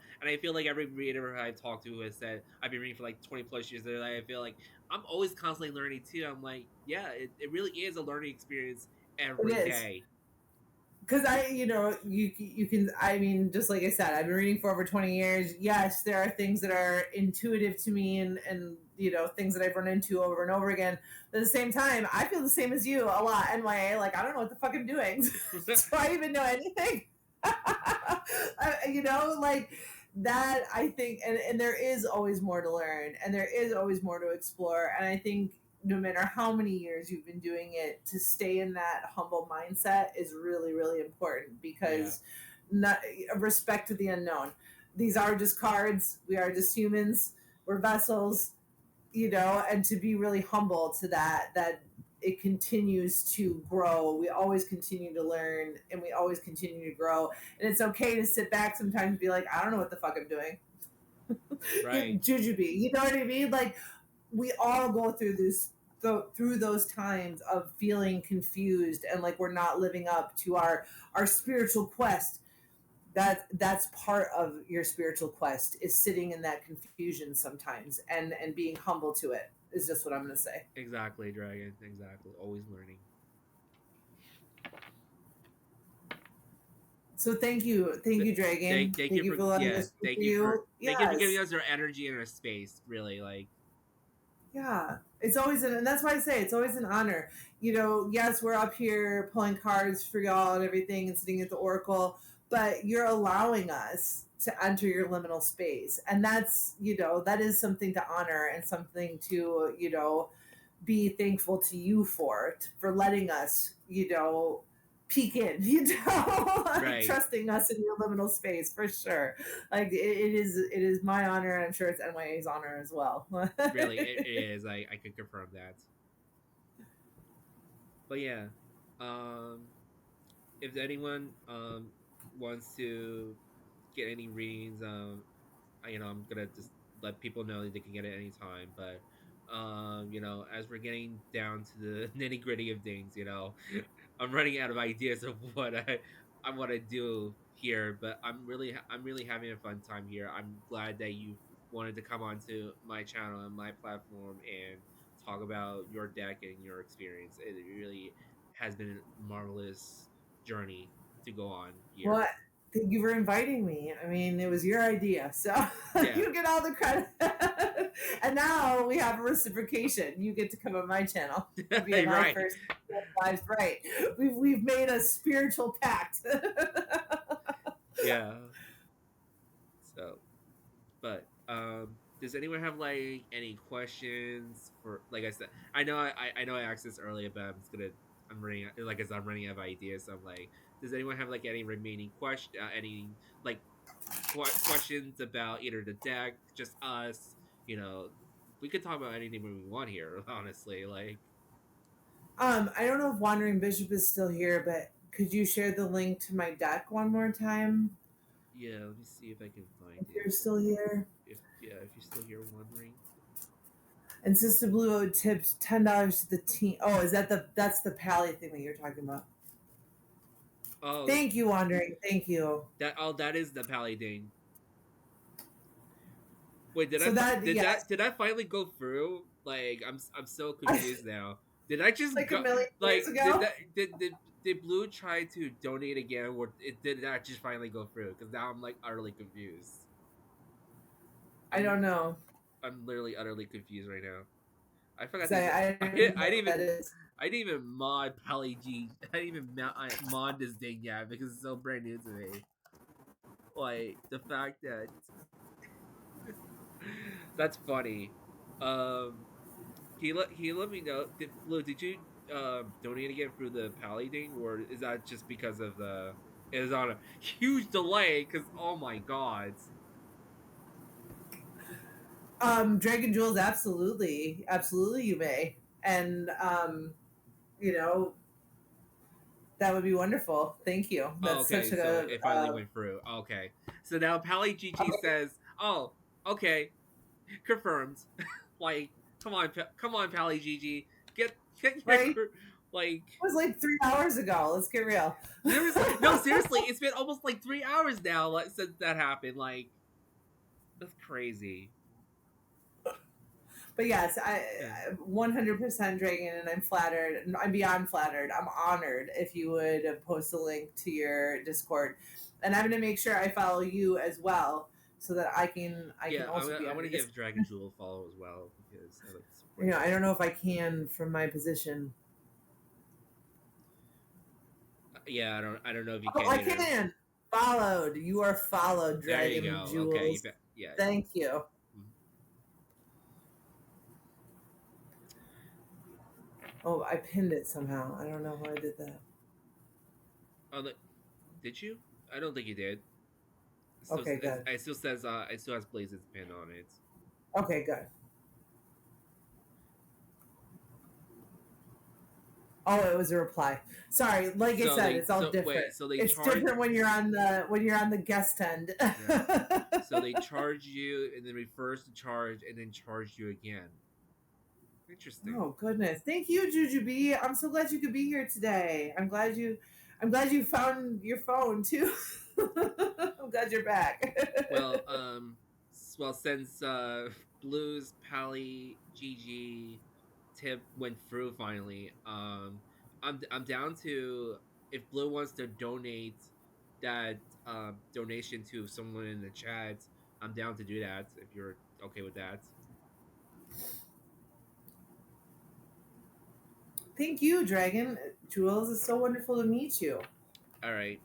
like every reader I've talked to has said I've been reading for like 20 plus years. They're like, I feel like I'm always constantly learning too. I'm like, yeah, it really is a learning experience it every is. day. Because you can, I mean, just like I said, I've been reading for over 20 years. Yes, there are things that are intuitive to me, and things that I've run into over and over again. But at the same time, I feel the same as you a lot. NYA, like, I don't know what the fuck I'm doing. Do I even know anything? Like that. I think, and there is always more to learn, and there is always more to explore. And I think no matter how many years you've been doing it, to stay in that humble mindset is really, really important, Yeah, because not respect to the unknown. These are just cards. We are just humans. We're vessels, and to be really humble to that it continues to grow. We always continue to learn, and we always continue to grow. And it's okay to sit back sometimes and be like, I don't know what the fuck I'm doing. right. Jujubee, you know what I mean? Like, we all go through through those times of feeling confused, and like we're not living up to our spiritual quest. That's part of your spiritual quest, is sitting in that confusion sometimes, and being humble to it, is just what I'm going to say. Exactly, Dragon. Exactly. Always learning. So thank you, Dragon. Thank Thank you you for for letting yeah. us speak for you. Thank you for giving Yes. us your energy and our space. Really, like Yeah, it's always and that's why I say it's always an honor. Yes, we're up here pulling cards for y'all and everything, and sitting at the oracle, but you're allowing us to enter your liminal space, and that is something to honor, and something to be thankful to you for letting us, peek in, like Right. trusting us in your liminal space for sure. Like it is my honor, and I'm sure it's NYA's honor as well. Really, it is. I could confirm that. But yeah, um, if anyone wants to get any readings, I'm gonna just let people know that they can get it anytime. But as we're getting down to the nitty gritty of things, I'm running out of ideas of what I want to do here. But I'm really having a fun time here. I'm glad that you wanted to come onto my channel and my platform and talk about your deck and your experience. It really has been a marvelous journey to go on here. Well, thank you for inviting me. I mean, it was your idea, so Yeah. you get all the credit. And now we have a reciprocation. You get to come on my channel via my Right. first lives. Right? We've made a spiritual pact. Yeah. So, but does anyone have like any questions for, like I said, I know I asked this earlier, but I'm running, like I said, I'm running out of ideas. So I'm like, does anyone have like any remaining any like questions about either the deck, just us, you know, we could talk about anything we want here, honestly. Like, I don't know if Wandering Bishop is still here, but could you share the link to my deck one more time yeah, let me see if I can find if it. you're still here? If you're still here wondering. And Sister Blue tipped $10 to the team. Oh, is that's the Pally thing that you're talking about? Oh, Thank you, Wandering. Thank you. that is the paladin. Wait, So that, yes, did that finally go through? Like, I'm so confused now. Did I just like a go, million years like, ago. did Blue try to donate again, or it did that just finally go through? Because now I'm like utterly confused. I I'm don't know I'm literally utterly confused right now. I forgot because to. I don't even know what that is. I didn't even mod Pally G. I didn't even mod this thing yet because it's so brand new to me. Like the fact that that's funny. Um, he let me know. Blue, did you donate again through the Pally thing, or is that just because of the? It is on a huge delay because oh my god. Dragon Jewels, absolutely, absolutely, you may, and you know that would be wonderful. Thank you. Oh, That's such okay, so a it finally went through. Okay, so now Pally GG says, "Oh, okay, confirmed." Like, come on, Pally GG, get right. It like. was like 3 hours ago. Let's get real. Seriously, no, seriously, it's been almost like 3 hours now, like, since that happened. Like, that's crazy. But yes, Yeah, 100% Dragon, and I'm flattered. I'm beyond flattered. I'm honored if you would post a link to your Discord, and I'm going to make sure I follow you as well, so that I can yeah. also be I'm on gonna your give Discord. Dragon Jewel a follow as well because I like to support I them. don't know if I can from my position. Yeah, I don't know if you Oh, can I either. can. Followed. You are followed, There you Dragon go. Okay, Jewels. yeah. Thank you. Mhm. Oh, I pinned it somehow. I don't know how I did that. Oh, did you? I don't think you did. So Okay, good. it still says it still has Blaze's pin on it. Okay, good. Oh, it was a reply. Sorry, like I said, it's all different. So they It's charge. different when you're on the guest end. Yeah. So they charge you and then reverse the charge and then charge you again. Interesting. Oh goodness. Thank you, Jujubee. I'm so glad you could be here today. I'm glad you found your phone too. I'm glad you're back. Well, since Blues, Pally, GG, Tip went through finally, I'm down to, if Blue wants to donate that donation to someone in the chat, I'm down to do that if you're okay with that. Thank you, Dragon. Jules, it's so wonderful to meet you. All right.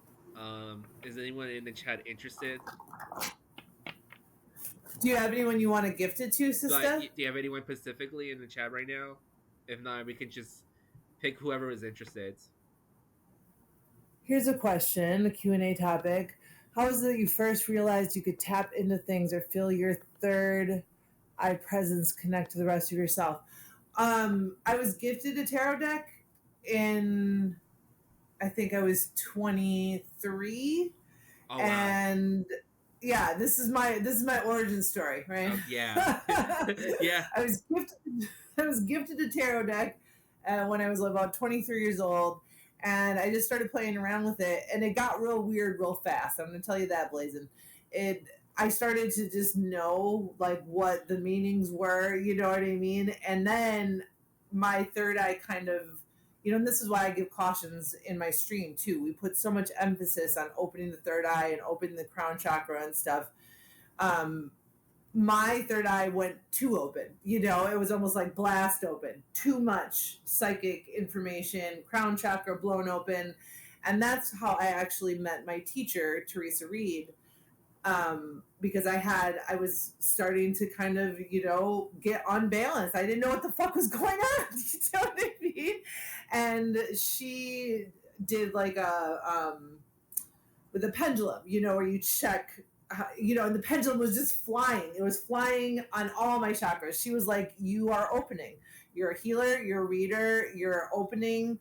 Is anyone in the chat interested? Do you have anyone you want to gift it to, Like, sister? do you have anyone specifically in the chat right now? If not, we can just pick whoever is interested. Here's a question, a Q&A topic. How is it that you first realized you could tap into things or feel your third eye presence connect to the rest of yourself? I was gifted a tarot deck in, I think I was 23, Oh wow. and yeah, this is my origin story, right? Oh yeah. Yeah. I was gifted I was gifted a tarot deck when I was about 23 years old, and I just started playing around with it, and it got real weird real fast. I'm going to tell you that, Blazin. It I started to just know like what the meanings were, you know what I mean? And then my third eye kind of, and this is why I give cautions in my stream too. We put so much emphasis on opening the third eye and opening the crown chakra and stuff. Um, my third eye went too open. It was almost like blast open. Too much psychic information, crown chakra blown open. And that's how I actually met my teacher, Teresa Reed, because I was starting to kind of, get unbalanced. I didn't know what the fuck was going on. You know what I mean? And she did like with a pendulum, where you check, and the pendulum was just flying. It was flying on all my chakras. She was like, "You are opening. You're a healer. You're a reader. You're opening."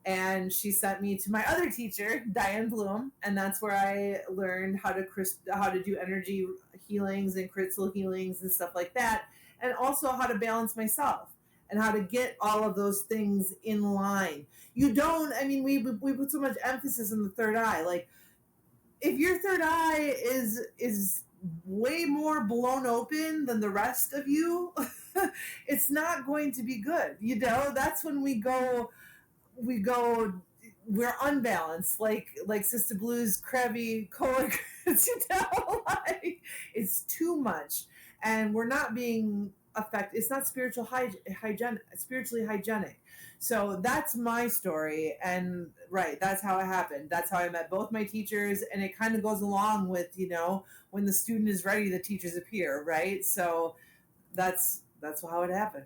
And she sent me to my other teacher, Diane Bloom, and that's where I learned how to do energy healings and crystal healings and stuff like that, and also how to balance myself and how to get all of those things in line. You don't. I mean, we put so much emphasis on the third eye, like if your third eye is way more blown open than the rest of you, it's not going to be good. That's when we go we're unbalanced, like Sister Blue's Krabby coworkers. Like it's too much, and we're not being effective. It's not spiritually hygienic. So that's my story, and right, that's how it happened. That's how I met both my teachers, and it kind of goes along with when the student is ready, the teachers appear, right? So that's how it happened.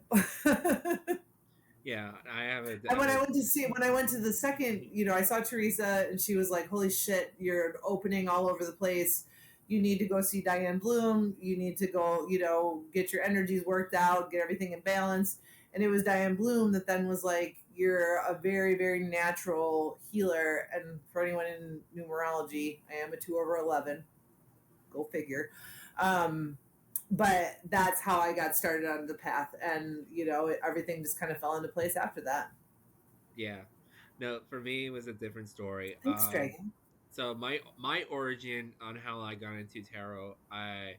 Yeah, I have a And when I went to the second, I saw Teresa, and she was like, "Holy shit, you're opening all over the place. You need to go see Diane Bloom. You need to go, get your energies worked out, get everything in balance." And it was Diane Bloom that then was like, "You're a very, very natural healer." And for anyone in numerology, I am a 2/11. Go figure. Um, but that's how I got started on the path, and everything just kind of fell into place after that. yeah. No, for me it was a different story. Thanks, Dragon. So my origin on how I got into tarot, I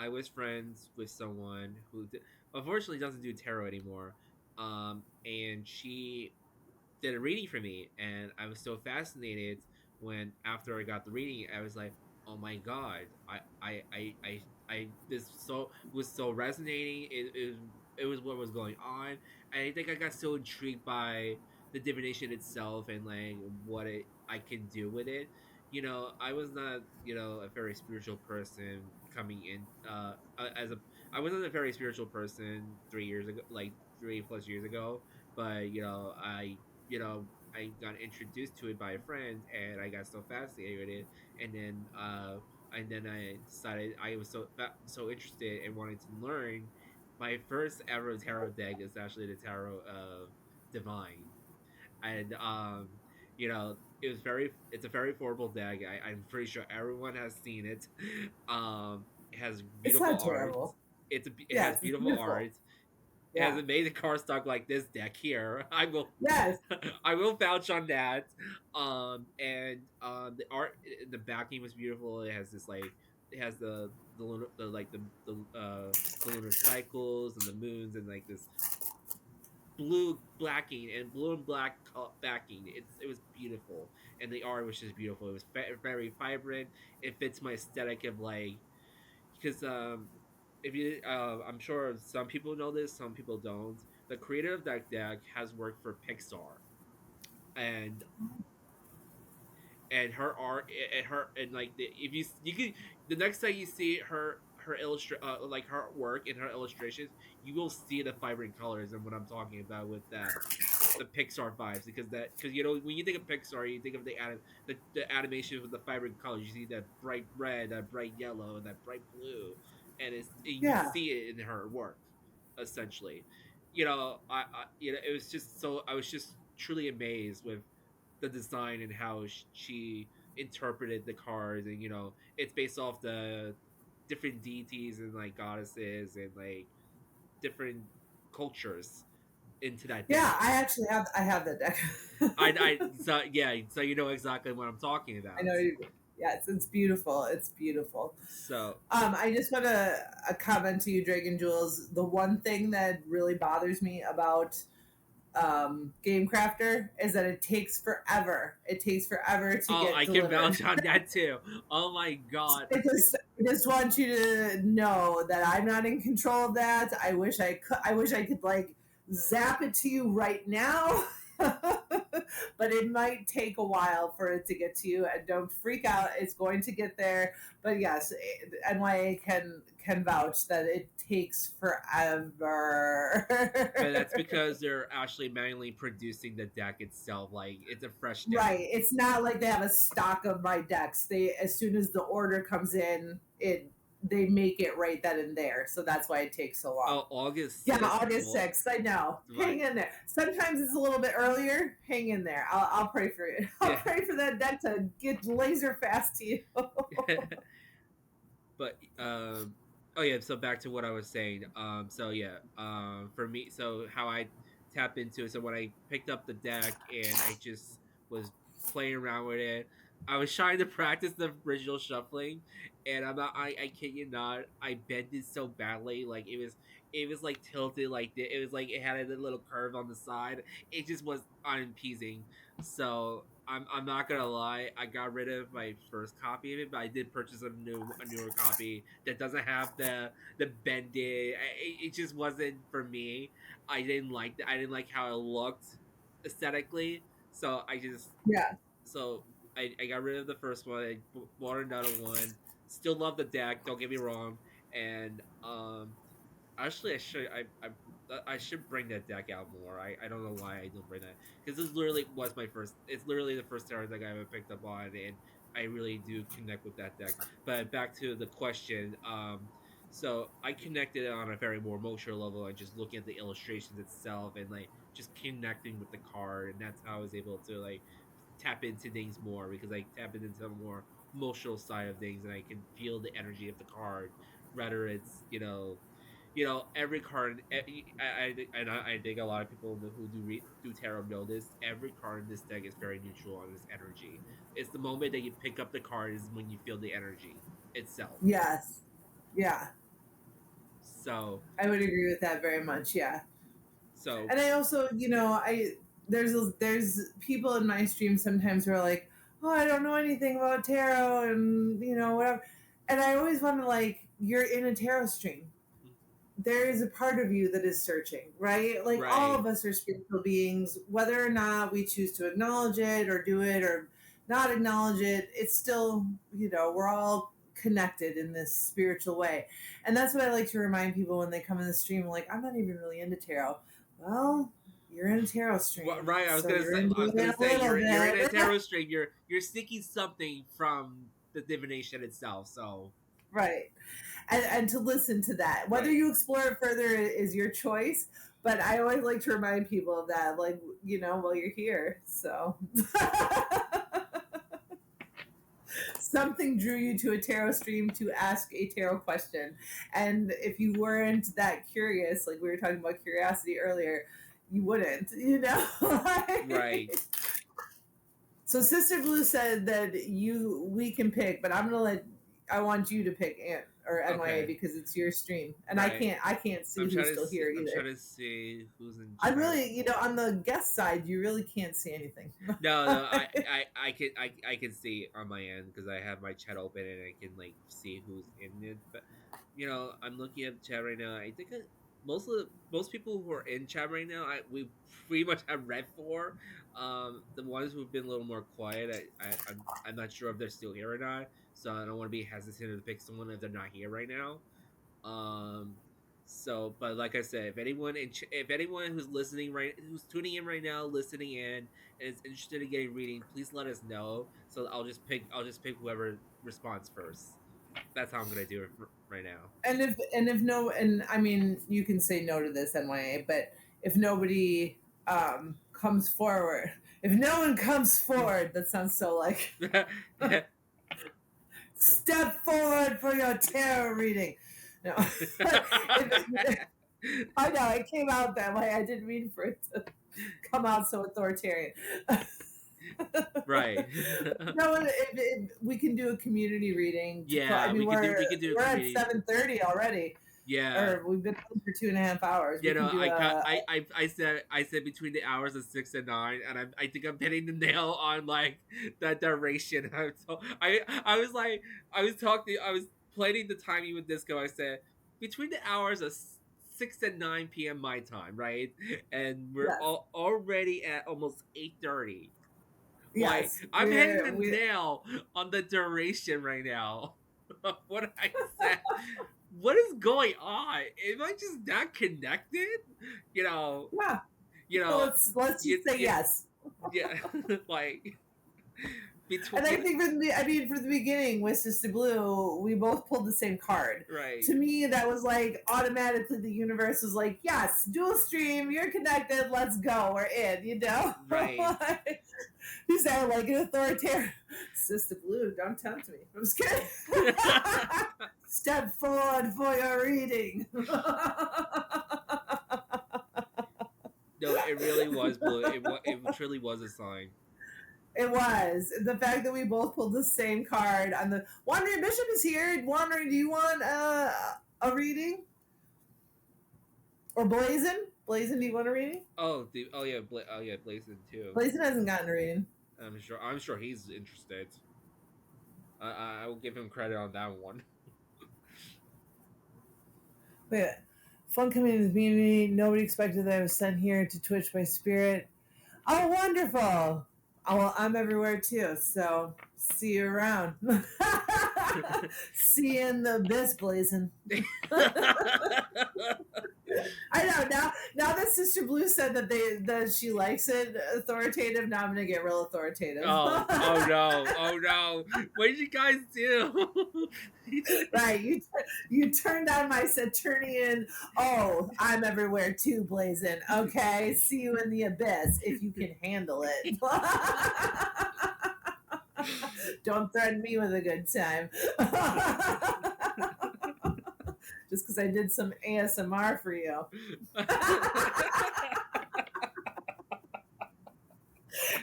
was friends with someone who unfortunately doesn't do tarot anymore. And she did a reading for me, and I was so fascinated when after I got the reading, I was like, "Oh my god, this so was so resonating. It was what was going on, and I think I got so intrigued by the divination itself and like what I can do with it. I was not a very spiritual person coming in as a I wasn't a very spiritual person 3 years ago, like 3 plus years ago, but I got introduced to it by a friend, and I got so fascinated with it, and then I decided I was so interested and wanted to learn. My first ever tarot deck is actually the tarot of Divine, and it's a very affordable deck. I'm pretty sure everyone has seen it. It has It's beautiful not art. terrible. It has Yes, it's beautiful beautiful. art. It has Yeah. a amazing card stock like this deck here. I will Yes. I will vouch on that. And the art, the backing was beautiful. It has this like it has the lunar, the like the lunar cycles and the moons and like this blue blacking and blue and black backing. It was beautiful, and the art was just beautiful. It was very vibrant. It fits my aesthetic of like because if you I'm sure some people know this, some people don't. The creator of that deck has worked for Pixar, and her art and her and like if you can the next time you see like her work and her illustrations, you will see the vibrant colors and what I'm talking about with that the Pixar vibes because when you think of Pixar, you think of the animation with the vibrant colors. You see that bright red, that bright yellow, and that bright blue, and you Yeah. see it in her work, essentially. It was just so I was just truly amazed with the design and how she interpreted the cards, and it's based off the different deities and like goddesses and like different cultures into that Yeah, deck. I have that deck. So yeah, so you know exactly what I'm talking I about. know you. Yeah, it's beautiful. It's beautiful. So I just want to comment to you, Dragon Jules. The one thing that really bothers me about Game Crafter is that it takes forever. It takes forever to oh, get I can delivered. vouch on that too. Oh my god. I just want you to know that I'm not in control of that. I wish I could. I wish I could like zap it to you right now. But it might take a while for it to get to you. And don't freak out; it's going to get there. But yes, NYA can vouch that it takes forever. But that's because they're actually manually producing the deck itself. Like it's a fresh deck. Right. It's not like they have a stock of my decks. They as soon as the order comes in, it they make it right then and there. So that's why it takes so long. Oh, August Yeah, 6th. August Well, 6th. I know. Hang right. in there. Sometimes it's a little bit earlier. Hang in there. I'll pray for you. I'll Yeah. pray for that deck to get laser fast to you. But oh yeah, so back to what I was saying. So yeah, for me, so how I tap into it. So when I picked up the deck and I just was playing around with it, I was trying to practice the original shuffling, and I kid you not, I bent it so badly, like it was like tilted, like it was like it had a little curve on the side. It just was unappeasing. So I'm not gonna lie, I got rid of my first copy of it, but I did purchase a newer copy that doesn't have the bending. It just wasn't for me. I didn't like how it looked aesthetically. So Yeah. I got rid of the first one. I bought another one. Still love the deck. Don't get me wrong. And actually, I should bring that deck out more. I don't know why I don't bring that because this literally was my first. It's literally the first tarot deck I ever picked up on, and I really do connect with that deck. But back to the question. So I connected it on a very more emotional level and just looking at the illustrations itself and like just connecting with the card, and that's how I was able to like tap into things more because I tap into the more emotional side of things and I can feel the energy of the card. Rather, it's every card. I think a lot of people who do tarot know this. Every card in this deck is very neutral on its energy. It's the moment that you pick up the card is when you feel the energy itself. Yes. Yeah. So I would agree with that very much. Yeah. so And I also, there's people in my stream sometimes who are like, oh, I don't know anything about tarot and whatever. And I always want to like, you're in a tarot stream. There is a part of you that is searching, right? Like all right. of us are spiritual beings, whether or not we choose to acknowledge it or do it or not acknowledge it, it's still, we're all connected in this spiritual way. And that's what I like to remind people when they come in the stream, like, I'm not even really into tarot. Well, you're in a tarot stream, Right. so you're I into was gonna it a say little you're in a bit. tarot stream. You're seeking something from the divination itself. So Right. And to listen to that. Whether right. you explore it further is your choice, but I always like to remind people of that, like, while you're here. So something drew you to a tarot stream to ask a tarot question. And if you weren't that curious, like we were talking about curiosity earlier, you wouldn't. Right. So Sister Blue said that we can pick, but I want you to pick Ant or NYA Okay. because it's your stream, and Right. I can't see who's still here I'm trying either. to see who's in I'm chat. really, on the guest side, you really can't see anything. No, I can see on my end because I have my chat open and I can like see who's in it. But I'm looking at the chat right now. I think most people who are in chat right now, we pretty much have read for. The ones who've been a little more quiet, I'm not sure if they're still here or not. So I don't want to be hesitant to pick someone if they're not here right now. Um, so, but like I said, if anyone who's listening who's tuning in right now, listening in, and is interested in getting reading, please let us know. So I'll just pick whoever responds first. That's how I'm gonna do it right now. And if no, and I mean, you can say no to this NYA, but if nobody comes forward, if no one comes forward, that sounds so like step forward for your tarot reading. No, I know it came out that way. I didn't mean for it to come out so authoritarian. Right. No, if we can do a community reading. Yeah, I mean, we could do a we're at community. 7:30 already, Yeah. or we've been on for 2.5 hours. You We know, can do a I said between the hours of 6 and 9, and I think I'm hitting the nail on like that duration. I was talking, I was planning the timing with Disco. I said between the hours of 6 and 9 p.m. my time, right? And we're yes, already at almost 8:30. Like yes. I'm hitting the nail on the duration right now of what I said. What is going on? Am I just not connected? You know, Yeah. you Well, know, let's just say yes. yeah, like between, And I think from the beginning with Sister Blue, we both pulled the same card. right, To me, that was like automatically the universe was like, yes, dual stream, you're connected, let's go, we're in, you know? right. You sound like an authoritarian. Sister Blue, don't tempt me. I'm just kidding. Step forward for your reading. No, it really was Blue. It truly was a sign. It was the fact that we both pulled the same card on the Wandering Bishop is here. Wandering, do you want a reading? Or Blazin? Blazin, do you want a reading? Oh yeah, Blazon too. Blazin hasn't gotten a reading. I'm sure he's interested. I will give him credit on that one. Wait, fun coming in the community. Nobody expected that I was sent here to Twitch by Spirit. Oh, wonderful. Oh, well, I'm everywhere too, so see you around. See you in the abyss, Blazin. I know now that Sister Blue said that she likes it authoritative. Now I'm gonna get real authoritative. Oh no! Oh no! What did you guys do? Right, you turned on my Saturnian. Oh, I'm everywhere too, Blazin. Okay, see you in the abyss if you can handle it. Don't threaten me with a good time. Just because I did some ASMR for you.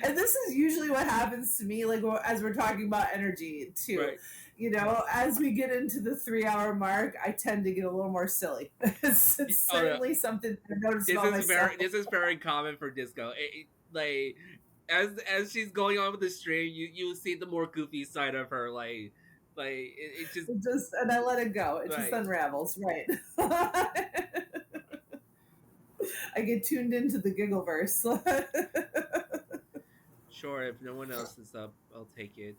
And this is usually what happens to me, like as we're talking about energy too. Right. You know, as we get into the 3 hour mark, I tend to get a little more silly. It's certainly something I noticed about myself. This is very common for Disco. Like as she's going on with the stream, you see the more goofy side of her. It just And I let it go. It just right. unravels, right? I get tuned into the Giggleverse. Sure, if no one else is up, I'll take it.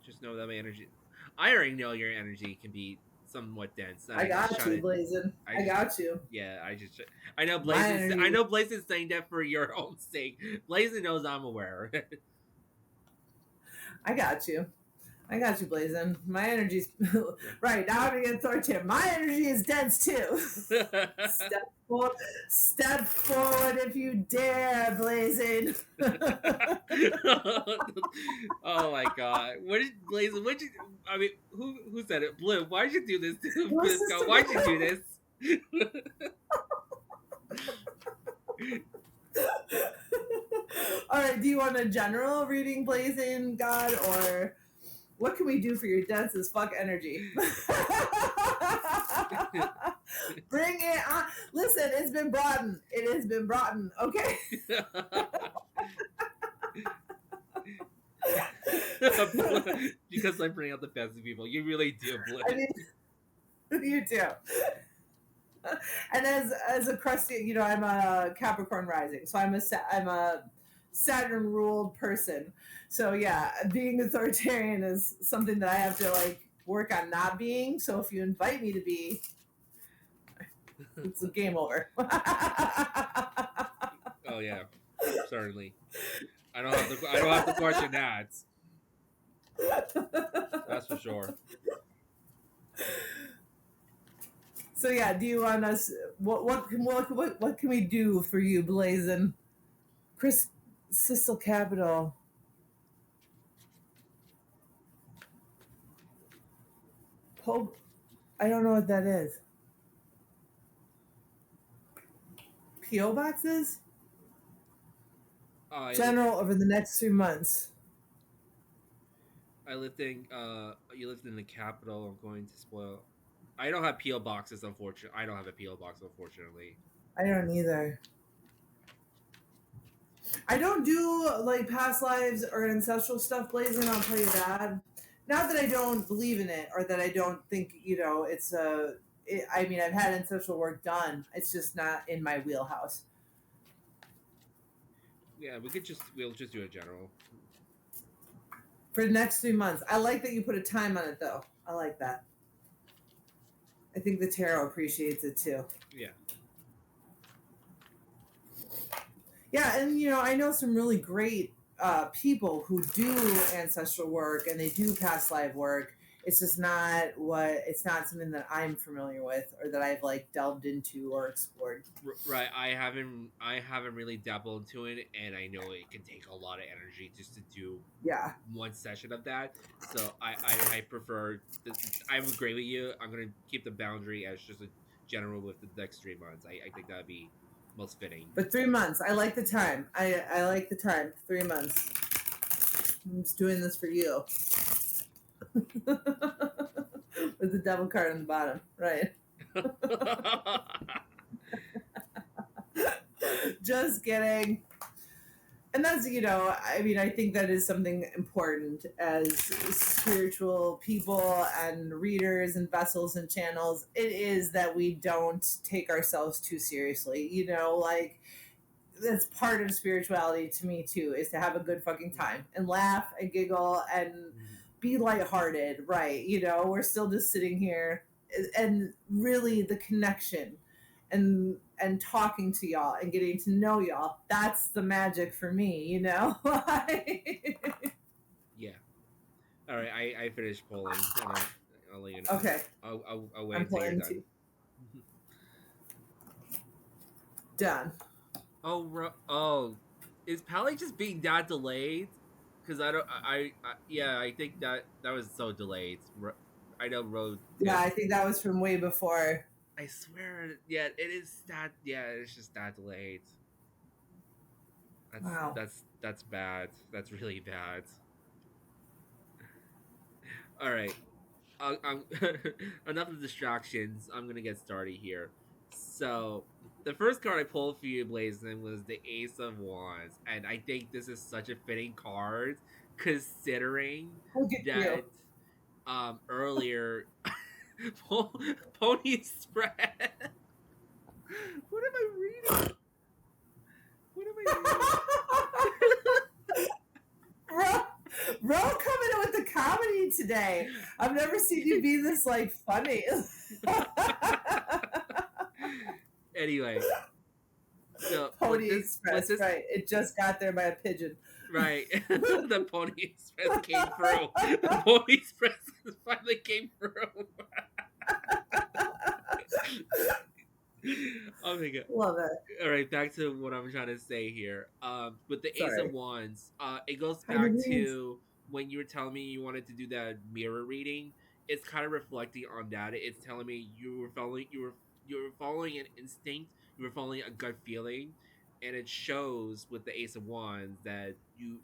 Just know that my energy. I already know your energy can be somewhat dense. And I got you, Blazin. I got you. Yeah, I know Blazon's saying that for your own sake. Blazon knows I'm aware. I got you. I got you, Blazin. My energy's right now. I'm gonna get authoritative. My energy is dense too. Step forward if you dare, Blazin. Oh my god! What did Blazon? I mean, who said it? Blue. Why'd you do this to Bisco? Why'd you do this? All right. Do you want a general reading, Blazin, God, or what can we do for your dense as fuck energy? Bring it on. Listen, it's been brought in. It has been brought in. Okay. Because I bring out the best in people. You really do, Blue. I mean, you do. And as a crusty, you know, I'm a Capricorn rising, so I'm a Saturn ruled person. So yeah, being authoritarian is something that I have to like work on not being. So if you invite me to be, it's a game over. Oh yeah, certainly. I don't have to question that. That's for sure. So yeah, do you want us? What can we do for you, Blazin? Crystal Capital. Pope. I don't know what that is. PO boxes. I li- General over the next 3 months. I lived in you lived in the capital. I'm going to spoil. I don't have PO boxes, unfortunately. I don't have a PO box, unfortunately. I don't either. I don't do like past lives or ancestral stuff, Blazing. I'll tell you that. Not that I don't believe in it or that I don't think it's a. I mean, I've had ancestral work done. It's just not in my wheelhouse. Yeah, we'll just do a general. For the next 3 months, I like that you put a time on it, though. I like that. I think the tarot appreciates it too. Yeah. Yeah, and I know some really great people who do ancestral work and they do past life work. It's just it's not something that I'm familiar with or that I've like delved into or explored. Right. I haven't really dabbled into it, and I know it can take a lot of energy just to do Yeah, one session of that. So I prefer. I'm agree with you. I'm gonna keep the boundary as just a general with the next 3 months. I think that'd be most fitting. but 3 months. I like the time. I like the time. 3 months. I'm just doing this for you. With the devil card on the bottom, right? Just kidding. And that's I mean, I think that is something important as spiritual people and readers and vessels and channels. It is that we don't take ourselves too seriously. Like that's part of spirituality to me too, is to have a good fucking time and laugh and giggle and be lighthearted, right? We're still just sitting here, and really the connection and talking to y'all and getting to know y'all, that's the magic for me. Yeah. All right. I finished polling. I'll let you know. Okay, I'll wait I'm until you're pulling done. too. Done. Oh, is Pally just being that delayed? Because I don't. Yeah. I think that was so delayed. I know Road Yeah, Tip. I think that was from way before. I swear. Yeah, it is that. Yeah, it's just that delayed. Wow. That's bad. That's really bad. All right. I'm enough of distractions. I'm gonna get started here. So the first card I pulled for you, Blazin, was the Ace of Wands, and I think this is such a fitting card considering Look at you. that earlier po- Pony Spread. What am I reading? What am I reading? Ro coming in with the comedy today. I've never seen you be this like funny. Anyway, so Pony Express, right? It just got there by a pigeon. right, the Pony Express came through. The Pony Express finally came through. Oh my god! Love it. All right, back to what I'm trying to say here. With the Ace of Sorry. Wands, it goes Hi, the back reads. to when you were telling me you wanted to do that mirror reading. It's kind of reflecting on that. It's telling me you were following an instinct, you were following a gut feeling, and it shows with the Ace of Wands that you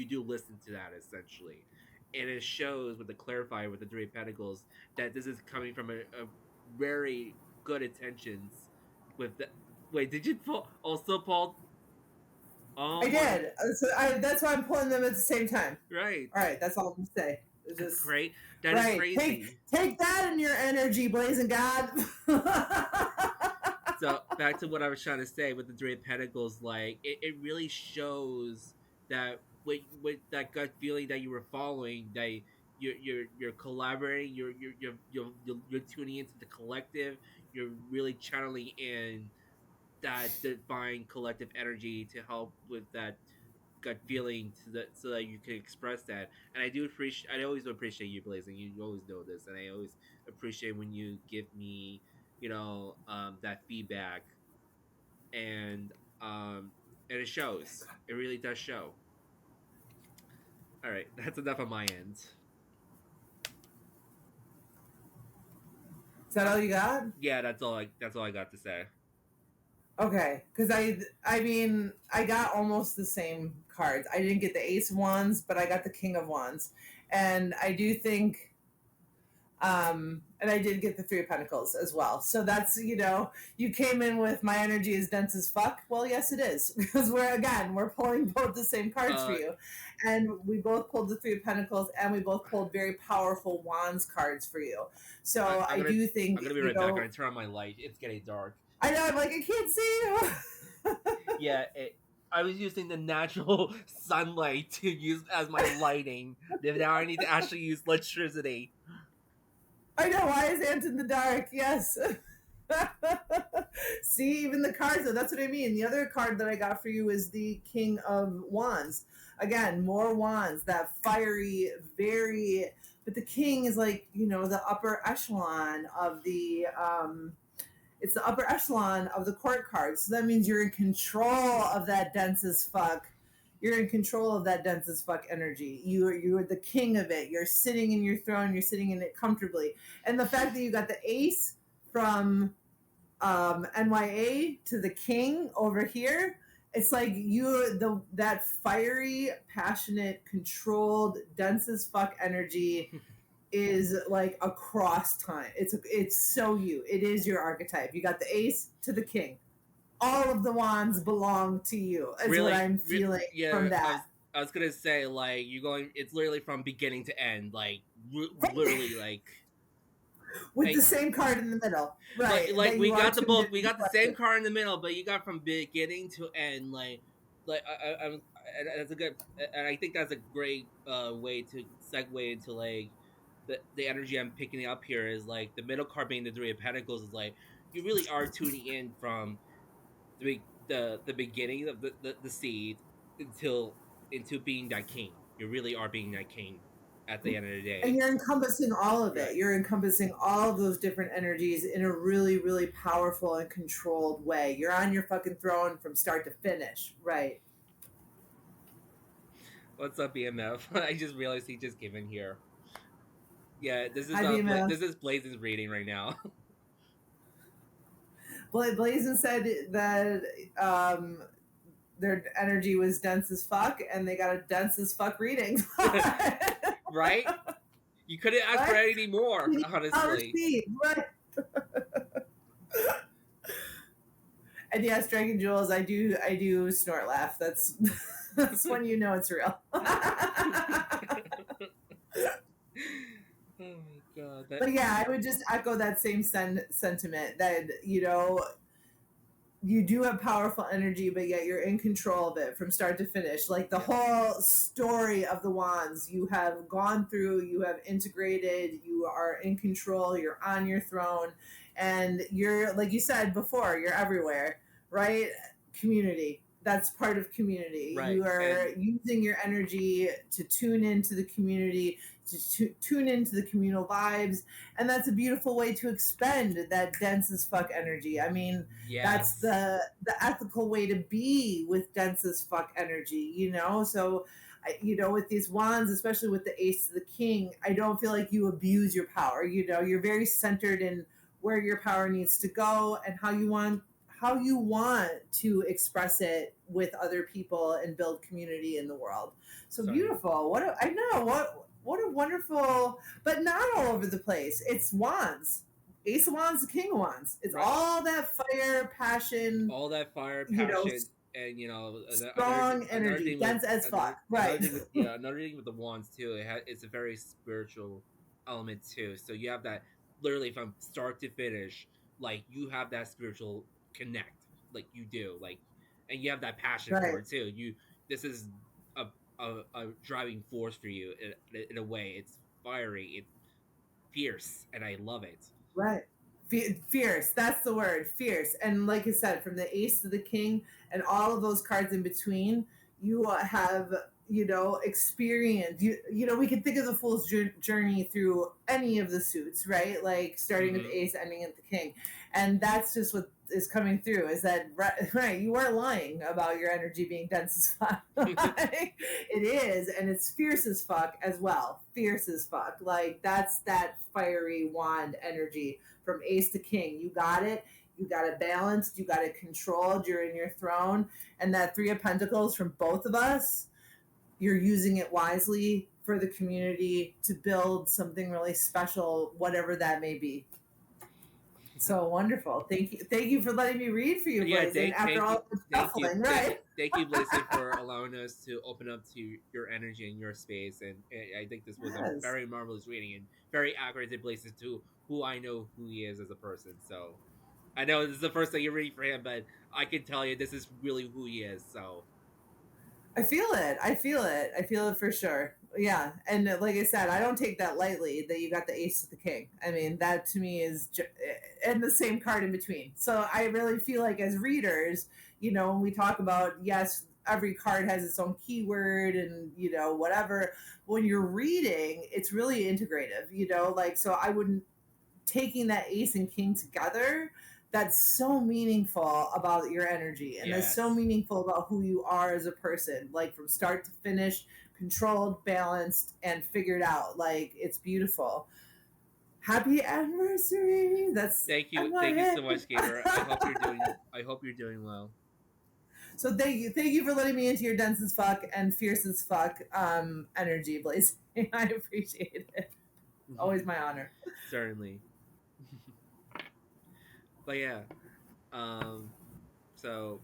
do listen to that essentially, and it shows with the clarifier with the Three of Pentacles that this is coming from a very good intentions with the. Wait, did you also pull? Oh I my! did. That's why I'm pulling them at the same time. Right, All right, that's all I'm gonna say. It's that's just great. That is right. Take crazy. take that in your energy, blazing God. So back to what I was trying to say with the Three of Pentacles, like it really shows that with that gut feeling that you were following, that you're collaborating. You're tuning into the collective. You're really channeling in that divine collective energy to help with that gut feeling so that you can express that. And I always appreciate you, Blazing. You always know this, and I always appreciate when you give me, that feedback, and um and it shows. It really does show. All right, that's enough on my end. Is that all you got? Yeah, that's all I got to say. Okay, because I mean I got almost the same cards. I didn't get the Ace of Wands, but I got the King of Wands, and I do think, and I did get the Three of Pentacles as well. So that's, you came in with my energy is dense as fuck. Well, yes, it is because we're pulling both the same cards for Uh, you, and we both pulled the Three of Pentacles, and we both pulled very powerful Wands cards for you. I, So I'm I gonna do think, I'm gonna be right back. I'm gonna turn on my light. It's getting dark. I know, I'm like, I can't see you. Yeah, I was using the natural sunlight to use as my lighting. Now I need to actually use electricity. I know. Why is Ant in the dark? Yes. See, even the cards, though, that's what I mean. The other card that I got for you is the King of Wands. Again, more wands, that fiery, very. But the king is like, the upper echelon of the. It's the upper echelon of the court cards. So that means you're in control of that dense as fuck. You're in control of that dense as fuck energy. You're the king of it. You're sitting in your throne. You're sitting in it comfortably. And the fact that you got the ace from NYA to the king over here, it's like that fiery, passionate, controlled, dense as fuck energy is like across time. It's so you. It is your archetype. You got the ace to the king. All of the wands belong to you. Is what Really, I'm feeling yeah. from I was that. I was gonna say, like, you're going. It's literally from beginning to end. Like, literally, With the like same card in the middle, right? like That we you are got the tuned both. in We to got the same collective. car in the middle, but you got from beginning to end. I'm. And that's a good. And I think that's a great way to segue into like the energy I'm picking up here is like the middle card being the Three of Pentacles is like you really are tuning in from the beginning of the seed until into being that king. You really are being that king at the end of the And day. you're encompassing all of it. Right. You're encompassing all of those different energies in a really, really powerful and controlled way. You're on your fucking throne from start to finish, right? What's up, BMF? I just realized he just came in here. Yeah, Hi, BMF. This is Blaze's reading right now. Blazin said that their energy was dense as fuck, and they got a dense as fuck reading. Right? You couldn't ask for Right? anything more, You not honestly. receive, right? And yes, Dragon Jewels, I do snort laugh. That's that's when you know it's real. Oh my god, But yeah, I would just echo that same sentiment that you do have powerful energy, but yet you're in control of it from start to finish. Like the yeah, whole story of the wands, you have gone through, you have integrated, you are in control, you're on your throne, and you're, like you said before, you're everywhere, right? Community. That's part of community. right. You are And using your energy to tune into the community, to tune into the communal vibes, and that's a beautiful way to expend that dense as fuck energy. I mean, that's yes, the ethical way to be with dense as fuck energy, so with these wands, especially with the ace of the king, I don't feel like you abuse your power. You're very centered in where your power needs to go and how you want to express it with other people and build community in the world. So sorry. beautiful. I know, what a wonderful, but not all over the place. It's wands. Ace of Wands, the King of Wands. It's Right. all that fire, passion, All that fire, you know, passion, and strong another energy, thing with dense as fuck. Right. another thing with the wands too. It's a very spiritual element too. So you have that literally from start to finish, like you have that spiritual connect, like you do, like, and you have that passion for Right. it too. This is a driving force for you in a way. It's fiery. It's fierce, and I love it. Right. Fierce. That's the word. Fierce. And like I said, from the ace to the king and all of those cards in between, you have, experience. We can think of the fool's journey through any of the suits, right? Like starting with Mm-hmm. the ace, ending at the king. And that's just what is coming through is that, right, you are lying about your energy being dense as fuck. It is, and it's fierce as fuck as well. Fierce as fuck. Like that's that fiery wand energy from ace to king. You got it. You got it balanced. You got it controlled. You're in your throne. And that three of pentacles from both of us, you're using it wisely for the community to build something really special, whatever that may be. So wonderful. Thank you. Thank you for letting me read for you, Yeah, Blazin, after all the shuffling, right? thank you, Blissy, for allowing us to open up to your energy and your space. And I think this was a Yes. very marvelous reading and very accurate to Blissy to who I know who he is as a person. So I know this is the first time you're reading for him, but I can tell you this is really who he is. So I feel it. I feel it. I feel it for sure. Yeah. And like I said, I don't take that lightly that you got the ace to the king. I mean, that to me is, and the same card in between. So I really feel like as readers, when we talk about, yes, every card has its own keyword and, whatever. When you're reading, it's really integrative, like, so I wouldn't, taking that ace and king together, that's so meaningful about your energy and that's so yes. meaningful about who you are as a person, like from start to finish, controlled, balanced, and figured out. Like it's beautiful. Happy anniversary. That's Thank you so much, Gator. I hope you're doing well. So thank you for letting me into your dense as fuck and fierce as fuck energy, Blaze. I appreciate it. Always my honor. Certainly. But yeah, um, so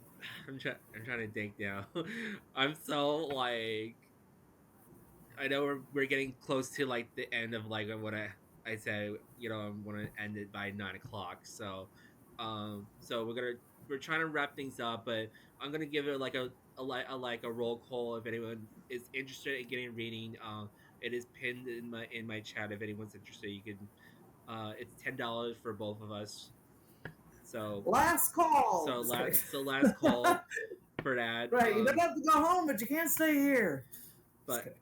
I'm trying to think now. I'm so like I know we're getting close to like the end of like what I said. I want to end it by 9 o'clock. So, so we're trying to wrap things up, but I'm gonna give it like like a roll call if anyone is interested in getting a reading. It is pinned in my chat. If anyone's interested, you can. It's $10 for both of us. So Last call. Just kidding. last call for that. Right, you don't have to go home, but you can't stay here. Just But kidding.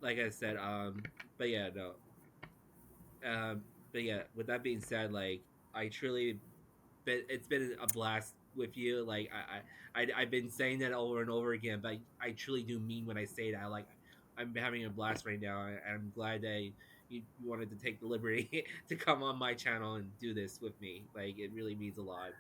like I said, but yeah, no, but yeah. With that being said, like I truly, it's been a blast with you. Like I've been saying that over and over again, but I truly do mean when I say that. Like I'm having a blast right now, and I'm glad that you wanted to take the liberty to come on my channel and do this with me. Like it really means a lot.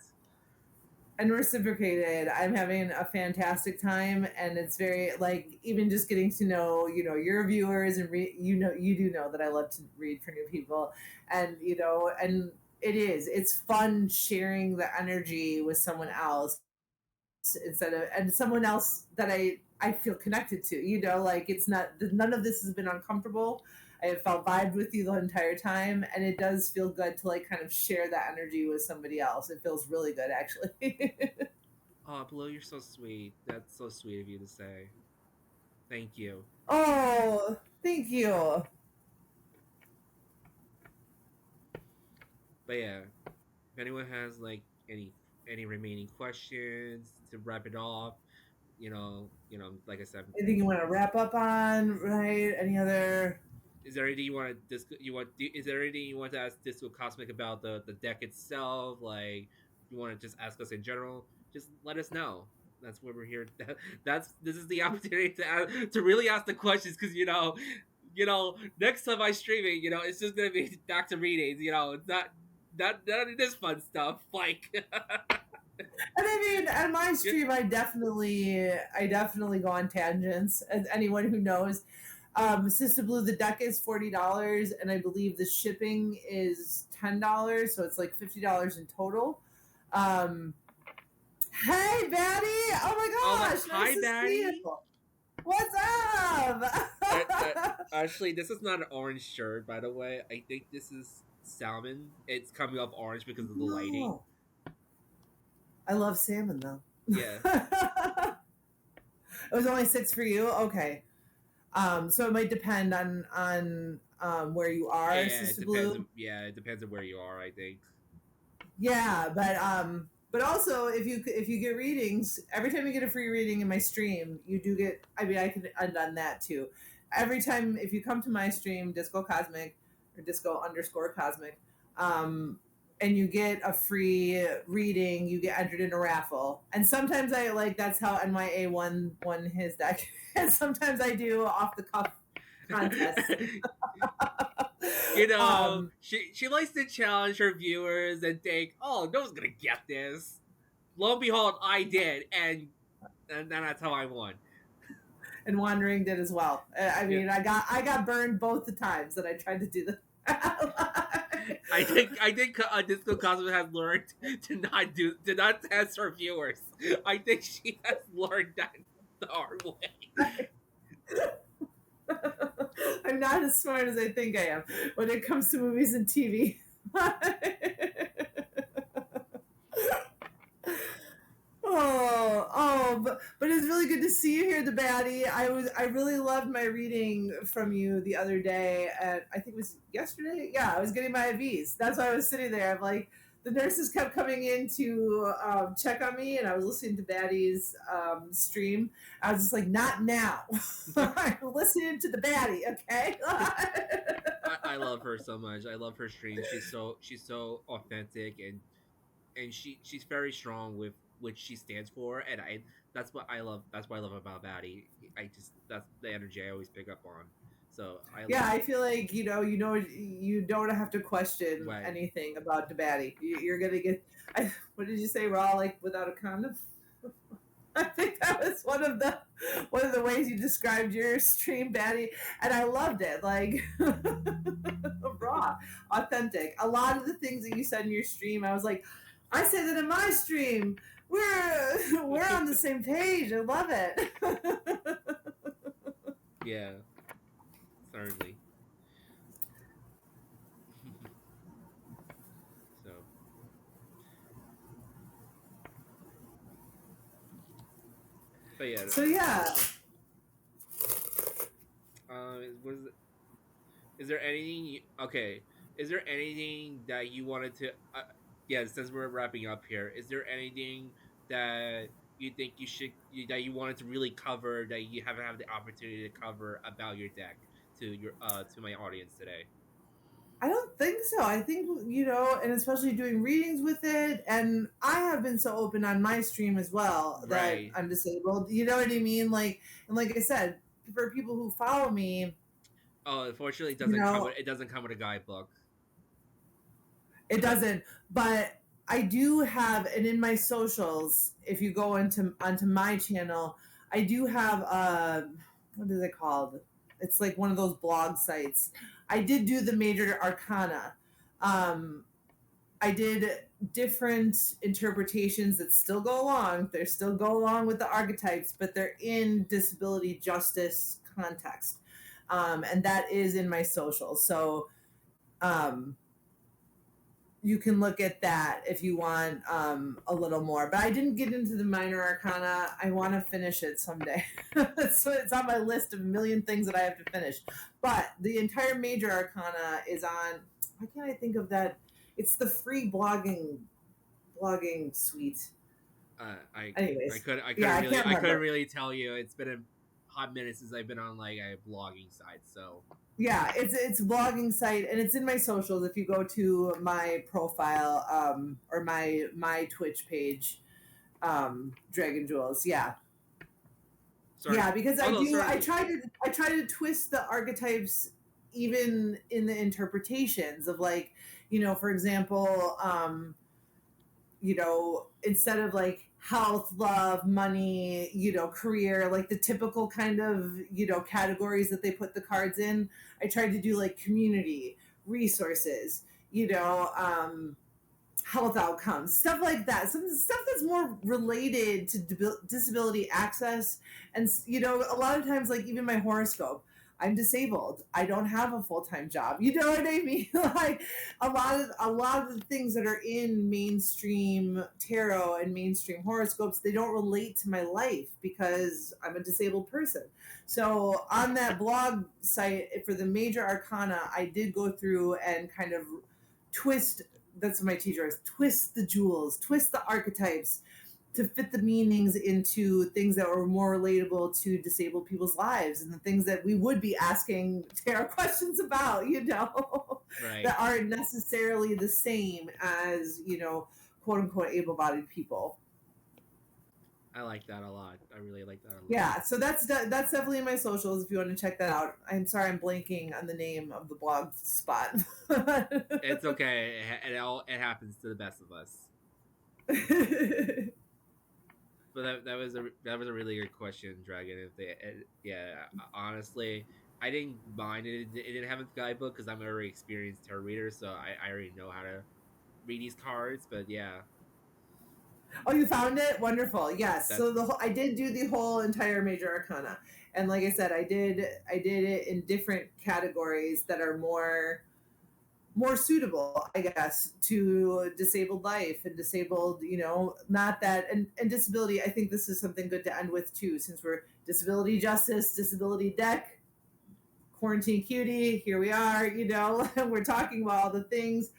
And reciprocated. I'm having a fantastic time, and it's very like even just getting to know your viewers and you do know that I love to read for new people, and and it's fun sharing the energy with someone else instead of and someone else that I feel connected to. Like it's not none of this has been uncomfortable. I have felt vibed with you the entire time, and it does feel good to like kind of share that energy with somebody else. It feels really good, actually. Oh, Blue, you're so sweet. That's so sweet of you to say. Thank you. Oh, thank you. But yeah, if anyone has like any remaining questions to wrap it off, like I said, Anything you want to wrap up on, right? Any other? is there anything is there anything you want to ask Disco Cosmic about the deck itself? Like, if you want to just ask us in general, just let us know. That's what we're here. This is the opportunity to really ask the questions because next time I stream it, it's just gonna be back to readings. It's not none of this fun stuff. Like, And I mean, at my stream, I definitely go on tangents. As anyone who knows, Sister Blue, the deck is $40, and I believe the shipping is $10, so it's like $50 in total. Um, hey, Batty! Oh my gosh, hi, nice to see you. Batty. What's up? Actually, this is not an orange shirt, by the way. I think this is salmon. It's coming up orange because of the lighting. No. I love salmon though. Yeah. It was only 6 for you. Okay. So it might depend on where you are, Yeah, it Sister depends. Blue. Yeah, it depends on where you are. I think. Yeah, but also if you get readings, every time you get a free reading in my stream, you do get. I mean, I can undone that too. Every time if you come to my stream, Disco Cosmic or Disco underscore Cosmic, um, and you get a free reading, you get entered in a raffle. And sometimes I like that's how NYA won his deck, and sometimes I do off the cuff contests. You know, um, she likes to challenge her viewers and think, "Oh, no one's gonna get this." Lo and behold, I did, and then that's how I won. and Wandering did as well. I Yeah, mean, I got burned both the times that I tried to do this. I think Disco Cosmo has learned to not test her viewers. I think she has learned that the hard way. I'm not as smart as I think I am when it comes to movies and TV. But it's really good to see you here, the baddie. I really loved my reading from you the other day, and I think it was yesterday. Yeah, I was getting my IVs. That's why I was sitting there. I'm like, the nurses kept coming in to check on me, and I was listening to Baddie's stream. I was just like, not now. I'm listening to the baddie, okay? I love her so much. I love her stream. She's so authentic and she's very strong with which she stands for, and I that's what I love. That's what I love about Batty. I just that's the energy I always pick up on. So I Yeah, love I feel like you don't have to question right. anything about the baddie. You're gonna get. What did you say? Raw like without a condom. I think that was one of the ways you described your stream, baddie, and I loved it. Like raw, authentic. A lot of the things that you said in your stream, I was like, I say that in my stream. We're on the same page. I love it. Yeah, certainly. So, but yeah, So yeah, was is there anything? Okay, is there anything that you wanted to? Yeah, since we're wrapping up here, is there anything that you think that you wanted to really cover that you haven't had the opportunity to cover about your deck to my audience today? I don't think so. I think, and especially doing readings with it. And I have been so open on my stream as well that Right. I'm disabled. You know what I mean? And like I said, for people who follow me, Oh, unfortunately, you know, it doesn't come with a guidebook. it doesn't. But I do have, and in my socials, if you go onto my channel, I do have what is it called? It's like one of those blog sites. I did do the major arcana. Um, I did different interpretations that still go along. They still go along with the archetypes, but they're in disability justice context. And that is in my social. So um, you can look at that if you want a little more. But I didn't get into the minor arcana. I want to finish it someday. So it's on my list of a million things that I have to finish. But the entire major arcana is on. Why can't I think of that? It's the free blogging suite. Anyways, yeah, I can't I couldn't remember. really tell you. It's been a hot minute since I've been on like a blogging site. So Yeah, it's a blogging site, and it's in my socials. If you go to my profile or my Twitch page, Dragon Jewels, yeah, sorry. yeah, because Oh I no, do. certainly. I try to twist the archetypes even in the interpretations of like, for example, instead of like health, love, money, career, like the typical kind of, categories that they put the cards in, I tried to do like community, resources, health outcomes, stuff like that. Some stuff that's more related to disability access. And, a lot of times, like even my horoscope, I'm disabled. I don't have a full-time job. You know what I mean? Like a lot of the things that are in mainstream tarot and mainstream horoscopes, they don't relate to my life because I'm a disabled person. So on that blog site for the major arcana, I did go through and kind of twist, that's what my teacher is, twist the jewels, twist the archetypes to fit the meanings into things that were more relatable to disabled people's lives and the things that we would be asking tarot questions about, Right. that aren't necessarily the same as, quote unquote able-bodied people. I like that a lot. I really like that a lot. Yeah, so that's definitely in my socials if you want to check that out. I'm sorry, I'm blanking on the name of the blog spot. It's okay. It happens to the best of us. But that was a really good question, Dragon. Yeah, honestly, I didn't mind it. It didn't have a guidebook because I'm already experienced tarot reader, so I already know how to read these cards. But yeah, Oh, you found it? Wonderful. Yes. that's So I did do the whole entire major arcana. And like I said, I did it in different categories that are more suitable, I guess, to disabled life and disabled, not that and disability. I think this is something good to end with too, since we're disability justice, disability deck, quarantine cutie, here we are, we're talking about all the things,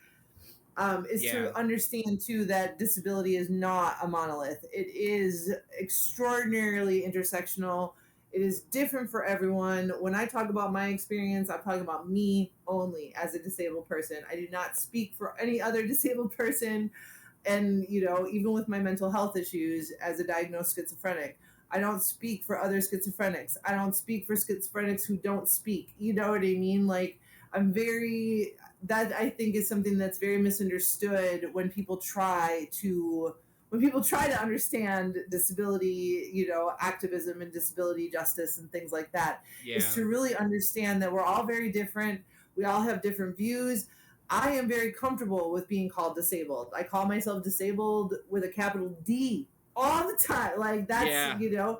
is yeah, to understand too that disability is not a monolith. It is extraordinarily intersectional. It is different for everyone. When I talk about my experience, I'm talking about me only as a disabled person. I do not speak for any other disabled person. And, even with my mental health issues as a diagnosed schizophrenic, I don't speak for other schizophrenics. I don't speak for schizophrenics who don't speak. You know what I mean? Like, I'm very, that I think is something that's very misunderstood when people try to understand disability, activism and disability justice and things like that, is yeah, to really understand that we're all very different. We all have different views. I am very comfortable with being called disabled. I call myself disabled with a capital D all the time. Like that's, yeah,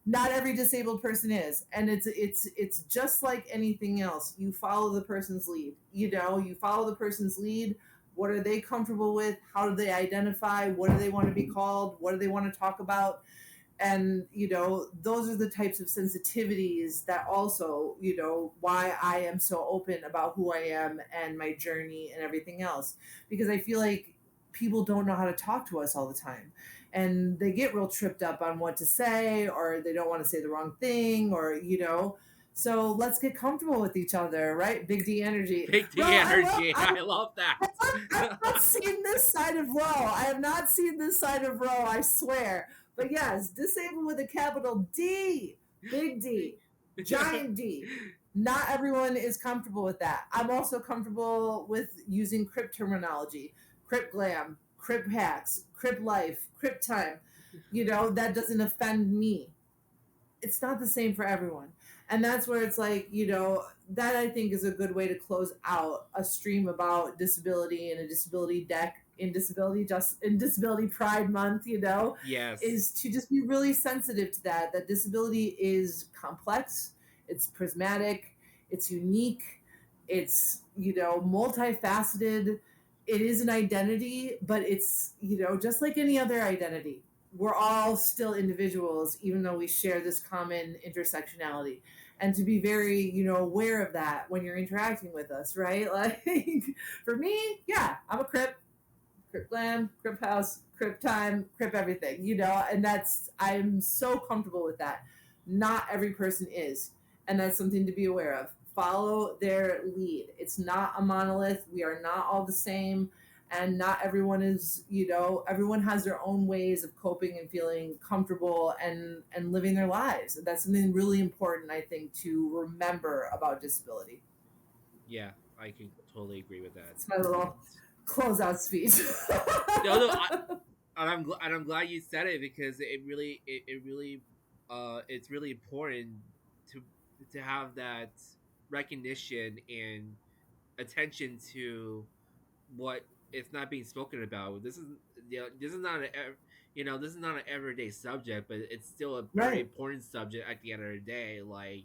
not every disabled person is, and it's just like anything else. You follow the person's lead. You follow the person's lead. What are they comfortable with? How do they identify? What do they want to be called? What do they want to talk about? And those are the types of sensitivities that also, why I am so open about who I am and my journey and everything else, because I feel like people don't know how to talk to us all the time, and they get real tripped up on what to say, or they don't want to say the wrong thing, or so let's get comfortable with each other, right? Big D energy. big Ro, D energy. I I love that. have not seen this side of Ro. I have not seen this side of Ro, I swear. But yes, disabled with a capital D, big D, giant D. Not everyone is comfortable with that. I'm also comfortable with using crypt terminology, crypt glam, crypt hacks, crypt life, crypt time. That doesn't offend me. It's not the same for everyone. And that's where it's like, that I think is a good way to close out a stream about disability and a disability deck in disability pride month, Yes. is to just be really sensitive to that disability is complex, it's prismatic, it's unique, it's, multifaceted. It is an identity, but it's, just like any other identity, we're all still individuals, even though we share this common intersectionality. And to be very, aware of that when you're interacting with us, right? Like, for me, yeah, I'm a Crip glam, Crip house, Crip time, Crip everything, and I'm so comfortable with that. Not every person is. And that's something to be aware of. Follow their lead. It's not a monolith. We are not all the same. And not everyone is, everyone has their own ways of coping and feeling comfortable and living their lives. And that's something really important, I think, to remember about disability. Yeah, I can totally agree with that. It's my little closeout speech. No, no, and I'm glad you said it because it's really important to to have that recognition and attention to what is not being spoken about. This is not this is not an everyday subject, but it's still a very Right. important subject at the end of the day. Like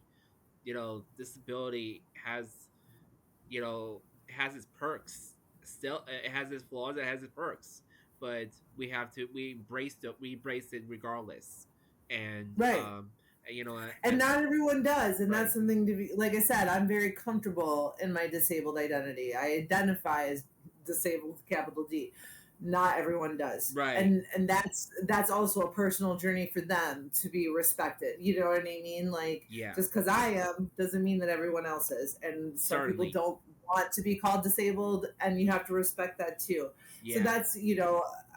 disability has, has its perks. Still, it has its flaws, it has its perks, but we embrace it regardless. And Right. And and not everyone does, and that's right, something to be, like I said, I'm very comfortable in my disabled identity. I identify as disabled, capital D. Not everyone does, right, and that's also a personal journey for them to be respected. You know what I mean? Like, yeah, just because I am doesn't mean that everyone else is, and some people certainly, don't want to be called disabled, and you have to respect that too. So yeah, that's,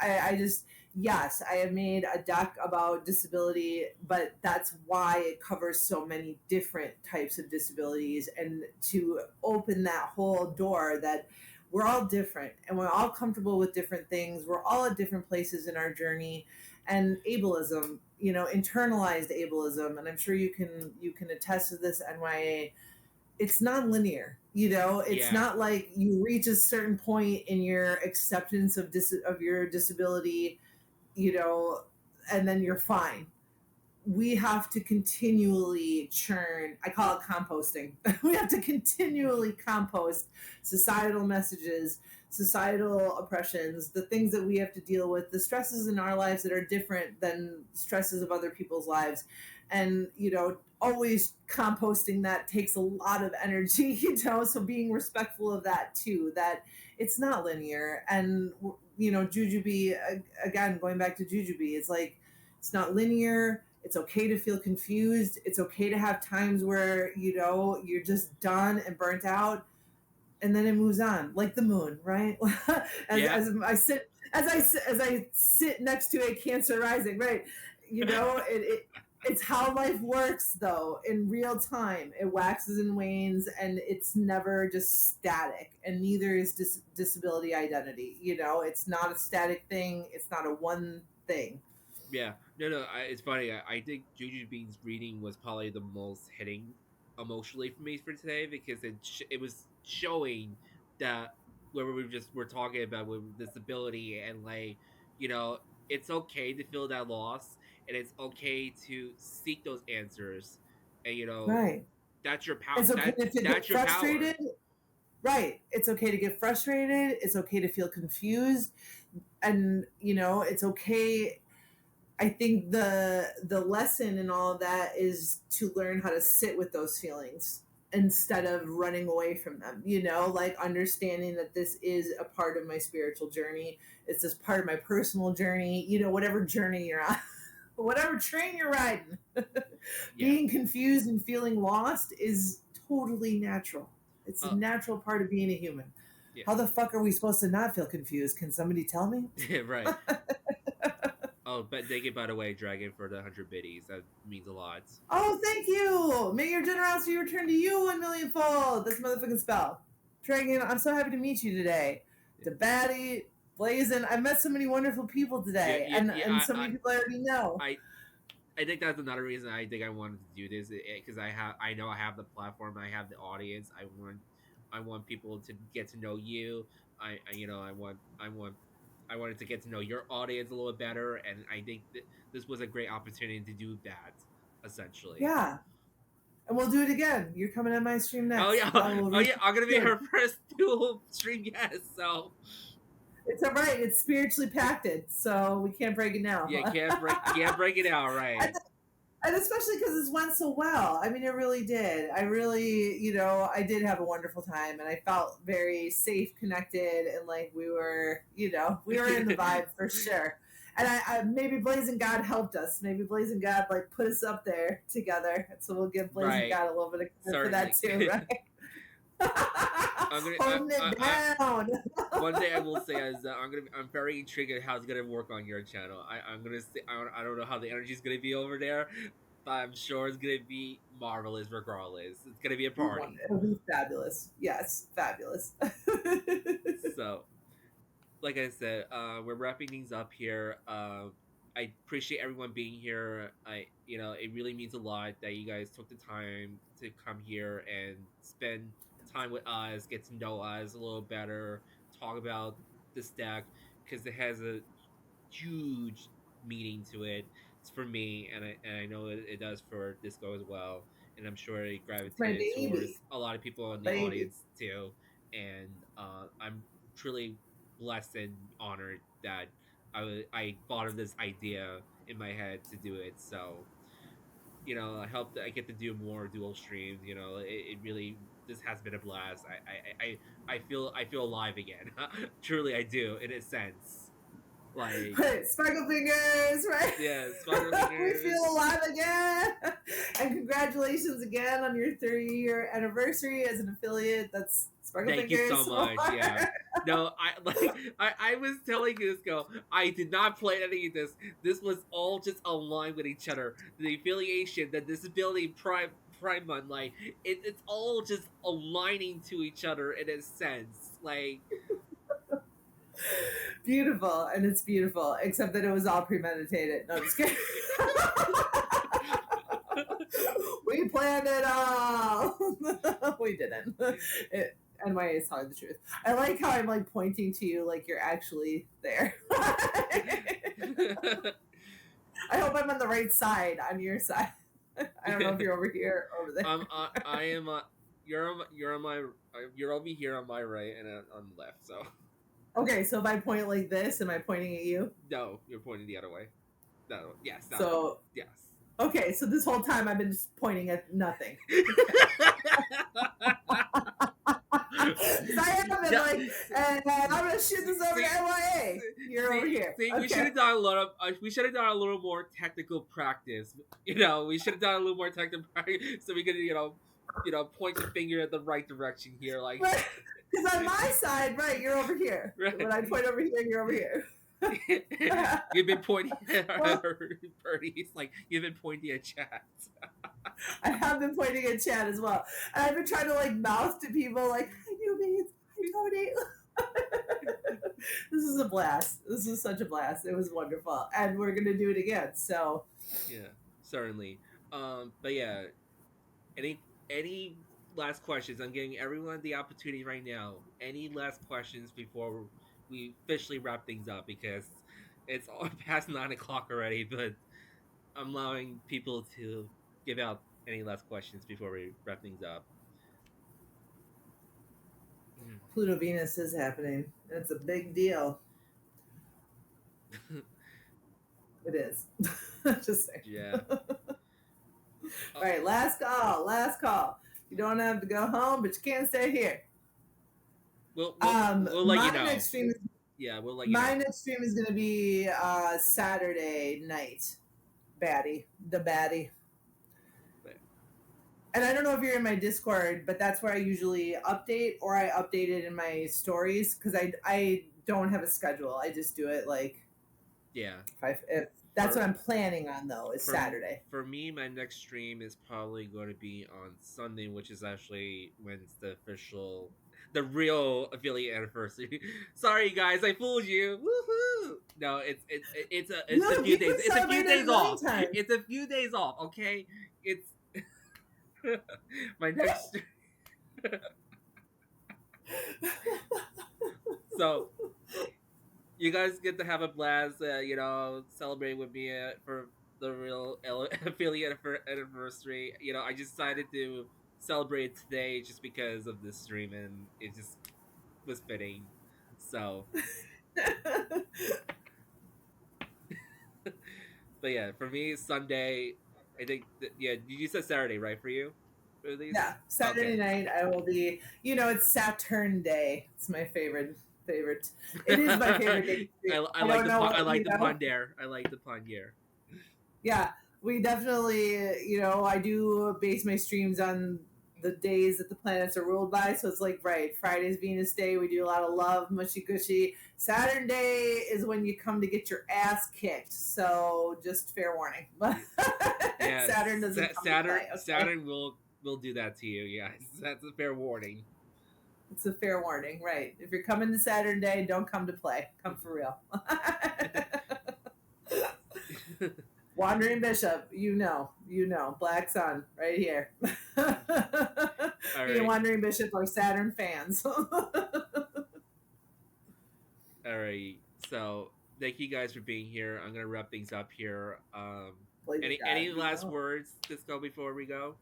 I just, yes, I have made a doc about disability, but that's why it covers so many different types of disabilities, and to open that whole door that we're all different and we're all comfortable with different things. We're all at different places in our journey. And ableism, internalized ableism, and I'm sure you can attest to this, NYA, it's non-linear. It's yeah, not like you reach a certain point in your acceptance of your disability, you know, and then you're fine. We have to continually churn. I call it composting. We have to continually compost societal messages, societal oppressions, the things that we have to deal with, the stresses in our lives that are different than stresses of other people's lives. And, always composting that takes a lot of energy, so being respectful of that too, that it's not linear. And, Jujubee, again, going back to Jujubee, it's like, it's not linear. It's okay to feel confused. It's okay to have times where, you're just done and burnt out, and then it moves on, like the moon, right? as, yeah, as I sit as I sit next to a Cancer rising, right? It's how life works, though, in real time. It waxes and wanes, and it's never just static. And neither is disability identity. It's not a static thing. It's not a one thing. yeah. No, no. It's funny. I think Juju Bean's reading was probably the most hitting emotionally for me for today, because it was showing that where we're talking about with disability, and like, you know it's okay to feel that loss, and it's okay to seek those answers, and Right. that's your power. It's okay to get That's your power. frustrated. Right. It's okay to get frustrated. It's okay to feel confused. And, it's okay. I think the lesson in all of that is to learn how to sit with those feelings instead of running away from them, like understanding that this is a part of my spiritual journey. It's just part of my personal journey, whatever journey you're on, whatever train you're riding. Yeah. Being confused and feeling lost is totally natural. It's a Oh, natural part of being a human. yeah. How the fuck are we supposed to not feel confused? Can somebody tell me? Right. Oh, but thank you, by the way, Dragon, for the 100 biddies. That means a lot. Oh, thank you. May your generosity return to you 1 millionfold. That's a motherfucking spell. Dragon, I'm so happy to meet you today. Yeah, The baddie, Blazing. I've met so many wonderful people yeah, today, yeah. and so many people I already know. I, I think that's another reason I think I wanted to do this, because I know I have the platform, I have the audience. I want people to get to know you. I wanted to get to know your audience a little bit better, and I think this was a great opportunity to do that. Essentially. Yeah, and we'll do it again. You're coming on my stream Oh next. yeah, I will oh reach yeah. I'm gonna be soon. her first dual stream guest. So It's all right. It's spiritually pacted, so we can't break it now. yeah, can't break it out, right? And especially because this went so well. I mean, it really did. I really, I did have a wonderful time, and I felt very safe, connected, and like we were in the vibe for sure. And I maybe Blazing God helped us. Maybe Blazing God like put us up there together. So we'll give Blazing Right. God a little bit of credit for that Certainly. too, right? I'm gonna. Holding it down. One thing I will say is that I'm very intrigued at how it's gonna work on your channel. I'm gonna say I don't know how the energy is gonna be over there, but I'm sure it's gonna be marvelous regardless. It's gonna be a party. It'll be fabulous. Yes, fabulous. So, like I said, we're wrapping things up here. I appreciate everyone being here. It really means a lot that you guys took the time to come here and spend time with us, get to know us a little better, talk about this deck, because it has a huge meaning to it. It's for me, and I know it does for Disco as well. and I'm sure it It's my gravitated towards baby. a lot of people in the Baby. audience too. And I'm truly blessed and honored that I thought of this idea in my head to do it. So I hope that I get to do more dual streams. It really, this has been a blast. I feel alive again. Truly, I do in a sense. Like, Right, sparkle fingers, right? yeah, Sparkle We feel Fingers. alive again. And congratulations again on your 30-year anniversary as an affiliate. That's sparkle Thank you fingers. so much. Yeah. No, I was telling you this, go. I did not plan any of this. This was all just aligned with each other. The affiliation, the disability prime month, like it's all just aligning to each other in a sense. Like, Beautiful, and it's beautiful, except that it was all premeditated. No, I'm just kidding. We planned it all. We didn't. NYA is telling the truth. I like how I'm like pointing to you like you're actually there. I hope I'm on the right side, on your side. I don't know if you're over here or over there. I am. You're on my. You're over here on my right and on the left. So Okay, so if I point like this, am I pointing at you? no, you're pointing the other way. No. Yes. That So way. Yes. okay, so this whole time I've been just pointing at nothing. I have been like, and I'm gonna shoot this over to NYA. You're over here. See, Okay. we should have done a lot of. We should have done a little more technical practice. We should have done a little more technical practice so we could, point the finger at the right direction here, like. Because on my side, right, you're over here. Right. When I point over here, you're over here. You've been pointing at Birdie. Like you've been pointing at chat. I have been pointing at chat as well, and I've been trying to like mouth to people like, "Hi, newbies. Hi, Tony." This is a blast. This is such a blast. It was wonderful, and we're gonna do it again. So yeah, certainly. But yeah, any last questions? I'm giving everyone the opportunity right now. Any last questions before we officially wrap things up, because it's all past 9 o'clock already, but I'm allowing people to give out any last questions before we wrap things up. Pluto Venus is happening. It's a big deal. It is. Just saying. Yeah. All right, last call. Last call. You don't have to go home, but you can't stay here. We'll let you know. Next stream is, we'll let you know. My next stream is going to be Saturday night. The baddie. And I don't know if you're in my Discord, but that's where I usually update, or I update it in my stories, because I don't have a schedule. I just do it like, yeah. If that's what I'm planning on, though, is Saturday. For me, my next stream is probably going to be on Sunday, which is actually when it's the real affiliate anniversary. Sorry, guys, I fooled you. Woohoo! No, it's a few days. It's a few days off. It's a few days off. Okay, it's my next. So. You guys get to have a blast, celebrate with me for the real affiliate anniversary. I just decided to celebrate today just because of this stream, and it just was fitting. So, but yeah, for me, Sunday. I think you said Saturday, right? For you, for these? Yeah, Saturday night I will be. It's Saturn Day. It's my favorite. It is my favorite day. I like the pun there. I like the pun here. Yeah, we definitely, I do base my streams on the days that the planets are ruled by. So it's like, right, Friday's Venus Day. We do a lot of love, mushy gushy. Saturn Day is when you come to get your ass kicked. So just fair warning. Yeah, Saturn doesn't. Saturn will do that to you. Yes, that's a fair warning. It's a fair warning, right? If you're coming to Saturn Day, don't come to play. Come for real. Wandering Bishop, Black Sun, right here. All right. Wandering Bishop or Saturn fans. All right. So thank you guys for being here. I'm gonna wrap things up here. Any last words, Cisco, before we go?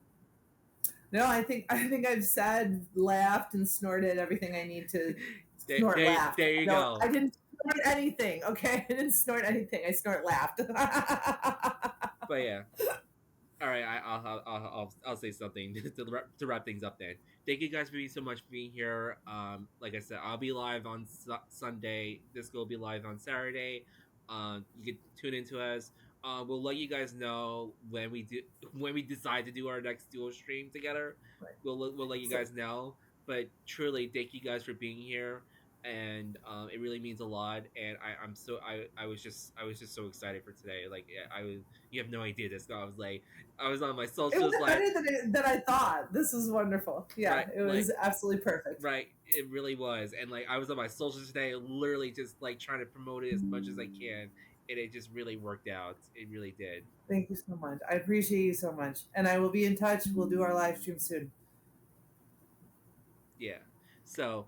No, I think I've said, laughed, and snorted everything I need to snort. Laughed. There you No, go. I didn't snort anything. Okay, I didn't snort anything. I snort laughed. But yeah. All right, I'll say something to wrap things up. Then, thank you guys for being so much for being here. Like I said, I'll be live on Sunday. Disco will be live on Saturday. You can tune into us. We'll let you guys know when we decide to do our next duo stream together. We'll let you So, guys know. But truly, thank you guys for being here, and it really means a lot. And I was just so excited for today. Like I was, you have no idea. This I was like. I was on my it socials went like better than I thought. This was wonderful. Yeah, right it was absolutely perfect. right it really was, and like I was on my socials today literally just like trying to promote it as much as I can, and it just really worked out. It really did. Thank you so much. I appreciate you so much. And I will be in touch. We'll do our live stream soon. Yeah. So